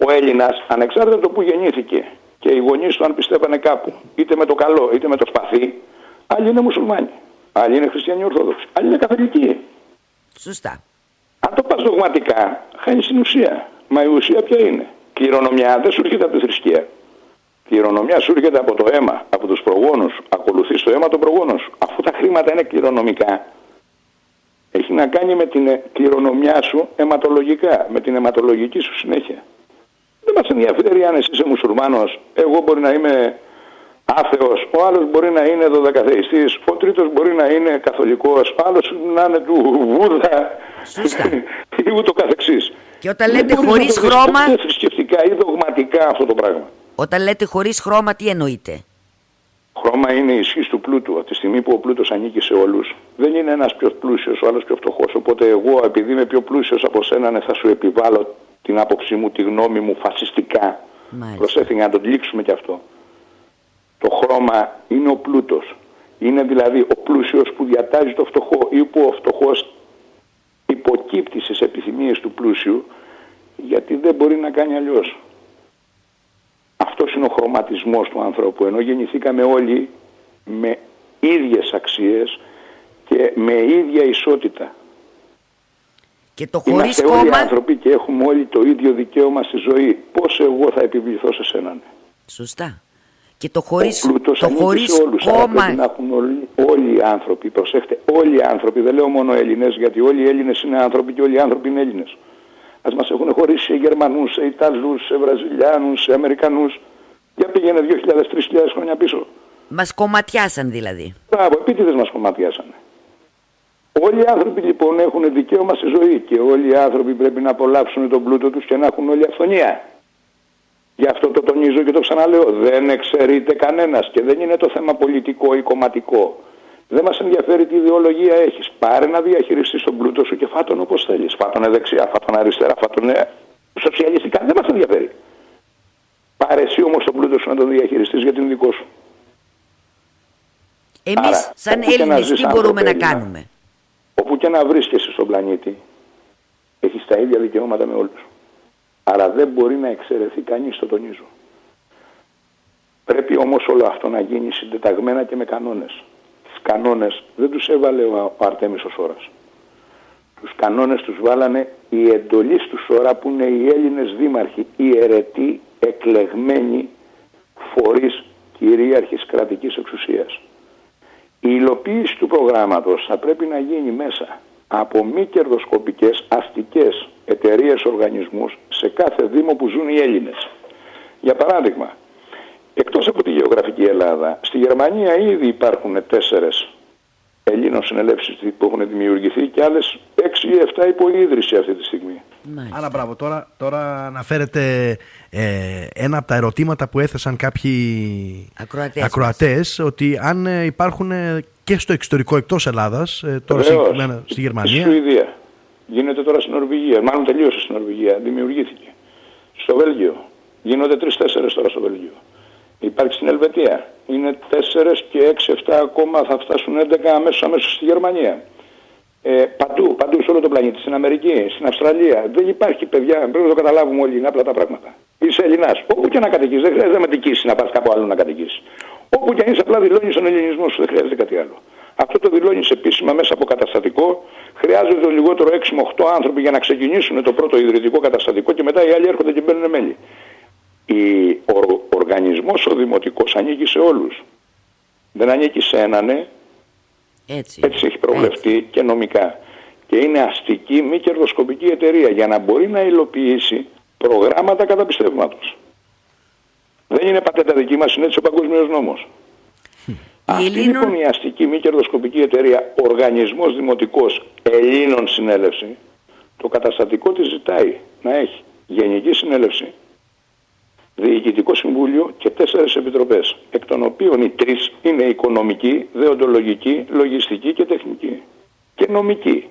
Speaker 4: Ο Έλληνας, ανεξάρτητα από το που γεννήθηκε και οι γονείς του αν πιστεύανε κάπου, είτε με το καλό είτε με το σπαθί, άλλοι είναι μουσουλμάνοι, άλλοι είναι χριστιανοί ορθόδοξοι, άλλοι είναι καθολικοί.
Speaker 3: Σωστά.
Speaker 4: Αν το πας δογματικά, χάνεις την ουσία. Μα η ουσία ποια είναι? Κληρονομιά δεν σου έρχεται από τη θρησκεία. Κληρονομιά σου έρχεται από το αίμα, από τους προγόνους σου. Ακολουθείς το αίμα των προγόνων σου. Αφού τα χρήματα είναι κληρονομικά, έχει να κάνει με την κληρονομιά σου αιματολογικά, με την αιματολογική σου συνέχεια. Δεν μας ενδιαφέρει αν εσύ είσαι μουσουλμάνος, εγώ μπορεί να είμαι άθεος, ο άλλος μπορεί να είναι δωδεκαθεϊστής, ο τρίτος μπορεί να είναι καθολικός, ο άλλος να είναι του Βούδα ή ούτω καθεξής.
Speaker 3: Και όταν λέτε χωρίς χρώμα,
Speaker 4: θρησκευτικά ή δογματικά αυτό το πράγμα.
Speaker 3: Όταν λέτε χωρίς χρώμα, τι εννοείτε?
Speaker 4: Χρώμα είναι η ισχύς του πλούτου. Από τη στιγμή που ο πλούτος ανήκει σε όλους, δεν είναι ένας πιο πλούσιος, ο άλλος πιο φτωχός. Οπότε εγώ, επειδή είμαι πιο πλούσιος από σένα, θα σου επιβάλλω την άποψή μου, τη γνώμη μου φασιστικά. Προσέξτε να το λήξουμε κι αυτό. Το χρώμα είναι ο πλούτος. Είναι δηλαδή ο πλούσιος που διατάζει το φτωχό ή που ο φτωχός υποκύπτει στις επιθυμίες του πλούσιου, γιατί δεν μπορεί να κάνει αλλιώς. Αυτός είναι ο χρωματισμός του ανθρώπου, ενώ γεννηθήκαμε όλοι με ίδιες αξίες και με ίδια ισότητα.
Speaker 3: Και το χωρίς
Speaker 4: είμαστε
Speaker 3: κόμμα...
Speaker 4: όλοι άνθρωποι και έχουμε όλοι το ίδιο δικαίωμα στη ζωή. Πώς εγώ θα επιβληθώ σε σέναν?
Speaker 3: Σωστά. Και το χωρίς,
Speaker 4: ο πλούτος ανήκει σε όλους,
Speaker 3: κόμμα...
Speaker 4: πρέπει να έχουν όλοι οι άνθρωποι, προσέχτε, όλοι οι άνθρωποι, δεν λέω μόνο Έλληνες, γιατί όλοι οι Έλληνες είναι άνθρωποι και όλοι οι άνθρωποι είναι Έλληνες. Ας μας έχουν χωρίσει σε Γερμανούς, σε Ιταλούς, σε Βραζιλιάνους, σε Αμερικανούς. Για πήγαινε 2.000-3.000 χρόνια πίσω.
Speaker 3: Μας κομματιάσαν δηλαδή.
Speaker 4: Μπράβο, επίτηδες μας κομματιάσανε. Όλοι οι άνθρωποι λοιπόν έχουν δικαίωμα στη ζωή και όλοι οι άνθρωποι πρέπει να απολαύσουν τον πλούτο τους και να έχουν όλη αυθονία. Γι' αυτό το τονίζω και το ξαναλέω. Δεν εξαιρείται κανένας και δεν είναι το θέμα πολιτικό ή κομματικό. Δεν μας ενδιαφέρει τι ιδεολογία έχεις. Πάρε να διαχειριστείς τον πλούτο σου και φάτον όπως θέλεις. Φάτον δεξιά, φάτον αριστερά, φάτον σοσιαλιστικά. Δεν μας ενδιαφέρει. Πάρε εσύ όμως τον πλούτο σου να τον διαχειριστείς γιατί είναι δικό σου.
Speaker 3: Εμείς
Speaker 4: άρα,
Speaker 3: σαν Έλληνες τι μπορούμε να κάνουμε?
Speaker 4: Όπου και να βρίσκεσαι στον πλανήτη, έχεις τα ίδια δικαιώματα με όλους. Άρα δεν μπορεί να εξαιρεθεί κανείς, το τονίζω. Πρέπει όμως όλο αυτό να γίνει συντεταγμένα και με κανόνες. Τις κανόνες δεν τους έβαλε ο Αρτέμις ο Σώρας. Τους κανόνες τους βάλανε οι εντολείς του Σώρα που είναι οι Έλληνες δήμαρχοι, οι αιρετοί εκλεγμένοι φορείς κυρίαρχης κρατικής εξουσίας. Η υλοποίηση του προγράμματος θα πρέπει να γίνει μέσα από μη κερδοσκοπικές αστικές εταιρείες, οργανισμούς σε κάθε δήμο που ζουν οι Έλληνες. Για παράδειγμα, εκτός από τη γεωγραφική Ελλάδα, στη Γερμανία ήδη υπάρχουν 4 Ελλήνων συνελεύσεις που έχουν δημιουργηθεί και άλλες 6 ή 7 υποίδρυση αυτή τη στιγμή.
Speaker 2: Άρα μπράβο, τώρα αναφέρεται ένα από τα ερωτήματα που έθεσαν κάποιοι ακροατές, ότι αν υπάρχουν και στο εξωτερικό εκτός Ελλάδας, τώρα συγκεκριμένα στη Γερμανία.
Speaker 4: Στη Σουηδία, γίνεται τώρα στην Νορβηγία, μάλλον τελείωσε στην Νορβηγία, δημιουργήθηκε. Στο Βέλγιο, γίνονται 3-4 τώρα στο Βέλγιο. Υπάρχει στην Ελβετία, είναι 4 και 6-7 ακόμα, θα φτάσουν 11 αμέσως στη Γερμανία. Παντού σε όλο τον πλανήτη, στην Αμερική, στην Αυστραλία. Δεν υπάρχει, παιδιά, πρέπει να το καταλάβουμε όλοι, είναι απλά τα πράγματα. Είσαι Ελληνάς. Όπου και να κατοικείς, δεν χρειάζεται να μετικήσεις να πας κάπου άλλο να κατοικήσεις. Όπου και αν είσαι, απλά δηλώνεις τον ελληνισμό σου, δεν χρειάζεται κάτι άλλο. Αυτό το δηλώνεις επίσημα μέσα από καταστατικό. Χρειάζονται το λιγότερο 6 με 8 άνθρωποι για να ξεκινήσουν το πρώτο ιδρυτικό καταστατικό και μετά οι άλλοι έρχονται και μπαίνουν μέλη. Ο οργανισμός ο δημοτικός ανήκει σε όλους. Δεν ανήκει σε έναν, Έτσι έχει προβλεφτεί και νομικά. Και είναι αστική, μη κερδοσκοπική εταιρεία για να μπορεί να υλοποιήσει προγράμματα καταπιστεύματος. Δεν είναι πατέντα δική μας, είναι έτσι ο παγκόσμιος νόμος. Αυτή λοιπόν η αστική μη κερδοσκοπική εταιρεία, οργανισμός δημοτικός Ελλήνων Συνέλευση, το καταστατικό της ζητάει να έχει Γενική Συνέλευση, Διοικητικό Συμβούλιο και 4 επιτροπές, εκ των οποίων οι 3 είναι οικονομική, δεοντολογική, λογιστική και τεχνική και νομική.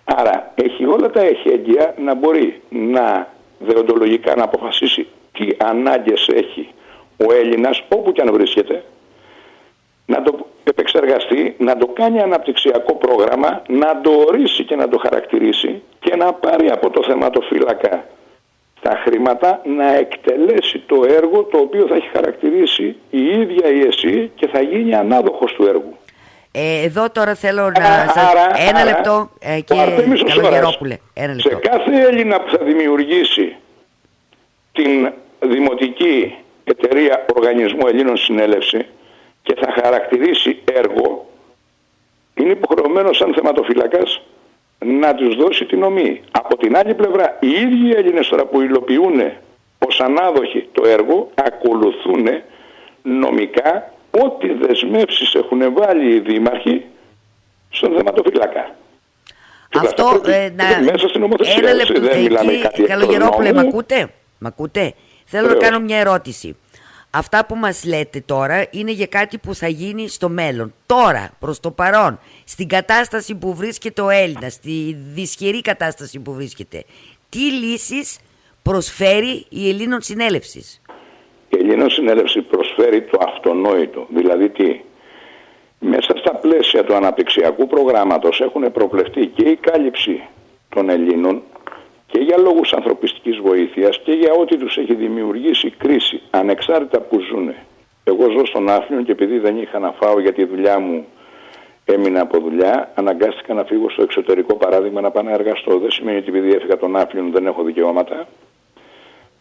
Speaker 4: Άρα έχει όλα τα εχέγγυα να μπορεί να δεοντολογικά να αποφασίσει τι ανάγκες έχει ο Έλληνας όπου και αν βρίσκεται, να το επεξεργαστεί, να το κάνει αναπτυξιακό πρόγραμμα, να το ορίσει και να το χαρακτηρίσει και να πάρει από το θεματοφύλακα τα χρήματα να εκτελέσει το έργο το οποίο θα έχει χαρακτηρίσει η ίδια η ΕΣΥ και θα γίνει ανάδοχος του έργου.
Speaker 3: Εδώ τώρα θέλω να σας... Ένα λεπτό, κύριε Καλογερόπουλε.
Speaker 4: Σε κάθε Έλληνα που θα δημιουργήσει την Δημοτική Εταιρεία Οργανισμού Ελλήνων Συνέλευση και θα χαρακτηρίσει έργο, είναι υποχρεωμένος σαν θεματοφύλακας να τους δώσει την ομή. Από την άλλη πλευρά, οι ίδιοι οι Έλληνες τώρα που υλοποιούν ως ανάδοχοι το έργο, ακολουθούν νομικά ό,τι δεσμεύσεις έχουν βάλει οι δήμαρχοι στον θεματοφύλακα.
Speaker 3: Αυτό
Speaker 4: μέσα στην νομοθεσία.
Speaker 3: Ένα λεπτό,
Speaker 4: δεν μιλάμε κάτι
Speaker 3: Καλογερόπουλε, μ' ακούτε? Θέλω να κάνω μια ερώτηση. Αυτά που μας λέτε τώρα είναι για κάτι που θα γίνει στο μέλλον. Τώρα, προς το παρόν, στην κατάσταση που βρίσκεται ο Έλληνας, στη δυσχερή κατάσταση που βρίσκεται, τι λύσεις προσφέρει η Ελλήνων Συνέλευση?
Speaker 4: Η Ελλήνων Συνέλευση προσφέρει το αυτονόητο. Δηλαδή τι? Μέσα στα πλαίσια του αναπτυξιακού προγράμματος έχουν προβλεφτεί και η κάλυψη των Ελλήνων και για λόγους ανθρωπιστικής βοήθειας και για ό,τι τους έχει δημιουργήσει κρίση, ανεξάρτητα που ζουν. Εγώ ζω στον Άφλιον και επειδή δεν είχα να φάω για τη δουλειά μου, έμεινα από δουλειά, αναγκάστηκα να φύγω στο εξωτερικό, παράδειγμα, να πάω να εργαστώ. Δεν σημαίνει ότι επειδή έφυγα τον Άφλιον δεν έχω δικαιώματα.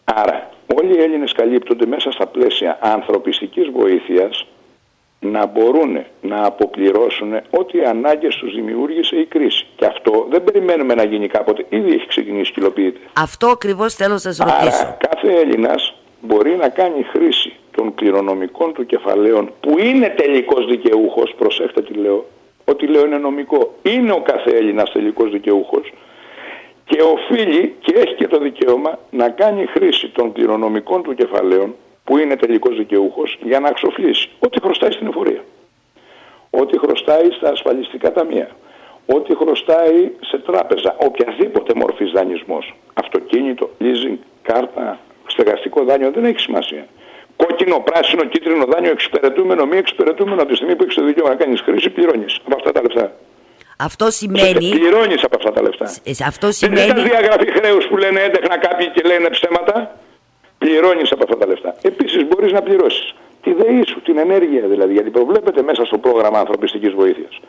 Speaker 4: Άρα όλοι οι Έλληνες καλύπτονται μέσα στα πλαίσια ανθρωπιστικής βοήθειας να μπορούν να αποπληρώσουν ό,τι ανάγκες τους δημιούργησε η κρίση. Και αυτό δεν περιμένουμε να γίνει κάποτε. Ήδη έχει ξεκινήσει και υλοποιείται.
Speaker 3: Αυτό ακριβώς θέλω να σας ρωτήσω.
Speaker 4: Άρα κάθε Έλληνας μπορεί να κάνει χρήση των κληρονομικών του κεφαλαίων που είναι τελικός δικαιούχος. Προσέχτε τι λέω. Ό,τι λέω είναι νομικό. Είναι ο κάθε Έλληνας τελικός δικαιούχος και οφείλει και έχει και το δικαίωμα να κάνει χρήση των κληρονομικών του κεφαλαίων που είναι τελικός δικαιούχος για να εξοφλήσει ό,τι χρωστάει στην εφορία, ό,τι χρωστάει στα ασφαλιστικά ταμεία, ό,τι χρωστάει σε τράπεζα, οποιαδήποτε μορφής δανεισμός, αυτοκίνητο, leasing, κάρτα, στεγαστικό δάνειο, δεν έχει σημασία. Κόκκινο, πράσινο, κίτρινο δάνειο, εξυπηρετούμενο, μη εξυπηρετούμενο, από τη στιγμή που έχεις το δικαίωμα να κάνεις χρήση, πληρώνεις από αυτά τα λεφτά.
Speaker 3: Αυτό σημαίνει...
Speaker 4: Πληρώνεις από αυτά τα λεφτά.
Speaker 3: Αυτό σημαίνει...
Speaker 4: Δεν είναι τα διαγραφή χρέους που λένε έντεχνα κάποιοι και λένε ψέματα. Πληρώνεις από αυτά τα λεφτά. Επίσης μπορείς να πληρώσεις τη ΔΕΗ σου, την ενέργεια δηλαδή, γιατί προβλέπεται μέσα στο πρόγραμμα ανθρωπιστικής βοήθειας.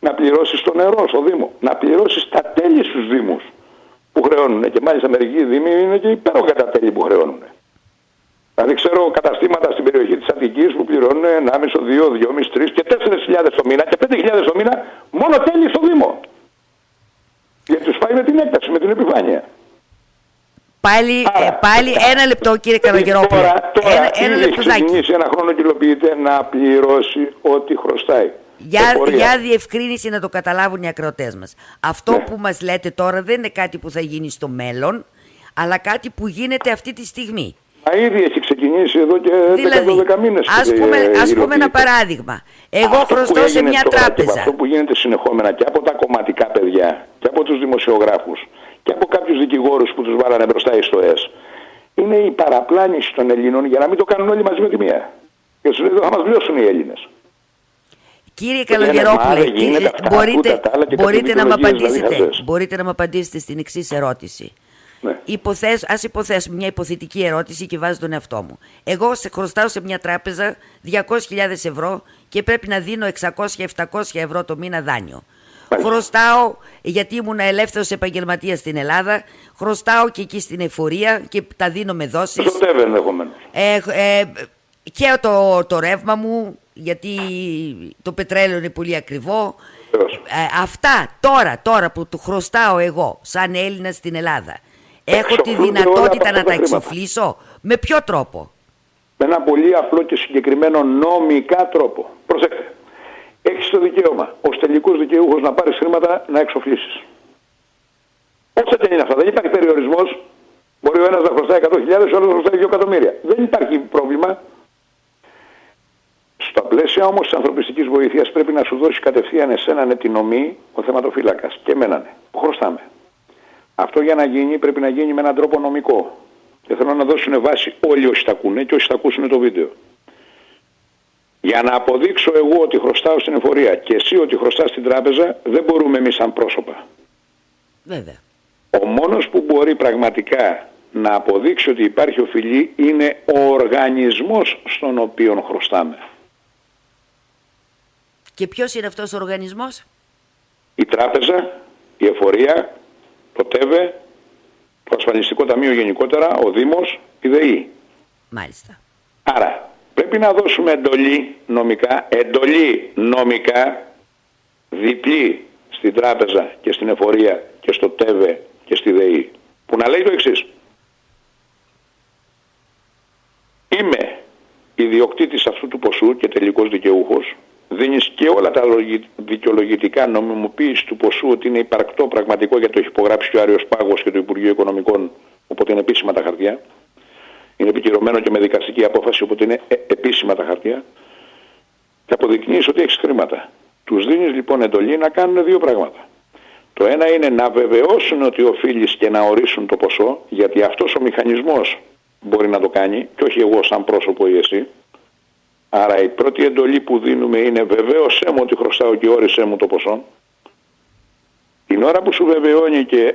Speaker 4: Να πληρώσεις το νερό στο Δήμο, να πληρώσεις τα τέλη στους Δήμους που χρεώνουν. Και μάλιστα μερικοί Δήμοι είναι και υπέρογκα τα τέλη που χρεώνουν. Δηλαδή ξέρω καταστήματα στην περιοχή της Αττικής που πληρώνουν 1,5, 2, 2,5, 3 και 4.000 το μήνα και 5.000 το μήνα μόνο τέλη στο Δήμο. Γιατί τους πάει με την έκταση, με την επιφάνεια.
Speaker 3: Πάλι ένα λεπτό, κύριε Καλογερόπουλε.
Speaker 4: Τώρα ήδη έχει ξεκινήσει ένα χρόνο και υλοποιείται να πληρώσει ό,τι χρωστάει.
Speaker 3: Για διευκρίνηση να το καταλάβουν οι ακροατές μας. Αυτό που μας λέτε τώρα δεν είναι κάτι που θα γίνει στο μέλλον, αλλά κάτι που γίνεται αυτή τη στιγμή.
Speaker 4: Μα ήδη έχει ξεκινήσει εδώ και 10 μήνες.
Speaker 3: Ας πούμε ένα παράδειγμα. Εγώ χρωστώ σε μια τράπεζα.
Speaker 4: Αυτό που γίνεται συνεχόμενα και από τα κομματικά παιδιά και από τους δημοσιογράφους και από κάποιους δικηγόρους που τους βάλανε μπροστά οι ΣΤΟΕΣ, είναι η παραπλάνηση των Ελλήνων για να μην το κάνουν όλοι μαζί με τη μία. Και τους λέει θα μας λιώσουν οι Έλληνες.
Speaker 3: Κύριε Καλογερόπουλε, μπορείτε να μου απαντήσετε στην εξής ερώτηση.
Speaker 4: Ναι.
Speaker 3: Ας υποθέσουμε μια υποθετική ερώτηση και βάζω τον εαυτό μου. Εγώ χρωστάω σε μια τράπεζα 200.000 ευρώ και πρέπει να δίνω 600-700 ευρώ το μήνα δάνειο. Χρωστάω, γιατί ήμουν ελεύθερος επαγγελματίας στην Ελλάδα, χρωστάω και εκεί στην εφορία και τα δίνω με δόσεις.
Speaker 4: Στο ΤΕΒ ενδεχομένως.
Speaker 3: Και το ρεύμα μου, γιατί το πετρέλαιο είναι πολύ ακριβό. Αυτά τώρα που του χρωστάω εγώ σαν Έλληνας στην Ελλάδα, έχω τη δυνατότητα να τα εξοφλήσω? Με ποιο τρόπο?
Speaker 4: Με ένα πολύ απλό και συγκεκριμένο νομικά τρόπο. Προσέξτε. Έχεις το δικαίωμα ως τελικός δικαιούχος να πάρεις χρήματα να εξοφλήσεις. Όσα και είναι αυτά. Δεν υπάρχει περιορισμός. Μπορεί ο ένας να χρωστάει 100.000, ο άλλος να χρωστάει 2 εκατομμύρια. Δεν υπάρχει πρόβλημα. Στα πλαίσια όμως της ανθρωπιστικής βοήθειας πρέπει να σου δώσει κατευθείαν εσέναν την ομή ο θεματοφύλακας και εμένανε που χρωστάμε. Αυτό για να γίνει πρέπει να γίνει με έναν τρόπο νομικό. Και θέλω να δώσουν βάση όλοι όσοι τα ακούνε και όσοι θα ακούσουν το βίντεο. Για να αποδείξω εγώ ότι χρωστάω στην εφορία και εσύ ότι χρωστάς στην τράπεζα, δεν μπορούμε εμείς σαν πρόσωπα.
Speaker 3: Βέβαια.
Speaker 4: Ο μόνος που μπορεί πραγματικά να αποδείξει ότι υπάρχει οφειλή είναι ο οργανισμός στον οποίο χρωστάμε.
Speaker 3: Και ποιος είναι αυτός ο οργανισμός?
Speaker 4: Η τράπεζα, η εφορία, το ΤΕΒΕ, το Ασφαλιστικό Ταμείο γενικότερα, ο Δήμος, η ΔΕΗ.
Speaker 3: Μάλιστα.
Speaker 4: Άρα πρέπει να δώσουμε εντολή νομικά, διπλή στην τράπεζα και στην εφορία και στο ΤΕΒΕ και στη ΔΕΗ, που να λέει το εξής. Είμαι ιδιοκτήτης αυτού του ποσού και τελικός δικαιούχος, δίνεις και όλα τα δικαιολογητικά νομιμοποίηση του ποσού ότι είναι υπαρκτό πραγματικό, γιατί το έχει υπογράψει και ο Άριος Πάγος και το Υπουργείο Οικονομικών, οπότε είναι επίσημα τα χαρτιά. Είναι επικυρωμένο και με δικαστική απόφαση, οπότε είναι επίσημα τα χαρτιά. Και αποδεικνύεις ότι έχεις χρήματα. Τους δίνεις λοιπόν εντολή να κάνουν 2 πράγματα. Το ένα είναι να βεβαιώσουν ότι οφείλεις και να ορίσουν το ποσό, γιατί αυτός ο μηχανισμός μπορεί να το κάνει και όχι εγώ σαν πρόσωπο ή εσύ. Άρα η πρώτη εντολή που δίνουμε είναι βεβαίωσέ μου ότι χρωστάω και όρισέ μου το ποσό. Την ώρα που σου βεβαιώνει και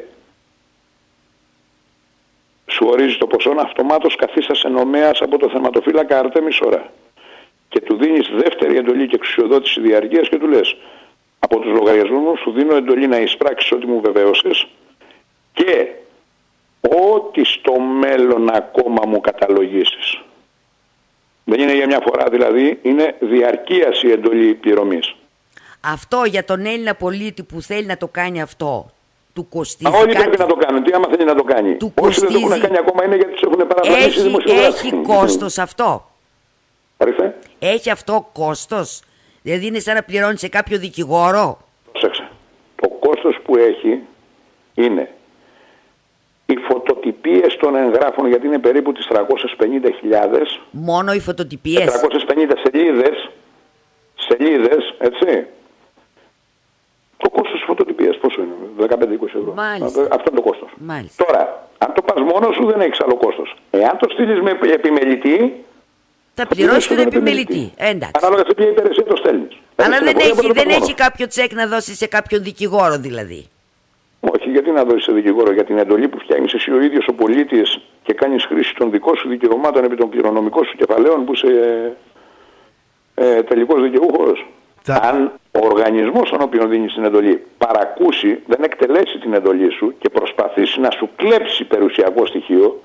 Speaker 4: σου ορίζει το ποσό, αυτομάτως καθίστασαι νομέας από το θεματοφύλακα Αρτέμις Ωρά. Και του δίνεις δεύτερη εντολή και εξουσιοδότηση διαρκείας και του λες, από τους λογαριασμούς μου σου δίνω εντολή να εισπράξεις ό,τι μου βεβαίωσες και ό,τι στο μέλλον ακόμα μου καταλογίσεις. Δεν είναι για μια φορά δηλαδή, είναι διαρκείας η εντολή πληρωμής.
Speaker 3: Αυτό για τον Έλληνα πολίτη που θέλει να το κάνει αυτό, του κοστίζει
Speaker 4: όλοι
Speaker 3: κάτι?
Speaker 4: πρέπει να το κάνουν. Τι άμα θέλει να το κάνει? Όσοι δεν το έχουν κάνει ακόμα είναι γιατί τους έχουν παραπλανήσει οι δημοσιογράφοι.
Speaker 3: Έχει κόστος αυτό?
Speaker 4: Παρήφε.
Speaker 3: Έχει αυτό κόστος? Δηλαδή είναι σαν να πληρώνει σε κάποιο δικηγόρο?
Speaker 4: Πρόσεξε. Το κόστος που έχει είναι οι φωτοτυπίες των εγγράφων, γιατί είναι περίπου τις 350.000.
Speaker 3: Μόνο οι φωτοτυπίες?
Speaker 4: 350 σελίδες, έτσι. Το κόστος της φωτοτυπίας πόσο είναι? 15-20 ευρώ.
Speaker 3: Μάλιστα.
Speaker 4: Αυτό είναι το κόστος.
Speaker 3: Μάλιστα.
Speaker 4: Τώρα, αν το πας μόνος σου δεν έχεις άλλο κόστος. Εάν το στείλεις με επιμελητή,
Speaker 3: θα πληρώσει τον επιμελητή. Εντάξει.
Speaker 4: Ανάλογα σε ποια υπηρεσία το στέλνεις.
Speaker 3: Αλλά δεν έχει κάποιο τσεκ να δώσει σε κάποιον δικηγόρο δηλαδή?
Speaker 4: Όχι, γιατί να δώσεις σε δικηγόρο? Για την εντολή που φτιάχνεις εσύ ο ίδιος ο πολίτης και κάνεις χρήση των δικών σου δικαιωμάτων επί των κληρονομικών σου κεφαλαίων που είσαι τελικός δικαιούχος. Αν ο οργανισμός στον οποίο δίνεις την εντολή παρακούσει, δεν εκτελέσει την εντολή σου και προσπαθήσει να σου κλέψει περιουσιακό στοιχείο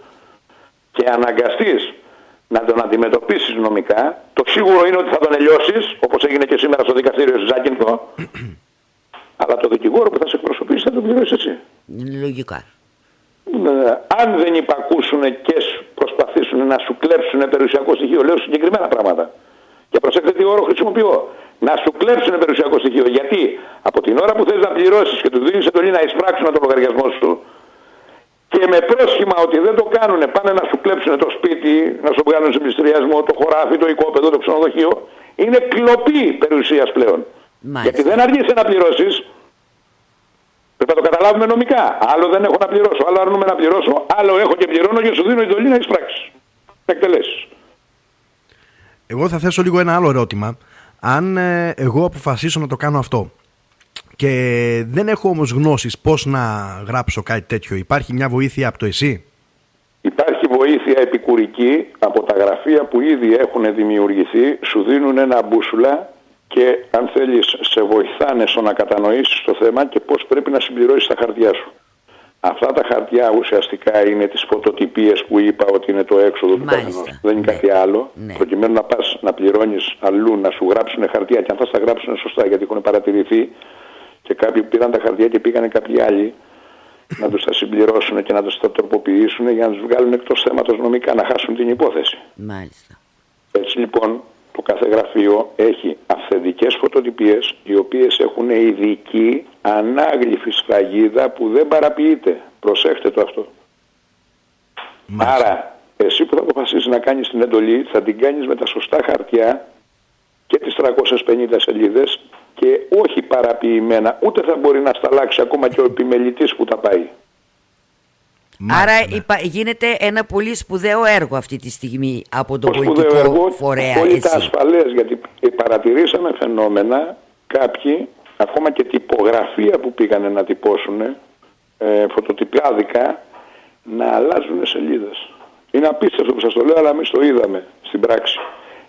Speaker 4: και αναγκαστείς να τον αντιμετωπίσεις νομικά, το σίγουρο είναι ότι θα τον ελιώσεις, όπως έγινε και σήμερα στο δικαστήριο στη Ζάκυνθο, αλλά το δικηγόρο που θα σε εκπροσωπήσει θα τον πληρώσεις εσύ.
Speaker 3: Είναι λογικά.
Speaker 4: Αν δεν υπακούσουν και προσπαθήσουν να σου κλέψουν περιουσιακό στοιχείο, λέω συγκεκριμένα πράγματα. Και προσέξτε τι όρο χρησιμοποιώ. Να σου κλέψουν περιουσιακό στοιχείο. Γιατί από την ώρα που θες να πληρώσεις και του δίνεις εντολή να εισπράξουν το λογαριασμό σου και με πρόσχημα ότι δεν το κάνουν, πάνε να σου κλέψουν το σπίτι, να σου βγάλουν σε πληστηριασμό, το χωράφι, το οικόπεδο, το ξενοδοχείο, είναι κλοπή περιουσίας πλέον.
Speaker 3: Μάλιστα.
Speaker 4: Γιατί δεν αργείσαι να πληρώσεις. Πρέπει να το καταλάβουμε νομικά. Άλλο δεν έχω να πληρώσω, άλλο αρνούμε να πληρώσω, άλλο έχω και πληρώνω και σου δίνω εντολή να εισπράξεις. Να εκτελέσεις.
Speaker 2: Εγώ θα θέσω λίγο ένα άλλο ερώτημα. Αν εγώ αποφασίσω να το κάνω αυτό και δεν έχω όμως γνώσεις πώς να γράψω κάτι τέτοιο, υπάρχει μια βοήθεια από το ΕΣΥ?
Speaker 4: Υπάρχει βοήθεια επικουρική από τα γραφεία που ήδη έχουν δημιουργηθεί, σου δίνουν ένα μπούσουλα και αν θέλεις σε βοηθάνε στο να κατανοήσεις το θέμα και πώς πρέπει να συμπληρώσεις τα χαρτιά σου. Αυτά τα χαρτιά ουσιαστικά είναι τις φωτοτυπίες που είπα ότι είναι το έξοδο του καθενός. Δεν είναι κάτι άλλο. Προκειμένου να πας να πληρώνεις αλλού, να σου γράψουν χαρτιά και αν θα τα γράψουν σωστά, γιατί έχουν παρατηρηθεί και κάποιοι πήραν τα χαρτιά και πήγανε κάποιοι άλλοι να τους τα συμπληρώσουν και να τους τα τροποποιήσουν για να τους βγάλουν εκτός θέματος νομικά, να χάσουν την υπόθεση.
Speaker 3: Μάλιστα.
Speaker 4: Έτσι λοιπόν το κάθε γραφείο έχει αυθεντικές φωτοτυπίες οι οποίες έχουν ειδική ανάγλυφη σφραγίδα που δεν παραποιείται. Προσέχτε το αυτό. Μάλιστα. Άρα εσύ που θα αποφασίσεις να κάνεις την εντολή θα την κάνεις με τα σωστά χαρτιά και τις 350 σελίδες και όχι παραποιημένα, ούτε θα μπορεί να σταλάξει ακόμα και ο επιμελητής που τα πάει.
Speaker 3: Άρα γίνεται ένα πολύ σπουδαίο έργο αυτή τη στιγμή από τον πολιτικό φορέα.
Speaker 4: Απόλυτα ασφαλές, γιατί παρατηρήσαμε φαινόμενα κάποιοι, ακόμα και τυπογραφία που πήγανε να τυπώσουν, φωτοτυπιάδικα, να αλλάζουν σελίδες. Είναι απίστευτο που σας το λέω, αλλά εμείς το είδαμε στην πράξη.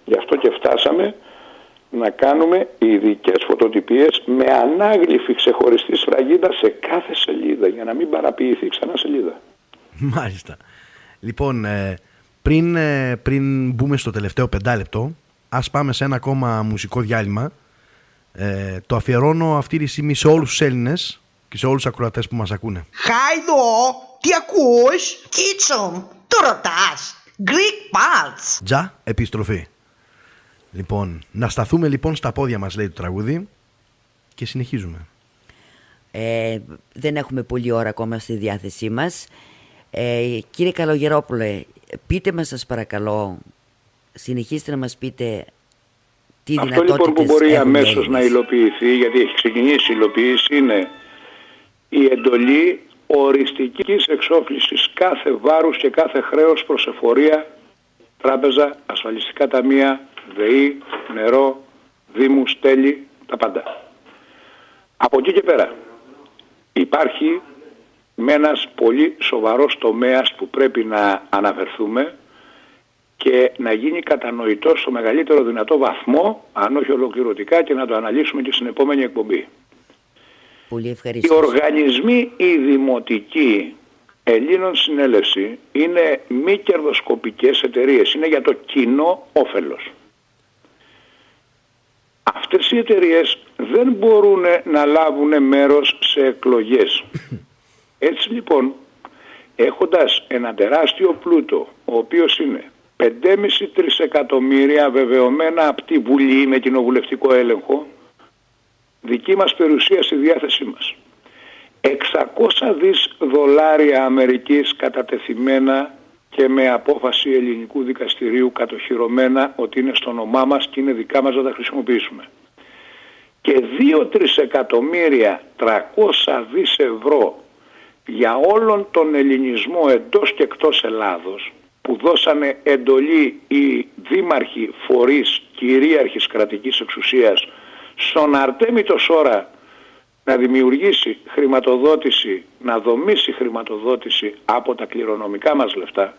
Speaker 4: Γι' αυτό και φτάσαμε να κάνουμε ειδικές φωτοτυπίες με ανάγλυφη ξεχωριστή σφραγίδα σε κάθε σελίδα, για να μην παραποιηθεί ξανά σελίδα.
Speaker 2: Μάλιστα. Λοιπόν, πριν μπούμε στο τελευταίο 5 λεπτό, ας πάμε σε ένα ακόμα μουσικό διάλειμμα. Το αφιερώνω αυτή τη στιγμή σε όλους τους Έλληνες και σε όλους τους ακροατές που μας ακούνε.
Speaker 5: Χάιδο, τι ακούς?
Speaker 6: Κίτσομ, το ρωτάς. Greek Pulse.
Speaker 2: Τζα, επιστροφή. Λοιπόν, να σταθούμε λοιπόν στα πόδια μας, λέει το τραγούδι, και συνεχίζουμε.
Speaker 3: Δεν έχουμε πολλή ώρα ακόμα στη διάθεσή μας. Κύριε Καλογερόπουλε, πείτε μας σας παρακαλώ, συνεχίστε να μας πείτε τι
Speaker 4: αυτό
Speaker 3: δυνατότητες
Speaker 4: λοιπόν που μπορεί αμέσως
Speaker 3: Έλληνες
Speaker 4: να υλοποιηθεί, γιατί έχει ξεκινήσει η υλοποίηση, είναι η εντολή οριστικής εξόφλησης κάθε βάρους και κάθε χρέος προς εφορία, τράπεζα, ασφαλιστικά ταμεία, ΔΕΗ, νερό, δήμους, τέλη, τα πάντα. Από εκεί και πέρα υπάρχει με ένας πολύ σοβαρός τομέας που πρέπει να αναφερθούμε και να γίνει κατανοητό στο μεγαλύτερο δυνατό βαθμό, αν όχι ολοκληρωτικά, και να το αναλύσουμε και στην επόμενη εκπομπή.
Speaker 3: Πολύ ευχαριστώ.
Speaker 4: Οι οργανισμοί οι δημοτικοί Ελλήνων Συνέλευση είναι μη κερδοσκοπικές εταιρείες, είναι για το κοινό όφελος. Αυτές οι εταιρείες δεν μπορούν να λάβουν μέρος σε εκλογές. Έτσι λοιπόν, έχοντας ένα τεράστιο πλούτο, ο οποίος είναι 5,5 τρισεκατομμύρια βεβαιωμένα από τη Βουλή με κοινοβουλευτικό έλεγχο, δική μας περιουσία στη διάθεσή μας, 600 δις δολάρια Αμερικής κατατεθειμένα και με απόφαση ελληνικού δικαστηρίου κατοχυρωμένα ότι είναι στο όνομά μας και είναι δικά μας να τα χρησιμοποιήσουμε, και 2 τρισεκατομμύρια 300 δις ευρώ για όλον τον ελληνισμό εντός και εκτός Ελλάδος, που δώσανε εντολή οι δήμαρχοι φορείς κυρίαρχης κρατικής εξουσίας στον Αρτέμιτο Σόρα να δημιουργήσει χρηματοδότηση, να δομήσει χρηματοδότηση από τα κληρονομικά μας λεφτά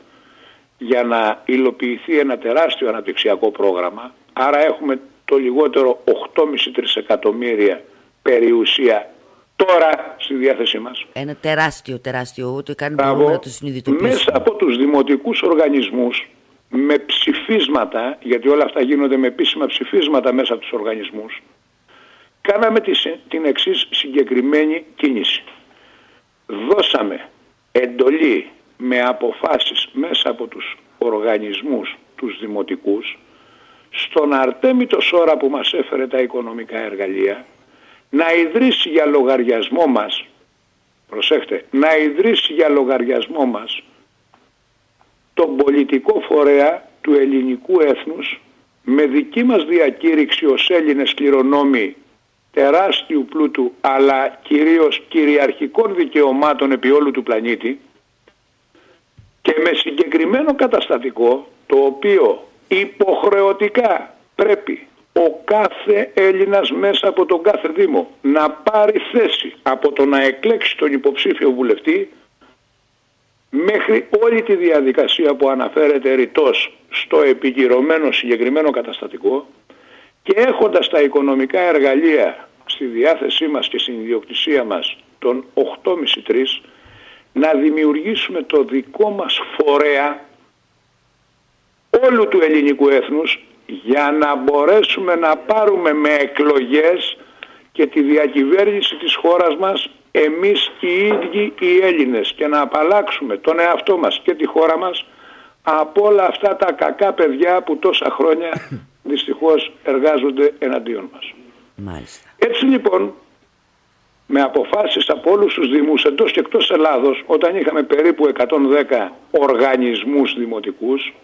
Speaker 4: για να υλοποιηθεί ένα τεράστιο αναπτυξιακό πρόγραμμα. Άρα έχουμε το λιγότερο 8,5 τρισεκατομμύρια περιουσία τώρα στη διάθεσή μας.
Speaker 3: Ένα τεράστιο, ούτε καν μπορούμε να το συνειδητοποιήσουμε.
Speaker 4: Μέσα από τους δημοτικούς οργανισμούς, με ψηφίσματα, γιατί όλα αυτά γίνονται με επίσημα ψηφίσματα μέσα από τους οργανισμούς, κάναμε την εξής συγκεκριμένη κίνηση. Δώσαμε εντολή με αποφάσεις μέσα από τους οργανισμούς, τους δημοτικούς, στον Αρτέμιτο Σόρα που μας έφερε τα οικονομικά εργαλεία, να ιδρύσει για λογαριασμό μας, προσέχτε, να ιδρύσει για λογαριασμό μας τον πολιτικό φορέα του ελληνικού έθνους με δική μας διακήρυξη ως Έλληνες κληρονόμοι τεράστιου πλούτου, αλλά κυρίως κυριαρχικών δικαιωμάτων επί όλου του πλανήτη, και με συγκεκριμένο καταστατικό το οποίο υποχρεωτικά πρέπει ο κάθε Έλληνας μέσα από τον κάθε Δήμο να πάρει θέση από το να εκλέξει τον υποψήφιο βουλευτή μέχρι όλη τη διαδικασία που αναφέρεται ρητός στο επικυρωμένο συγκεκριμένο καταστατικό, και έχοντας τα οικονομικά εργαλεία στη διάθεσή μας και στην ιδιοκτησία μας των 8,5-3, να δημιουργήσουμε το δικό μας φορέα όλου του ελληνικού έθνους για να μπορέσουμε να πάρουμε με εκλογές και τη διακυβέρνηση της χώρας μας εμείς οι ίδιοι οι Έλληνες, και να απαλλάξουμε τον εαυτό μας και τη χώρα μας από όλα αυτά τα κακά παιδιά που τόσα χρόνια δυστυχώς εργάζονται εναντίον μας.
Speaker 3: Μάλιστα.
Speaker 4: Έτσι λοιπόν, με αποφάσεις από όλους τους Δήμους εντός και εκτός Ελλάδος, όταν είχαμε περίπου 110 οργανισμούς δημοτικούς,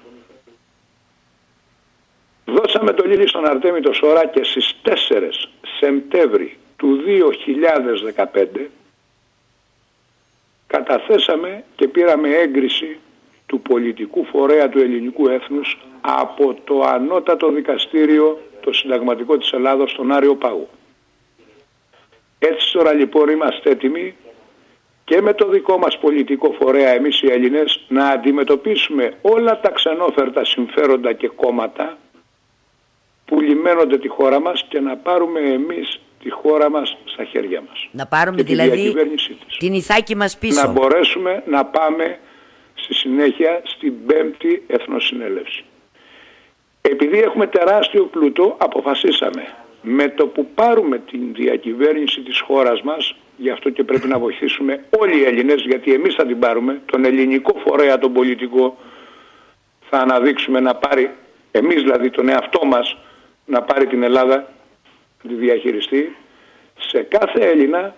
Speaker 4: δώσαμε το λίλι στον Αρτέμι το Σόρα και στις 4 Σεπτέμβρη του 2015 καταθέσαμε και πήραμε έγκριση του πολιτικού φορέα του ελληνικού έθνους από το ανώτατο δικαστήριο, το συνταγματικό της Ελλάδος, στον Άριο Πάγο. Έτσι τώρα λοιπόν είμαστε έτοιμοι και με το δικό μας πολιτικό φορέα εμείς οι Έλληνες να αντιμετωπίσουμε όλα τα ξενόφερτα συμφέροντα και κόμματα που λιμένονται τη χώρα μας και να πάρουμε εμείς τη χώρα μας στα χέρια μας.
Speaker 3: Να πάρουμε δηλαδή την Ιθάκη μας πίσω.
Speaker 4: Να μπορέσουμε να πάμε στη συνέχεια στην 5η Εθνοσυνέλευση. Επειδή έχουμε τεράστιο πλούτο, αποφασίσαμε με το που πάρουμε την διακυβέρνηση της χώρας μας, γι' αυτό και πρέπει να βοηθήσουμε όλοι οι Έλληνες, γιατί εμείς θα την πάρουμε, τον ελληνικό φορέα, τον πολιτικό, θα αναδείξουμε να πάρει, εμείς δηλαδή τον εαυτό μας, να πάρει την Ελλάδα, να τη διαχειριστεί, σε κάθε Έλληνα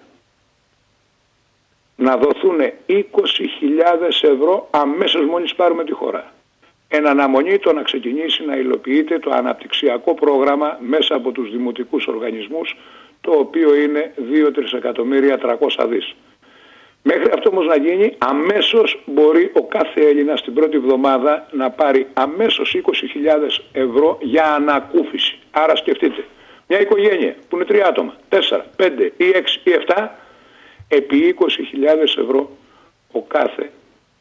Speaker 4: να δοθούν 20.000 ευρώ αμέσως μόλις πάρουμε τη χώρα. Εν αναμονή το να ξεκινήσει να υλοποιείται το αναπτυξιακό πρόγραμμα μέσα από τους δημοτικούς οργανισμούς, το οποίο είναι 2.300.300 δις. Μέχρι αυτό όμως να γίνει, αμέσως μπορεί ο κάθε Έλληνας την πρώτη εβδομάδα να πάρει αμέσως 20.000 ευρώ για ανακούφιση. Άρα σκεφτείτε, μια οικογένεια που είναι 3 άτομα, 4, 5 ή 6 ή 7, επί 20.000 ευρώ ο κάθε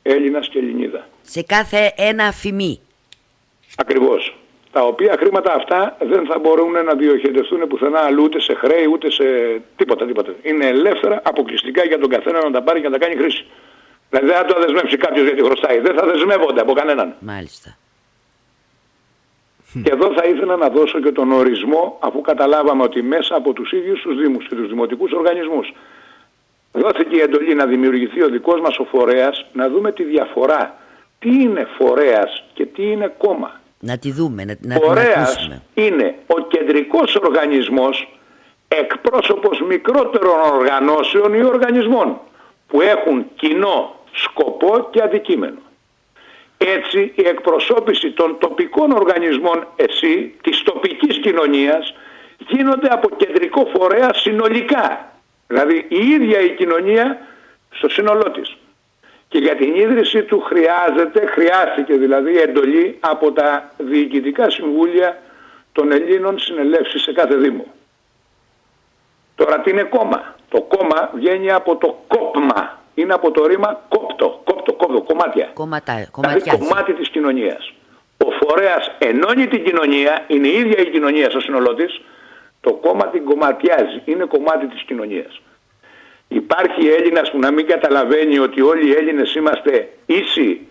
Speaker 4: Έλληνας και Ελληνίδα.
Speaker 3: Σε κάθε ένα αφημί.
Speaker 4: Ακριβώς. Τα οποία χρήματα αυτά δεν θα μπορούν να διοχετευτούν πουθενά αλλού, ούτε σε χρέη, ούτε σε τίποτα. Είναι ελεύθερα, αποκλειστικά για τον καθένα να τα πάρει και να τα κάνει χρήση. Δηλαδή δεν θα το δεσμεύσει κάποιος γιατί χρωστάει. Δεν θα δεσμεύονται από κανέναν.
Speaker 3: Μάλιστα.
Speaker 4: Και εδώ θα ήθελα να δώσω και τον ορισμό, αφού καταλάβαμε ότι μέσα από τους ίδιους τους Δήμους και τους δημοτικούς οργανισμούς δόθηκε η εντολή να δημιουργηθεί ο δικός μας ο φορέας, να δούμε τη διαφορά. Τι είναι φορέας και τι είναι κόμμα.
Speaker 3: Να τη δούμε, να την
Speaker 4: ακούσουμε. Είναι ο κεντρικός οργανισμός, εκπρόσωπος μικρότερων οργανώσεων ή οργανισμών που έχουν κοινό σκοπό και αντικείμενο. Έτσι η εκπροσώπηση των τοπικών οργανισμών της τοπικής κοινωνίας γίνονται από κεντρικό φορέα συνολικά. Δηλαδή η ίδια η κοινωνία στο σύνολό της. Και για την ίδρυση του χρειάστηκε δηλαδή εντολή από τα διοικητικά συμβούλια των Ελλήνων συνελεύσεις σε κάθε Δήμο. Τώρα τι είναι κόμμα? Το κόμμα βγαίνει από το κόπμα. Είναι από το ρήμα κόπτο, κομμάτια. Δηλαδή κομμάτι της κοινωνίας. Ο φορέας ενώνει την κοινωνία, είναι η ίδια η κοινωνία στο σύνολό της, το κόμμα την κομματιάζει, είναι κομμάτι της κοινωνίας. Υπάρχει Έλληνας που να μην καταλαβαίνει ότι όλοι οι Έλληνες είμαστε ίσοι,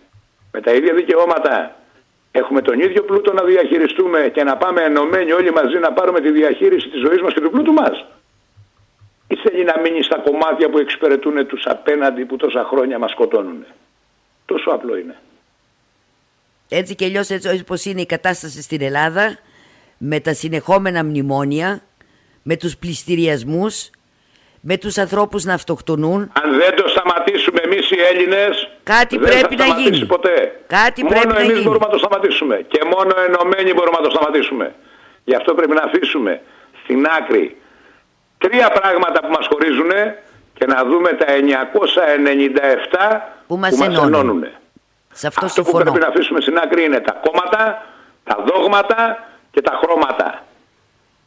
Speaker 4: με τα ίδια δικαιώματα, έχουμε τον ίδιο πλούτο να διαχειριστούμε και να πάμε ενωμένοι όλοι μαζί να πάρουμε τη διαχείριση της ζωής μας και του πλούτου μας? Ή θέλει να μείνει στα κομμάτια που εξυπηρετούν τους απέναντι που τόσα χρόνια μας σκοτώνουν? Τόσο απλό είναι.
Speaker 3: Έτσι και αλλιώς, έτσι όπως είναι η κατάσταση στην Ελλάδα, με τα συνεχόμενα μνημόνια, με τους πληστηριασμούς, με τους ανθρώπους να αυτοκτονούν.
Speaker 4: Αν δεν το σταματήσουμε εμείς οι Έλληνες,
Speaker 3: κάτι
Speaker 4: δεν
Speaker 3: πρέπει
Speaker 4: θα σταματήσει
Speaker 3: να γίνει.
Speaker 4: ποτέ.
Speaker 3: Κάτι
Speaker 4: μόνο
Speaker 3: πρέπει
Speaker 4: εμείς
Speaker 3: να
Speaker 4: μπορούμε να το σταματήσουμε. Και μόνο ενωμένοι μπορούμε να το σταματήσουμε. Γι' αυτό πρέπει να αφήσουμε στην άκρη 3 πράγματα που μας χωρίζουν και να δούμε τα 997
Speaker 3: που μας ενώνουν. Σε αυτό
Speaker 4: που πρέπει να αφήσουμε στην άκρη είναι τα κόμματα, τα δόγματα και τα χρώματα.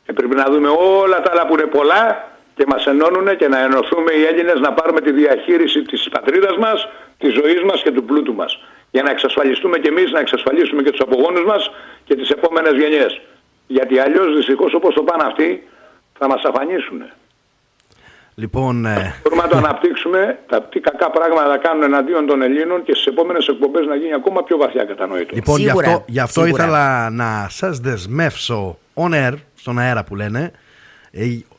Speaker 4: Πρέπει να δούμε όλα τα άλλα που είναι πολλά και μας ενώνουν και να ενωθούμε οι Έλληνες να πάρουμε τη διαχείριση της πατρίδας μας, της ζωής μας και του πλούτου μας. Για να εξασφαλιστούμε κι εμείς, να εξασφαλίσουμε και τους απογόνους μας και τις επόμενες γενιές. Γιατί αλλιώς δυστυχώς όπως το πάνε αυτοί θα μας αφανίσουν.
Speaker 2: Λοιπόν,
Speaker 4: μπορούμε να το αναπτύξουμε, τι κακά πράγματα κάνουν εναντίον των Ελλήνων και στις επόμενες εκπομπές να γίνει ακόμα πιο βαθιά κατανοητό.
Speaker 2: Λοιπόν, γι' αυτό ήθελα να σας δεσμεύσω on air, στον αέρα που λένε,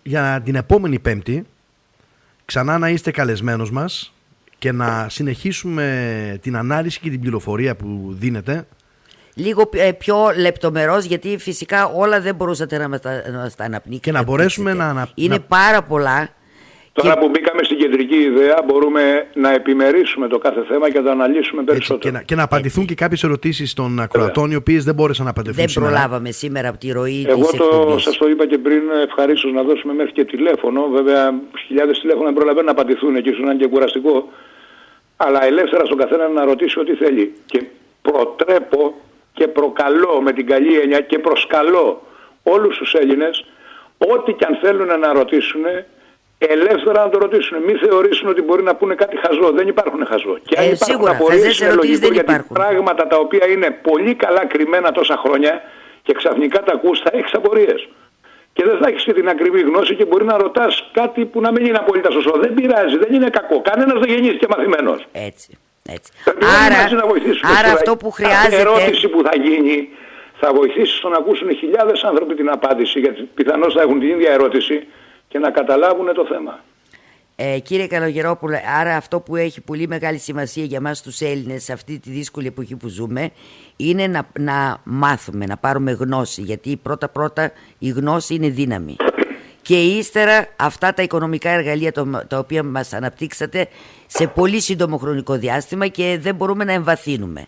Speaker 2: για την επόμενη Πέμπτη ξανά να είστε καλεσμένος μας και να συνεχίσουμε την ανάλυση και την πληροφορία που δίνετε.
Speaker 3: Λίγο πιο λεπτομερώς, γιατί φυσικά όλα δεν μπορούσατε να μας τα αναπνίξετε.
Speaker 2: Και να μπορέσουμε
Speaker 3: είναι πάρα πολλά.
Speaker 4: Τώρα που μπήκαμε στην κεντρική ιδέα, μπορούμε να επιμερίσουμε το κάθε θέμα και να το αναλύσουμε περισσότερο.
Speaker 2: Και να απαντηθούν και κάποιες ερωτήσεις των ακροατών, οι οποίες δεν μπόρεσαν να απαντηθούν.
Speaker 3: Δεν προλάβαμε σήμερα από τη ροή
Speaker 4: της
Speaker 3: εκπομπής.
Speaker 4: Εγώ σας το είπα και πριν, ευχαρίστως να δώσουμε μέχρι και τηλέφωνο. Βέβαια, χιλιάδες τηλέφωνα δεν προλαβαίνουν να απαντηθούν και ίσως να είναι και κουραστικό. Αλλά ελεύθερα στον καθένα να ρωτήσει ό,τι θέλει. Και προτρέπω και προκαλώ με την καλή έννοια και προσκαλώ όλους τους Έλληνες, ό,τι και αν θέλουν να ρωτήσουν, ελεύθερα να το ρωτήσουν. Μην θεωρήσουν ότι μπορεί να πούνε κάτι χαζό. Δεν υπάρχουν χαζό. Και αν υπάρχουν απορίες, είναι λογικό, γιατί πράγματα τα οποία είναι πολύ καλά κρυμμένα τόσα χρόνια και ξαφνικά τα ακούς, θα έχεις απορίες. Και δεν θα έχεις και την ακριβή γνώση και μπορεί να ρωτάς κάτι που να μην είναι απόλυτα σωστό. Δεν πειράζει, δεν είναι κακό. Κανένας δεν γεννήθηκε μαθημένος.
Speaker 3: Έτσι.
Speaker 4: Άρα
Speaker 3: αυτό που χρειάζεται...
Speaker 4: Η ερώτηση που θα γίνει θα βοηθήσει στο να ακούσουν χιλιάδες άνθρωποι την απάντηση, γιατί πιθανώς θα έχουν την ίδια ερώτηση και να καταλάβουν το θέμα.
Speaker 3: Κύριε Καλογερόπουλε, άρα αυτό που έχει πολύ μεγάλη σημασία για μας τους Έλληνες σε αυτή τη δύσκολη εποχή που ζούμε είναι να μάθουμε, να πάρουμε γνώση, γιατί πρώτα η γνώση είναι δύναμη. Και ύστερα αυτά τα οικονομικά εργαλεία τα οποία μας αναπτύξατε σε πολύ σύντομο χρονικό διάστημα και δεν μπορούμε να εμβαθύνουμε.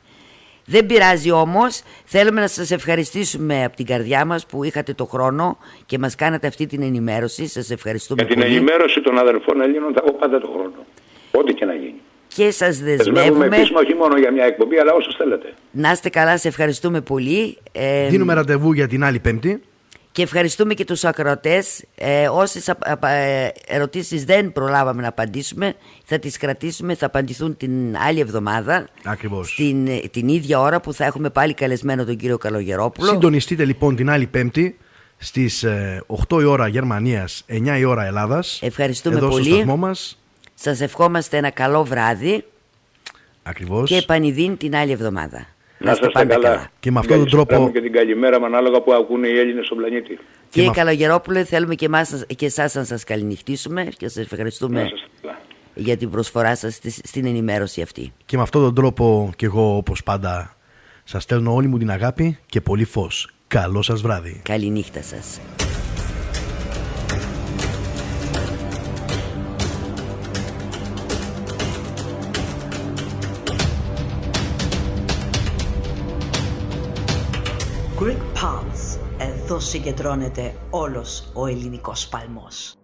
Speaker 3: Δεν πειράζει όμως, θέλουμε να σας ευχαριστήσουμε από την καρδιά μας που είχατε το χρόνο και μας κάνατε αυτή την ενημέρωση. Σας ευχαριστούμε πολύ.
Speaker 4: Για την ενημέρωση των αδερφών Ελλήνων θα έχω πάντα το χρόνο. Ό,τι και να γίνει.
Speaker 3: Και σας δεσμεύουμε
Speaker 4: επίσημα όχι μόνο για μια εκπομπή, αλλά όσες θέλετε.
Speaker 3: Να είστε καλά, σε ευχαριστούμε πολύ.
Speaker 2: Δίνουμε ραντεβού για την άλλη Πέμπτη.
Speaker 3: Και ευχαριστούμε και τους ακροατές. Όσες ερωτήσεις δεν προλάβαμε να απαντήσουμε, θα τις κρατήσουμε, θα απαντηθούν την άλλη εβδομάδα.
Speaker 2: Ακριβώς.
Speaker 3: Την ίδια ώρα που θα έχουμε πάλι καλεσμένο τον κύριο Καλογερόπουλο.
Speaker 2: Συντονιστείτε λοιπόν την άλλη Πέμπτη στις 8 η ώρα Γερμανίας, 9 η ώρα Ελλάδας.
Speaker 3: Ευχαριστούμε
Speaker 2: εδώ
Speaker 3: πολύ.
Speaker 2: Στο σταθμό μας.
Speaker 3: Σας ευχόμαστε ένα καλό βράδυ.
Speaker 2: Ακριβώς.
Speaker 3: Και επανειδήν την άλλη εβδομάδα.
Speaker 4: Να είστε πάντα καλά.
Speaker 2: Και με αυτόν τον τρόπο.
Speaker 4: Και την καλημέρα με ανάλογα που ακούνε οι Έλληνες στον πλανήτη.
Speaker 3: Κύριε Καλογερόπουλε, θέλουμε και εσάς να σας καληνυχτήσουμε και σας ευχαριστούμε για την προσφορά σας στην ενημέρωση αυτή.
Speaker 2: Και με αυτόν τον τρόπο και εγώ όπως πάντα σας στέλνω όλη μου την αγάπη και πολύ φως. Καλό σας βράδυ.
Speaker 3: Καληνύχτα σας.
Speaker 6: Greek Pulse. Εδώ συγκεντρώνεται όλος ο ελληνικός παλμός.